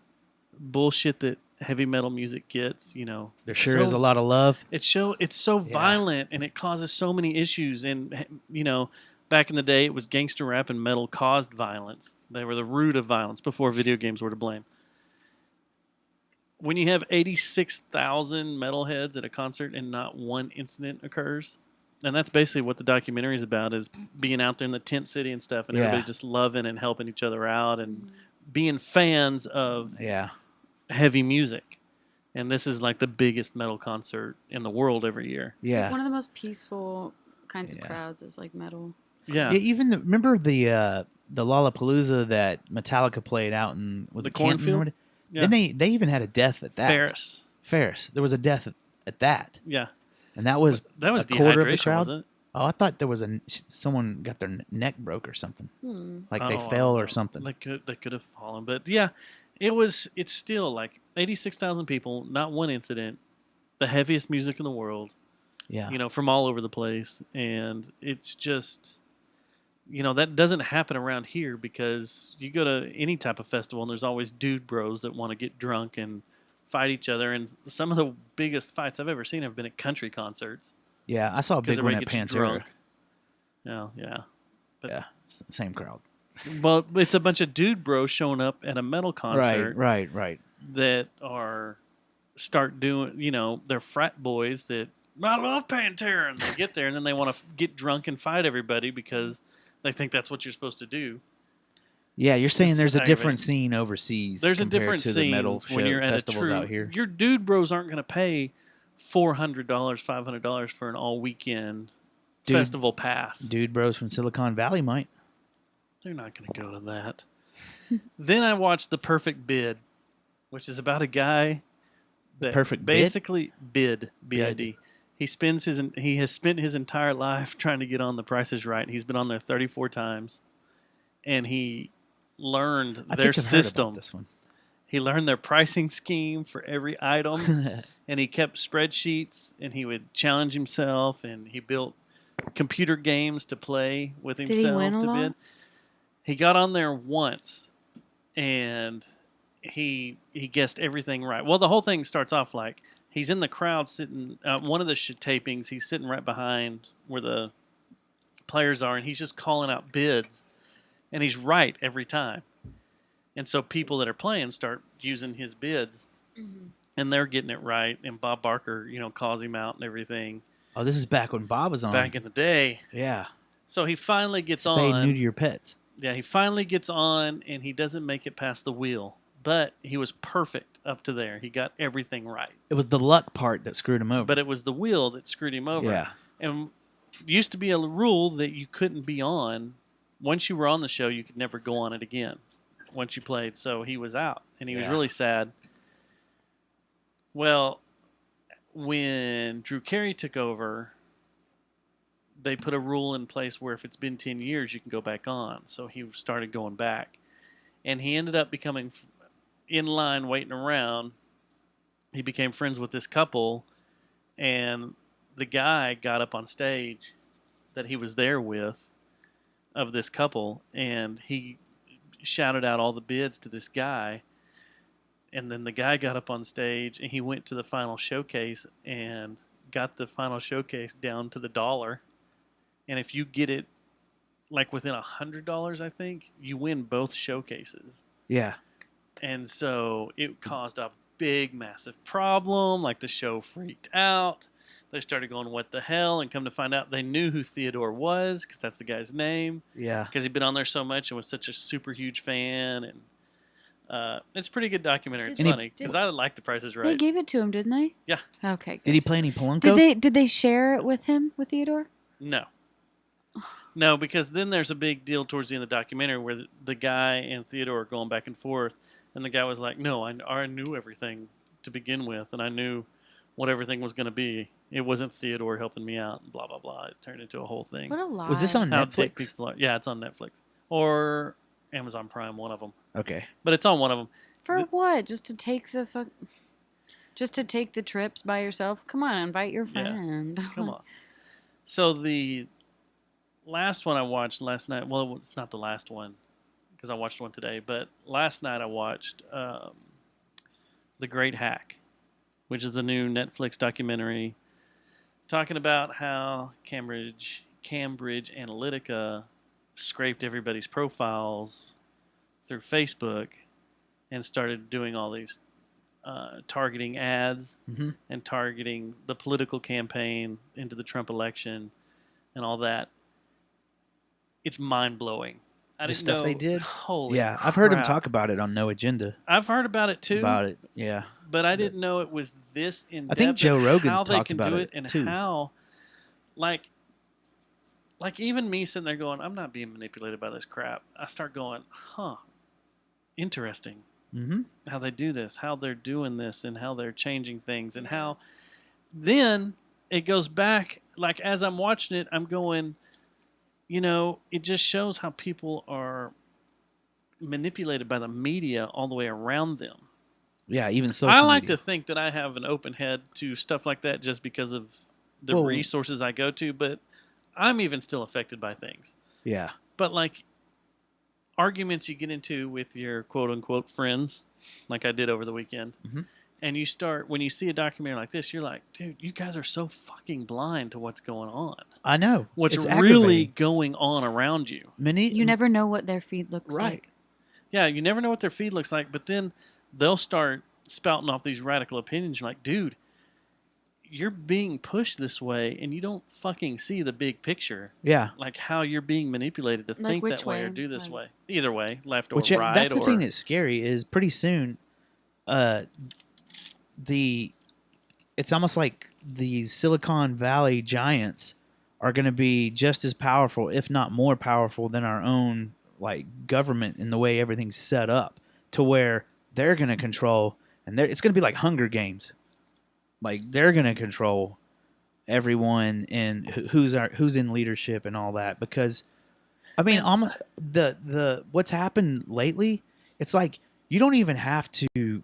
bullshit that heavy metal music gets, There sure is a lot of love. it's so Yeah. violent and it causes so many issues. And, back in the day, it was gangster rap and metal caused violence. They were the root of violence before video games were to blame. When you have 86,000 metalheads at a concert and not one incident occurs, and that's basically what the documentary is about, is being out there in the tent city and stuff, and Yeah. everybody just loving and helping each other out and being fans of Yeah. heavy music. And this is like the biggest metal concert in the world every year. It's like Yeah. one of the most peaceful kinds of Yeah. crowds is like metal. Yeah. Yeah, even remember the Lollapalooza that Metallica played out in was The it Canton or cornfield? what? Yeah. Then they even had a death at that. Ferris. Ferris. There was a death at that, Yeah. and that was That was a quarter of the dehydration, crowd. wasn't it? Oh, I thought there was someone got their neck broke or something, like they Oh, I fell don't or know. something. They could have fallen, but yeah, it's still like 86,000 people, not one incident, the heaviest music in the world, Yeah. from all over the place, and it's just that doesn't happen around here because you go to any type of festival and there's always dude bros that want to get drunk and fight each other, and some of the biggest fights I've ever seen have been at country concerts. Yeah, I saw a 'Cause big one at everybody gets Pantera. drunk. Yeah. But- Yeah, same crowd. Well, it's a bunch of dude bros showing up at a metal concert Right. that start doing, they're frat boys that I love Pantera, and they get there and then they want to get drunk and fight everybody because they think that's what you're supposed to do. Yeah, you're saying It's there's a aggravating. different scene overseas. There's a compared different to scene the metal when you're at festivals a true. out here. Your dude bros aren't going to pay $400, $500 for an all weekend Dude- festival pass. Dude bros from Silicon Valley might. They're not going to go to that. Then I watched The Perfect Bid, which is about a guy that Perfect Bid? basically bid B-I-D. He has spent his entire life trying to get on The Price is Right. He's been on there 34 times, and he learned I their think I've heard system. about this one. He learned their pricing scheme for every item, and he kept spreadsheets, and he would challenge himself, and he built computer games to play with Did himself he win a to lot? bid. He got on there once, and he guessed everything right. Well, the whole thing starts off like he's in the crowd sitting. One of the tapings, he's sitting right behind where the players are, and he's just calling out bids, and he's right every time. And so people that are playing start using his bids, and they're getting it right. And Bob Barker, calls him out and everything. Oh, this is back when Bob was on. Back in the day. Yeah. So he finally gets Spade on. new to your pets. Yeah, he finally gets on, and he doesn't make it past the wheel. But he was perfect up to there. He got everything right. It was the luck part that screwed him over. But it was the wheel that screwed him over. Yeah. And it used to be a rule that you couldn't be on. Once you were on the show, you could never go on it again once you played. So he was out, and he was really sad. Well, when Drew Carey took over, they put a rule in place where if it's been 10 years, you can go back on. So he started going back. And he ended up becoming in line, waiting around. He became friends with this couple, and the guy got up on stage that he was there with of this couple, and he shouted out all the bids to this guy. And then the guy got up on stage, and he went to the final showcase and got the final showcase down to the dollar. And if you get it like within $100, I think, you win both showcases. Yeah. And so it caused a big, massive problem. Like the show freaked out. They started going, what the hell? And come to find out they knew who Theodore was because that's the guy's name. Yeah. Because he'd been on there so much and was such a super huge fan. And it's a pretty good documentary. It's funny because I like The Price is Right. They gave it to him, didn't they? Yeah. Okay. Did he play any Polonco? Did they share it with him, with Theodore? No. No, because then there's a big deal towards the end of the documentary where the guy and Theodore are going back and forth, and the guy was like, no, I knew everything to begin with, and I knew what everything was going to be. It wasn't Theodore helping me out, and blah, blah, blah. It turned into a whole thing. What a lie. Was this on How dick Netflix? people are. Yeah, it's on Netflix. Or Amazon Prime, one of them. Okay. But it's on one of them. For what? Just to take the trips by yourself? Come on, invite your friend. Come on. So the last one I watched last night, well, it's not the last one because I watched one today, but last night I watched The Great Hack, which is the new Netflix documentary talking about how Cambridge Analytica scraped everybody's profiles through Facebook and started doing all these targeting ads and targeting the political campaign into the Trump election and all that. It's mind-blowing. The stuff they did? Holy yeah, I've heard him crap. talk about it on No Agenda. I've heard about it too. About it, yeah. But I didn't know it was this in depth. I think Joe Rogan's how they talked can about do it, and too. how, like even me sitting there going, I'm not being manipulated by this crap. I start going, interesting. Mm-hmm. How they do this, how they're doing this, and how they're changing things, and how then it goes back. Like as I'm watching it, I'm going, it just shows how people are manipulated by the media all the way around them. Yeah, even social I like media. to think that I have an open head to stuff like that just because of the Well, resources I go to, but I'm even still affected by things. Yeah. But like arguments you get into with your quote unquote friends, like I did over the weekend, and you start, when you see a documentary like this, you're like, dude, you guys are so fucking blind to what's going on. I know. What's It's really aggravating. going on around you. You never know what their feed looks like. Yeah, you never know what their feed looks like, but then they'll start spouting off these radical opinions. You're like, dude, you're being pushed this way, and you don't fucking see the big picture. Yeah. Like how you're being manipulated to Like think which that way or way? do this Like- way. Either way, left or Which right. that's the or, thing that's scary is pretty soon, it's almost like these Silicon Valley giants are going to be just as powerful, if not more powerful, than our own like government and the way everything's set up to where they're going to control, and it's going to be like Hunger Games. Like they're going to control everyone and who's in leadership and all that. Because I mean, the what's happened lately, it's like you don't even have to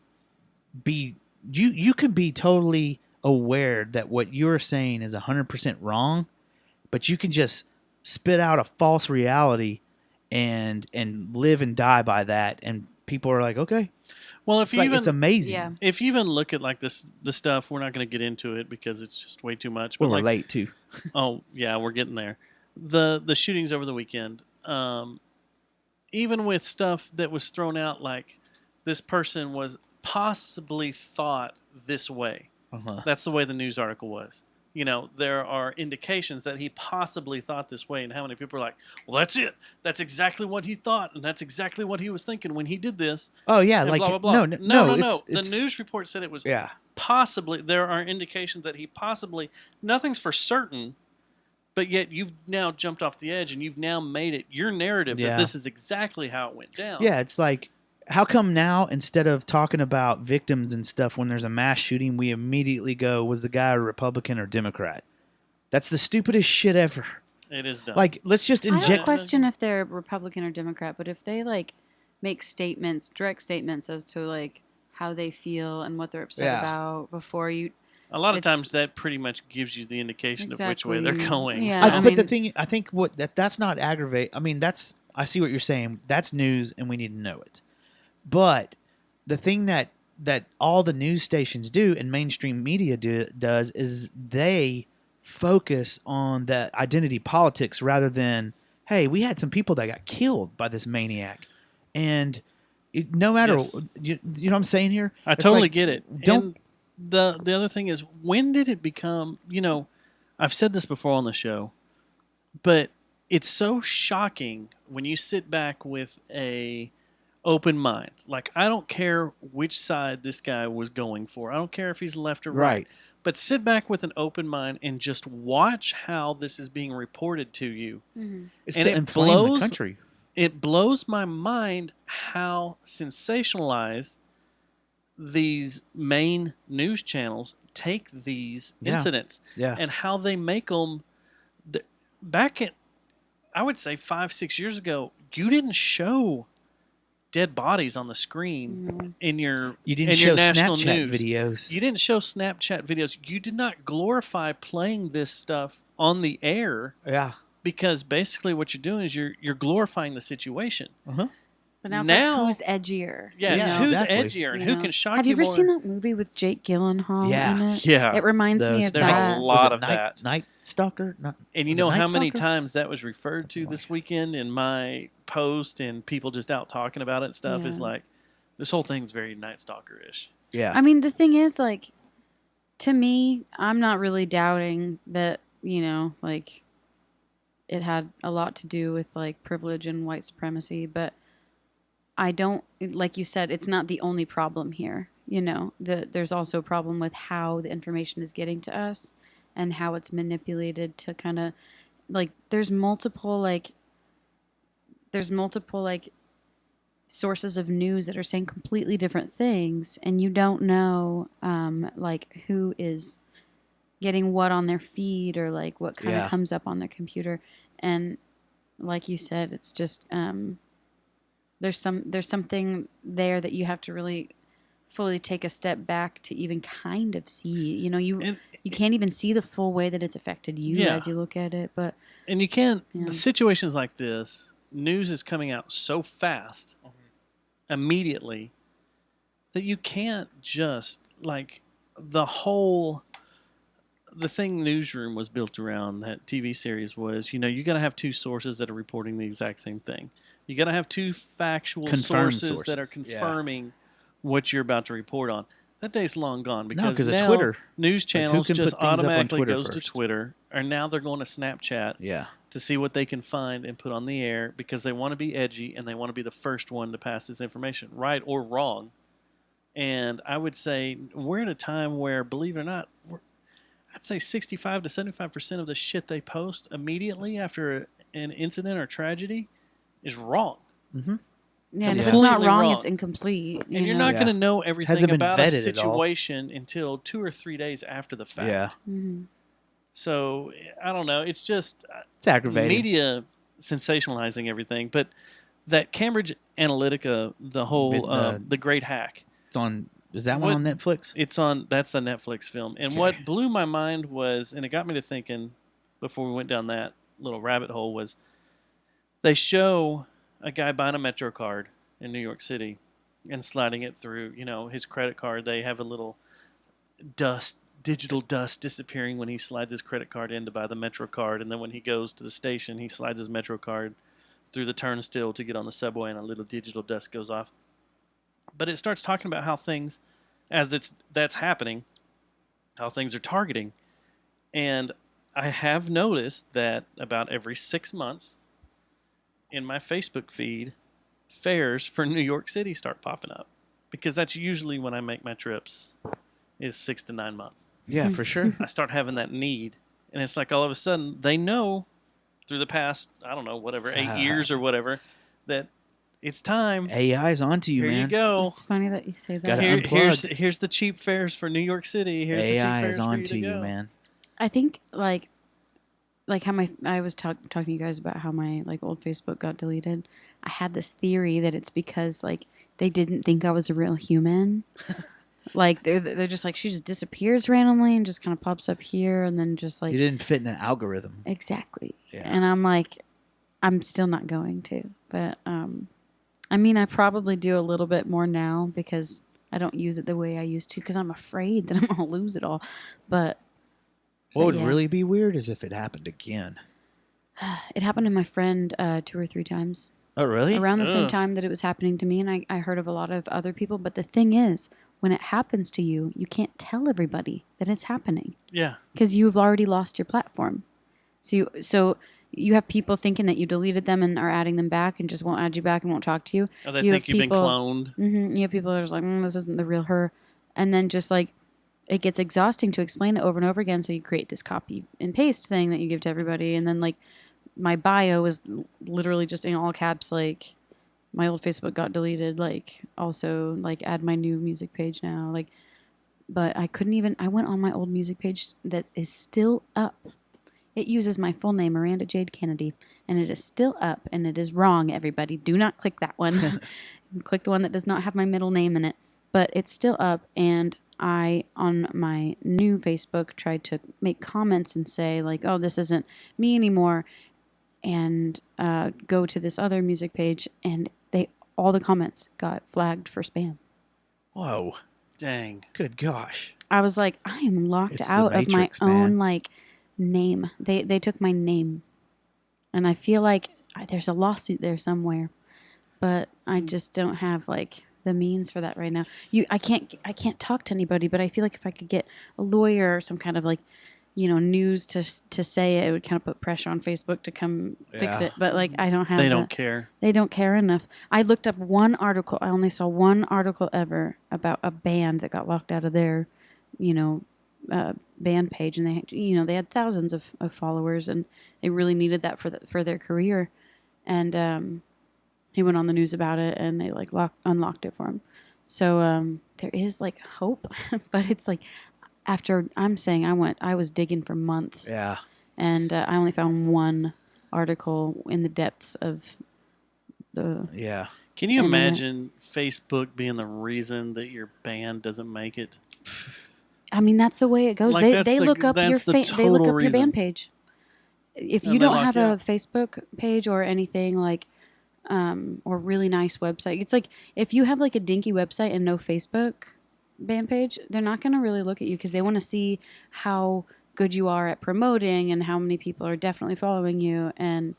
be you can be totally aware that what you're saying is 100% wrong, but you can just spit out a false reality and live and die by that, and people are like, okay. Well, if you even, it's amazing. Yeah. If you even look at like the stuff, we're not going to get into it because it's just way too much. But Well, we're like, late too. oh yeah, we're getting there. The shootings over the weekend, even with stuff that was thrown out, like this person was possibly thought this way. That's the way the news article was. You know, there are indications that he possibly thought this way, and how many people are like, well, that's it. That's exactly what he thought, and that's exactly what he was thinking when he did this. Oh, yeah. And Like, blah, blah, blah. no. The news report said it was yeah. possibly, there are indications that he possibly, nothing's for certain, but yet you've now jumped off the edge, and you've now made it your narrative that this is exactly how it went down. Yeah, it's like, how come now, instead of talking about victims and stuff when there's a mass shooting, we immediately go, was the guy a Republican or Democrat? That's the stupidest shit ever. It is dumb. Like, let's just I don't inject. question if they're Republican or Democrat, but if they like make statements, direct statements as to like how they feel and what they're upset about before you. A lot of times that pretty much gives you the indication of which way they're going. Yeah, But the thing, I think that's not aggravate. I mean, I see what you're saying. That's news, and we need to know it. But the thing that all the news stations do and mainstream media does is they focus on the identity politics rather than, hey, we had some people that got killed by this maniac. And no matter, you know what I'm saying here? I totally get it. Don't. And the other thing is, when did it become, you know, I've said this before on the show, but it's so shocking when you sit back with a open mind. Like, I don't care which side this guy was going for. I don't care if he's left or right. But sit back with an open mind and just watch how this is being reported to you. Mm-hmm. It's to inflame the country. It blows my mind how sensationalized these main news channels take these incidents. Yeah. And how they make them. Back at, I would say 5-6 years ago, you didn't show dead bodies on the screen in your you didn't show national Snapchat news videos. You didn't show Snapchat videos. You did not glorify playing this stuff on the air. Yeah. Because basically what you're doing is you're glorifying the situation. But now it's like, who's edgier? Yeah, it's who's edgier and who can shock you more. Have you ever seen that movie with Jake Gyllenhaal in it? Yeah. It reminds me of There's that. a lot of that. Night Stalker? And you know how many times that was referred to this weekend in my post and people just out talking about it and stuff is like, this whole thing's very Night Stalker-ish. Yeah. I mean, the thing is, like, to me, I'm not really doubting that, you know, like, it had a lot to do with, like, privilege and white supremacy, but I don't, like you said, it's not the only problem here. You know, there's also a problem with how the information is getting to us and how it's manipulated to kind of, like, there's multiple sources of news that are saying completely different things, and you don't know, like, who is getting what on their feed or, like, what kind of comes up on their computer. And like you said, it's just, there's something there that you have to really fully take a step back to even kind of see. You know, you can't even see the full way that it's affected you as you look at it. But you can't. The situations like this, news is coming out so fast, immediately, that you can't just, like, the thing Newsroom was built around, that TV series was, you know, you got to have two sources that are reporting the exact same thing. You got to have two factual sources that are confirming what you're about to report on. That day's long gone because now Twitter. News channels just automatically goes first? to Twitter, and now they're going to Snapchat to see what they can find and put on the air because they want to be edgy and they want to be the first one to pass this information, right or wrong. And I would say we're in a time where, believe it or not, I'd say 65 to 75% of the shit they post immediately after an incident or tragedy is wrong. Mm-hmm. Yeah, and if Yeah. it's not Completely wrong, wrong. it's incomplete. And you're know? not Yeah. going to know everything Hasn't been about a vetted at all. situation until 2 or 3 days after the fact. Yeah. Mhm. So I don't know. It's just It's aggravating. media sensationalizing everything. But that Cambridge Analytica, the whole the Great Hack. It's on. Is that one on Netflix? It's on. That's the Netflix film. And Okay. what blew my mind was, and it got me to thinking before we went down that little rabbit hole, was they show a guy buying a Metro card in New York City and sliding it through, his credit card. They have a little digital dust disappearing when he slides his credit card in to buy the Metro card. And then when he goes to the station, he slides his Metro card through the turnstile to get on the subway, and a little digital dust goes off. But it starts talking about how things, that's happening, how things are targeting. And I have noticed that about every 6 months in my Facebook feed, fares for New York City start popping up. Because that's usually when I make my trips, is 6 to 9 months. Yeah, for sure. I start having that need. And it's like all of a sudden, they know through the past, I don't know, whatever, 8 years or whatever, that it's time. AI's onto you, Here man. you go. It's funny that you say that. Gotta unplug. Here's the cheap fares for New York City. Here's the cheap AI fares is for onto you, to you, go. man. I think like how I was talking to you guys about how my old Facebook got deleted. I had this theory that it's because they didn't think I was a real human. They're just she just disappears randomly and just kind of pops up here and then just You didn't fit in an algorithm. exactly. Yeah. And I'm still not going to. But I mean, I probably do a little bit more now because I don't use it the way I used to because I'm afraid that I'm gonna lose it all. But What would yeah. really be weird is if it happened again. It happened to my friend 2 or 3 times. Oh, really? Around the same Ugh. time that it was happening to me, and I heard of a lot of other people. But the thing is, when it happens to you, you can't tell everybody that it's happening Yeah. because you've already lost your platform. So you have people thinking that you deleted them and are adding them back and just won't add you back and won't talk to you. Oh, they You think have you've been people- cloned. You have people that are just like, this isn't the real her. And then just it gets exhausting to explain it over and over again. So you create this copy and paste thing that you give to everybody. And then my bio is literally just in all caps, my old Facebook got deleted. Also add my new music page now. But I couldn't even, I went on my old music page that is still up. It uses my full name, Miranda Jade Kennedy, and it is still up, and it is wrong, everybody. Do not click that one. Click the one that does not have my middle name in it. But it's still up, and I, on my new Facebook, tried to make comments and say, oh, this isn't me anymore, and go to this other music page, and all the comments got flagged for spam. Whoa. Dang. Good gosh. I was like, I am locked It's the out Matrix, of my own man. name. They took my name, and I feel like there's a lawsuit there somewhere, but I just don't have the means for that right now. I can't talk to anybody, but I feel like if I could get a lawyer or some kind of news to say it would kind of put pressure on Facebook to come fix Yeah. it. But I don't have. They don't care. They don't care enough. I looked up one article. I only saw one article ever about a band that got locked out of their, band page, and they had thousands of followers, and they really needed that for their career. And he went on the news about it, and they unlocked it for him. So there is hope, but it's after I was digging for months. Yeah. And I only found one article in the depths of the. Yeah. Can you Internet. imagine Facebook being the reason that your band doesn't make it? I mean, that's the way it goes. That's They the- look up your that's the they look total up your reason. band page. If And you they don't lock have you a out. Facebook page or anything or really nice website, it's if you have a dinky website and no Facebook band page, they're not going to really look at you because they want to see how good you are at promoting and how many people are definitely following you. And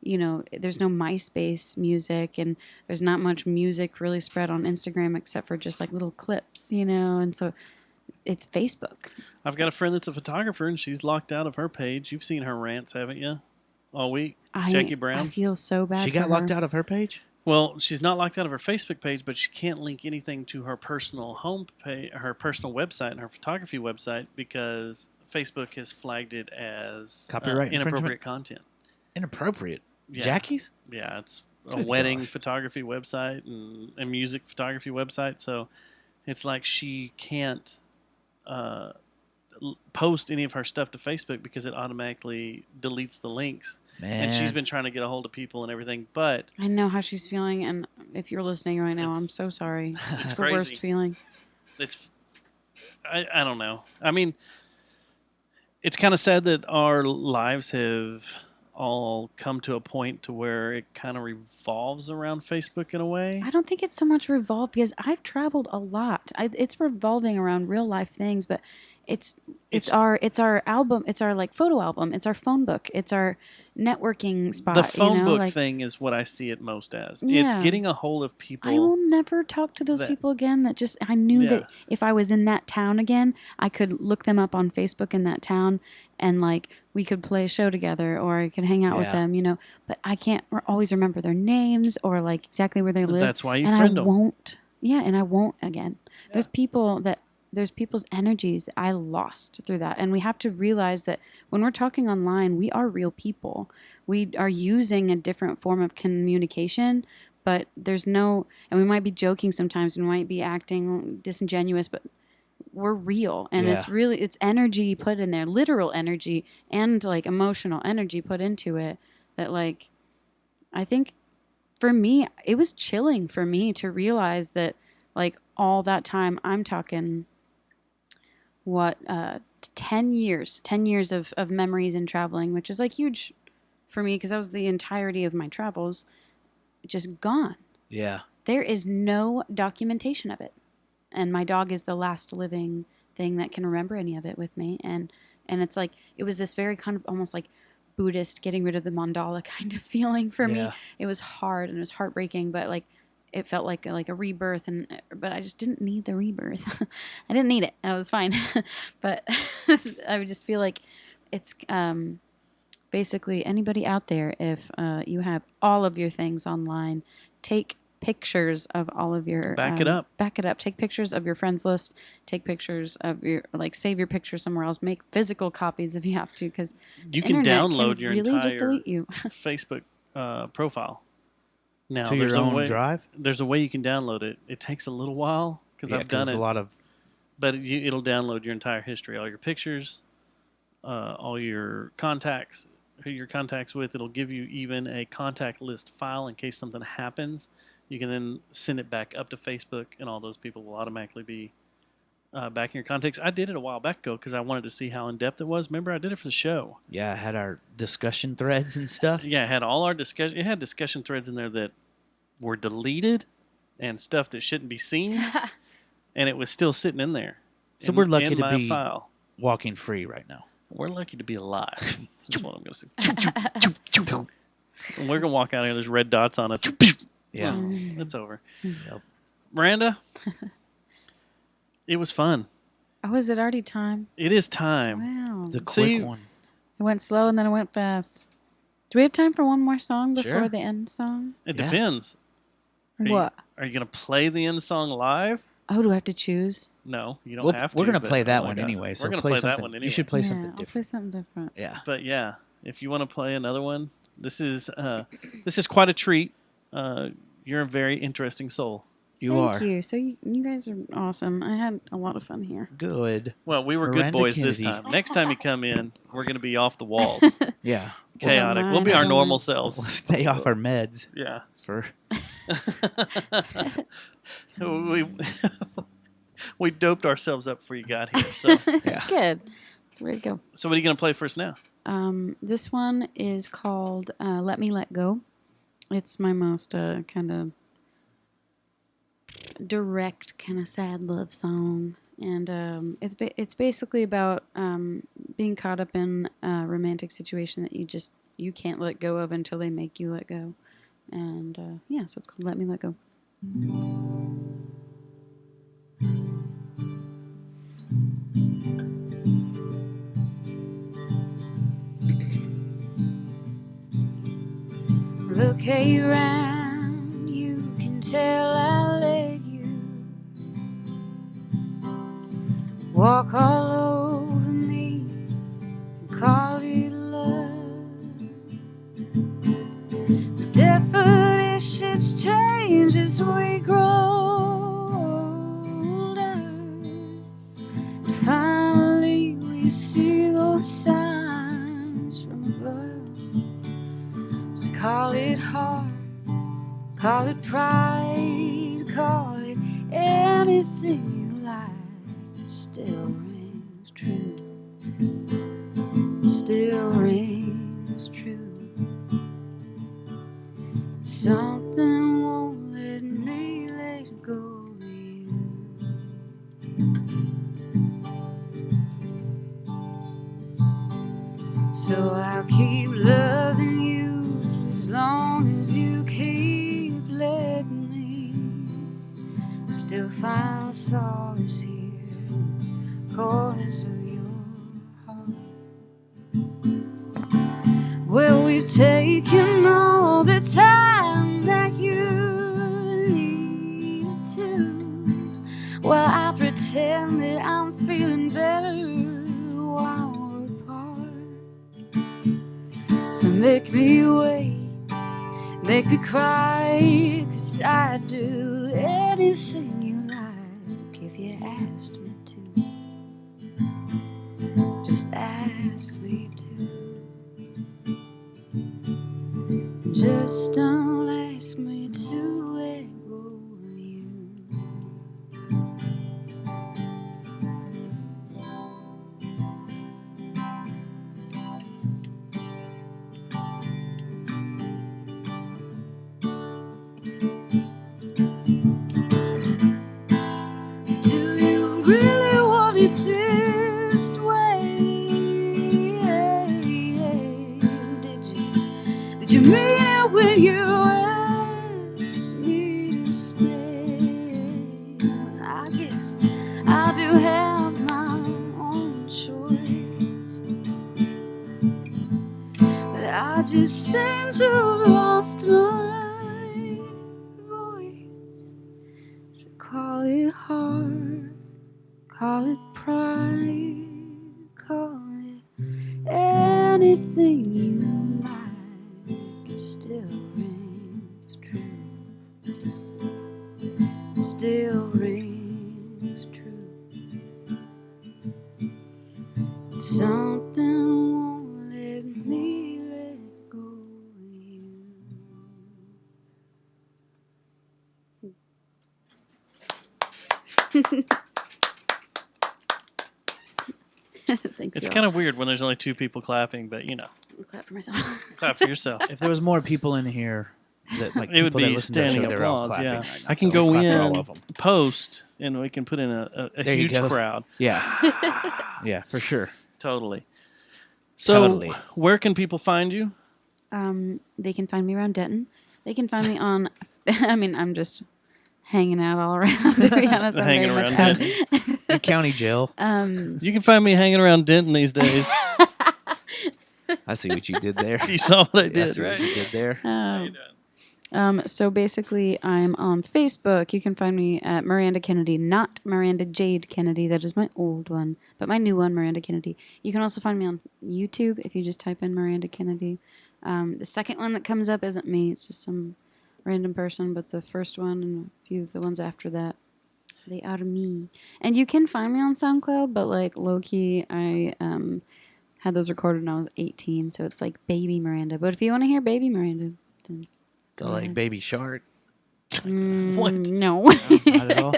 there's no MySpace music, and there's not much music really spread on Instagram except for just little clips, and so it's Facebook. I've got a friend that's a photographer, and she's locked out of her page. You've seen her rants, haven't you? All week. Jackie Brown. I feel so bad. She for got locked her. out of her page? Well, she's not locked out of her Facebook page, but she can't link anything to her personal home page, her personal website, and her photography website because Facebook has flagged it as Copyright inappropriate infringement? content. Inappropriate. Yeah. Jackie's? Yeah, it's a Good wedding gosh. photography website and a music photography website. So it's like she can't post any of her stuff to Facebook because it automatically deletes the links. Man. And she's been trying to get a hold of people and everything, but I know how she's feeling, and if you're listening right now, I'm It's- so sorry. it's It's the crazy. worst feeling. it's I don't know. I mean, it's kind of sad that our lives have all come to a point to where it kind of revolves around Facebook in a way. I don't think it's so much revolved because I've traveled a lot. It's revolving around real life things, but it's our album. It's our like photo album. It's our phone book. It's our networking spot. The phone you know? book like, thing is what I see it most as. It's Yeah. getting a hold of people. I will never talk to those that- people again. That just I knew Yeah. that if I was in that town again, I could look them up on Facebook in that town, and like we could play a show together, or I could hang out with Yeah. them. You know, but I can't always remember their names or like exactly where they live. That's why you and friend I them. won't. Yeah, and I won't again. There's people's energies that I lost through that. And we have to realize that when we're talking online, we are real people. We are using a different form of communication, but there's no, and we might be joking sometimes, we might be acting disingenuous, but we're real. And it's energy put in there, literal energy and like emotional energy put into it that like, I think for me, it was chilling for me to realize that like all that time I'm talking 10 years of memories and traveling, which is like huge for me because that was the entirety of my travels, just gone. Yeah. There is no documentation of it, and my dog is the last living thing that can remember any of it with me. And it's like it was this very kind of almost like Buddhist getting rid of the mandala kind of feeling for me. Yeah. It was hard and it was heartbreaking, but like it felt like a rebirth, but I just didn't need the rebirth. I didn't need it. I was fine. But I would just feel like it's basically anybody out there, if you have all of your things online, take pictures of all of your Back it up. Take pictures of your friends list, take pictures of your save your picture somewhere else, make physical copies if you have to, because You can download your really just entire delete you. Facebook profile. Now, To your there's a own way, drive? There's a way you can download it. It takes a little while because I've done there's it. a lot of But it'll download your entire history, all your pictures, all your contacts, who you're contacts with. It'll give you even a contact list file in case something happens. You can then send it back up to Facebook, and all those people will automatically be back in your contacts. I did it a while back ago because I wanted to see how in depth it was. Remember, I did it for the show. Yeah, I had our discussion threads and stuff. Yeah, it had all our discussion. It had discussion threads in there that were deleted and stuff that shouldn't be seen, and it was still sitting in there. So we're lucky in to my be file. walking free right now. We're lucky to be alive. That's what I'm going to say. And we're going to walk out here, there's red dots on us. Yeah. It's over. Yep. Miranda, it was fun. Oh, is it already time? It is time. Wow. It's a quick See- one. It went slow and then it went fast. Do we have time for one more song before Sure. the end song? It Yeah. depends. Are you- What? Are you going to play the end song live? Oh, do I have to choose? No, you don't We're have to. going to but- play that oh my one gosh. anyway. So We're going to play play something. that one anyway. You should play yeah, something I'll play different. something different. Yeah. But yeah, if you want to play another one, this is quite a treat. You're a very interesting soul. You Thank are. you. So you guys are awesome. I had a lot of fun here. Good. Well, we were Miranda good boys this Kennedy. time. Next time you come in, we're going to be off the walls. Yeah. Chaotic. We'll be our normal selves. We'll stay off our meds Yeah. for we doped ourselves up before you got here. So Yeah. Good. That's the way to go. what are you going to play for us now? This one is called Let Me Let Go. It's my most kind of direct, kind of sad love song. And it's basically about being caught up in a romantic situation that you can't let go of until they make you let go. And so it's called Let Me Let Go. Look around, you can tell I let you walk all over me and call it love. The definition see those signs from above. So call it heart, call it pride, call it anything you like. It still rings true. It still rings true. Something won't let me let go of you. So I'll keep loving you as long as you keep letting me. Still find solace here in the corners of your heart. Well, we've taken all the time that you need to. Well, I pretend that I'm feeling better while we're apart. So make me wait, make me cry, 'cause I'd do anything you like if you asked me to. Just ask me to. Just don't ask me to let go of you. Do you really want it this way? Did you mean it when you asked me to stay? I guess I do have my own choice, but I just seem to have lost my voice. So call it heart, call it pride, call it anything you like. It still rings true. Still rings true. Something won't let me let go of you. Thanks, It's y'all. kind of weird when there's only two people clapping, but you know, I'll clap for myself. clap for yourself. If there was more people in here, that like It would people that be listen to our standing show, they're all applause. clapping Yeah, right now, I can so go clap for in, all of them. post, and we can put in a There you huge go. crowd. Yeah, yeah, for sure. Totally. So, Totally. where can people find you? They can find me around Denton. They can find me on. I mean, I'm just hanging out all around. To be honest, I'm hanging very much around out. The county jail. You can find me hanging around Denton these days. I see what you did there. You saw what I I did, see right? what you did there. How you doing? So basically, I'm on Facebook. You can find me at Miranda Kennedy, not Miranda Jade Kennedy. That is my old one, but my new one, Miranda Kennedy. You can also find me on YouTube if you just type in Miranda Kennedy. The second one that comes up isn't me; it's just some random person. But the first one and a few of the ones after that, they are me. And you can find me on SoundCloud, but like low key, I had those recorded when I was 18, so it's like Baby Miranda. But if you want to hear Baby Miranda, then So go like ahead. Baby Shark. What? No. Not at all.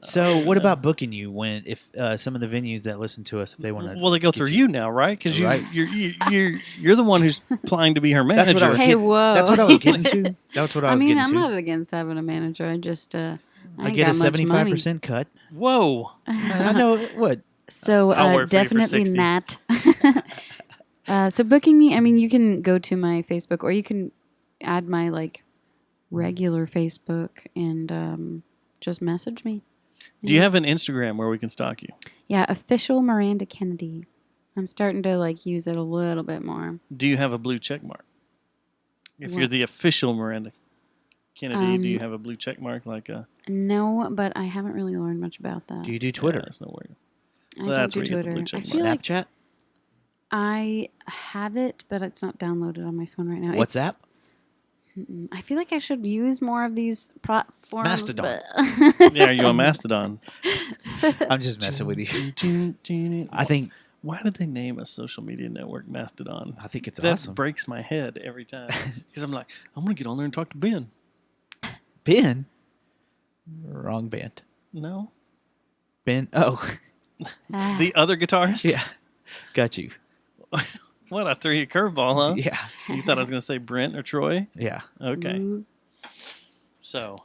So what about booking you when if some of the venues that listen to us if they want to? Well, they go through you now, right? Because Right. you're the one who's applying to be her manager. That's what I was Hey, getting. whoa. That's what I was getting to. That's what I I was mean, getting I'm to. not against having a manager. I just I I ain't get a got much money. 75% cut. Whoa. I know what. So I'll work for you for definitely 60. not. So booking me, I mean, you can go to my Facebook or you can add my like regular Facebook and just message me. Do you have an Instagram where we can stalk you? Yeah, official Miranda Kennedy. I'm starting to like use it a little bit more. Do you have a blue check mark? If you're What? the official Miranda Kennedy, do you Um, have a blue check mark like a? No, but I haven't really learned much about that. Do you do Twitter? Yeah, that's no worry. I Well, that's don't do where you get the Twitter. blue I check feel like Snapchat? I have it, but it's not downloaded on my phone right now. WhatsApp? I feel like I should use more of these platforms. Mastodon. but- Yeah, are you on Mastodon? I'm just messing with you. I think Why did they name a social media network Mastodon? I think it's That awesome. breaks my head every time because I'm like, I'm gonna get on there and talk to Ben. Ben? Wrong band. No, Ben. Oh, Ah, the other guitarist. yeah. Got you. What? I threw you a curveball, huh? Yeah. You thought I was gonna say Brent or Troy? Yeah. Okay, ooh. so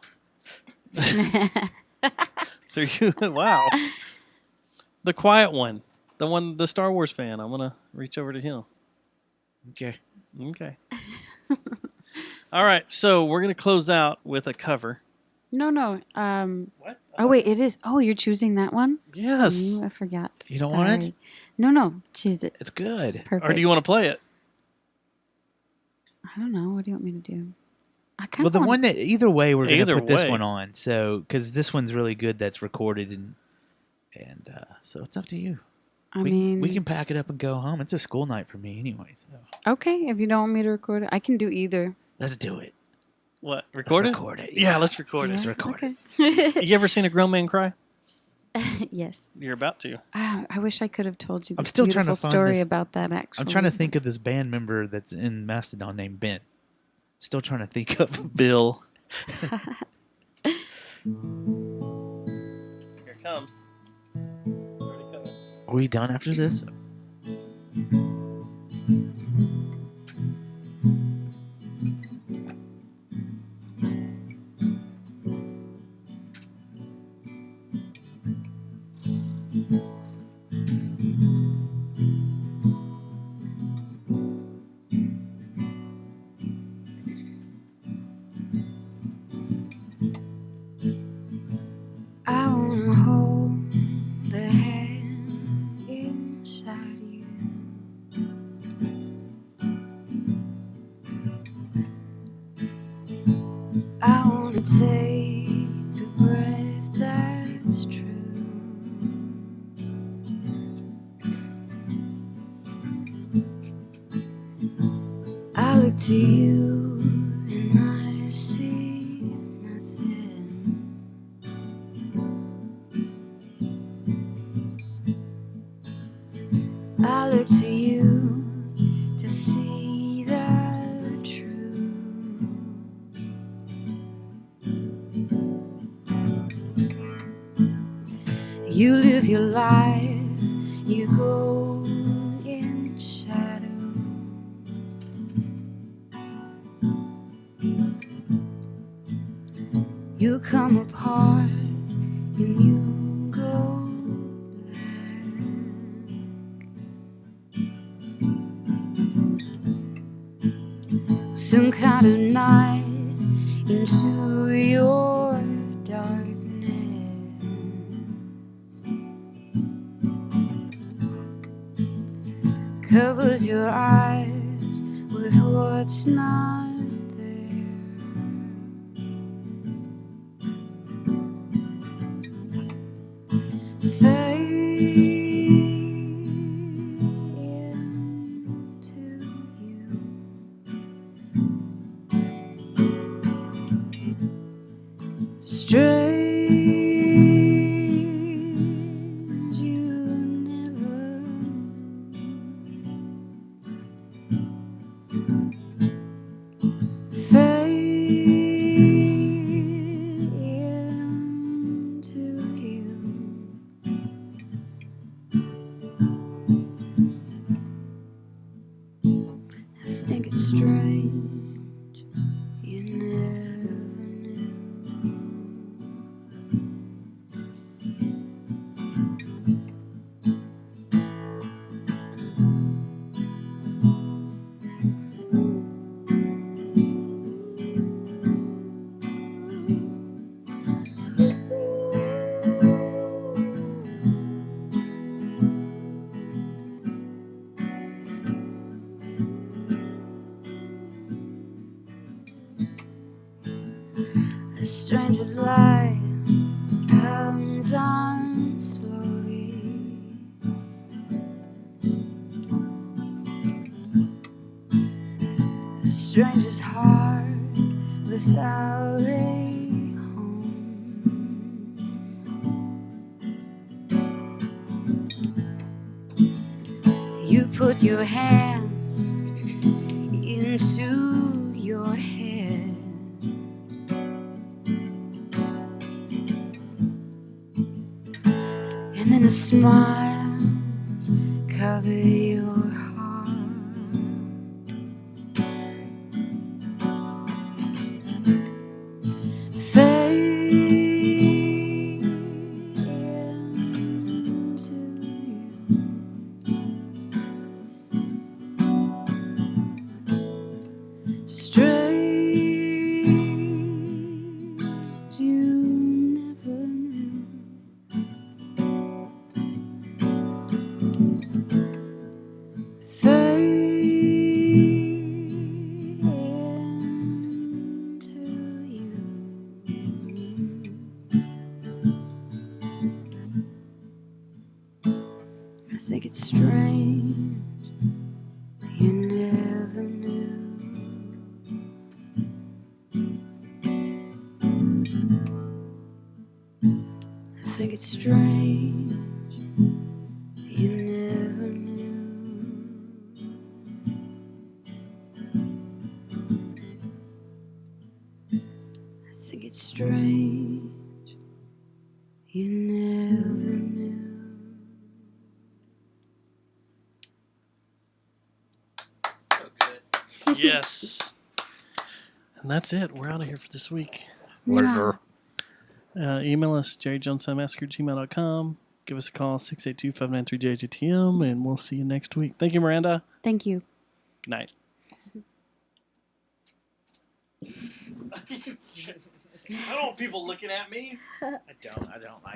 threw you. Wow, the quiet one, the Star Wars fan. I'm gonna reach over to him. Okay. Okay. All right, so we're gonna close out with a cover. No. What? Oh wait, it is. Oh, you're choosing that one. Yes. Ooh, I forgot. You don't want it? Sorry. No. Choose it. It's good. It's perfect. Or do you want to play it? I don't know. What do you want me to do? I kind Well, of the one that either way we're gonna Either put this way. one on. So because this one's really good, that's recorded and so it's up to you. I we mean, can pack it up and go home. It's a school night for me anyway. So okay. If you don't want me to record it, I can do either. let's do it. What? Let's Record it? record it. Yeah, let's record Let's it. record it. Okay. You ever seen a grown man cry? Yes. You're about to. I wish I could have told you this I'm still trying beautiful to find story this- about that. Actually, I'm trying to think of this band member that's in Mastodon named Ben. Still trying to think of. Bill. Here it comes. Already coming. Are we done after this? I wanna hold the hand inside you. I wanna take the breath that's true. I look to you and I see nothing. I look to you to see the truth. You live your life, you go in shadows. You come apart and you go black. Some kind of night into your darkness covers your eyes with what's not there. Fade into you. Strange you never fade into you. I think it's strange you never knew. A stranger's light comes on slowly. A stranger's heart without a home. You put your hands into your head. And then the smiles cover your heart. Fade into you. Straight you never knew. Fade into you. I think it's strange you never knew. I think it's strange you never knew. I think it's strange you never knew. Yes. And that's it. We're out of here for this week. Later. Email us, jerryjonesmassacre@gmail.com. Give us a call, 682-593-JJTM, and we'll see you next week. Thank you, Miranda. Thank you. Good night. I don't want people looking at me. I don't.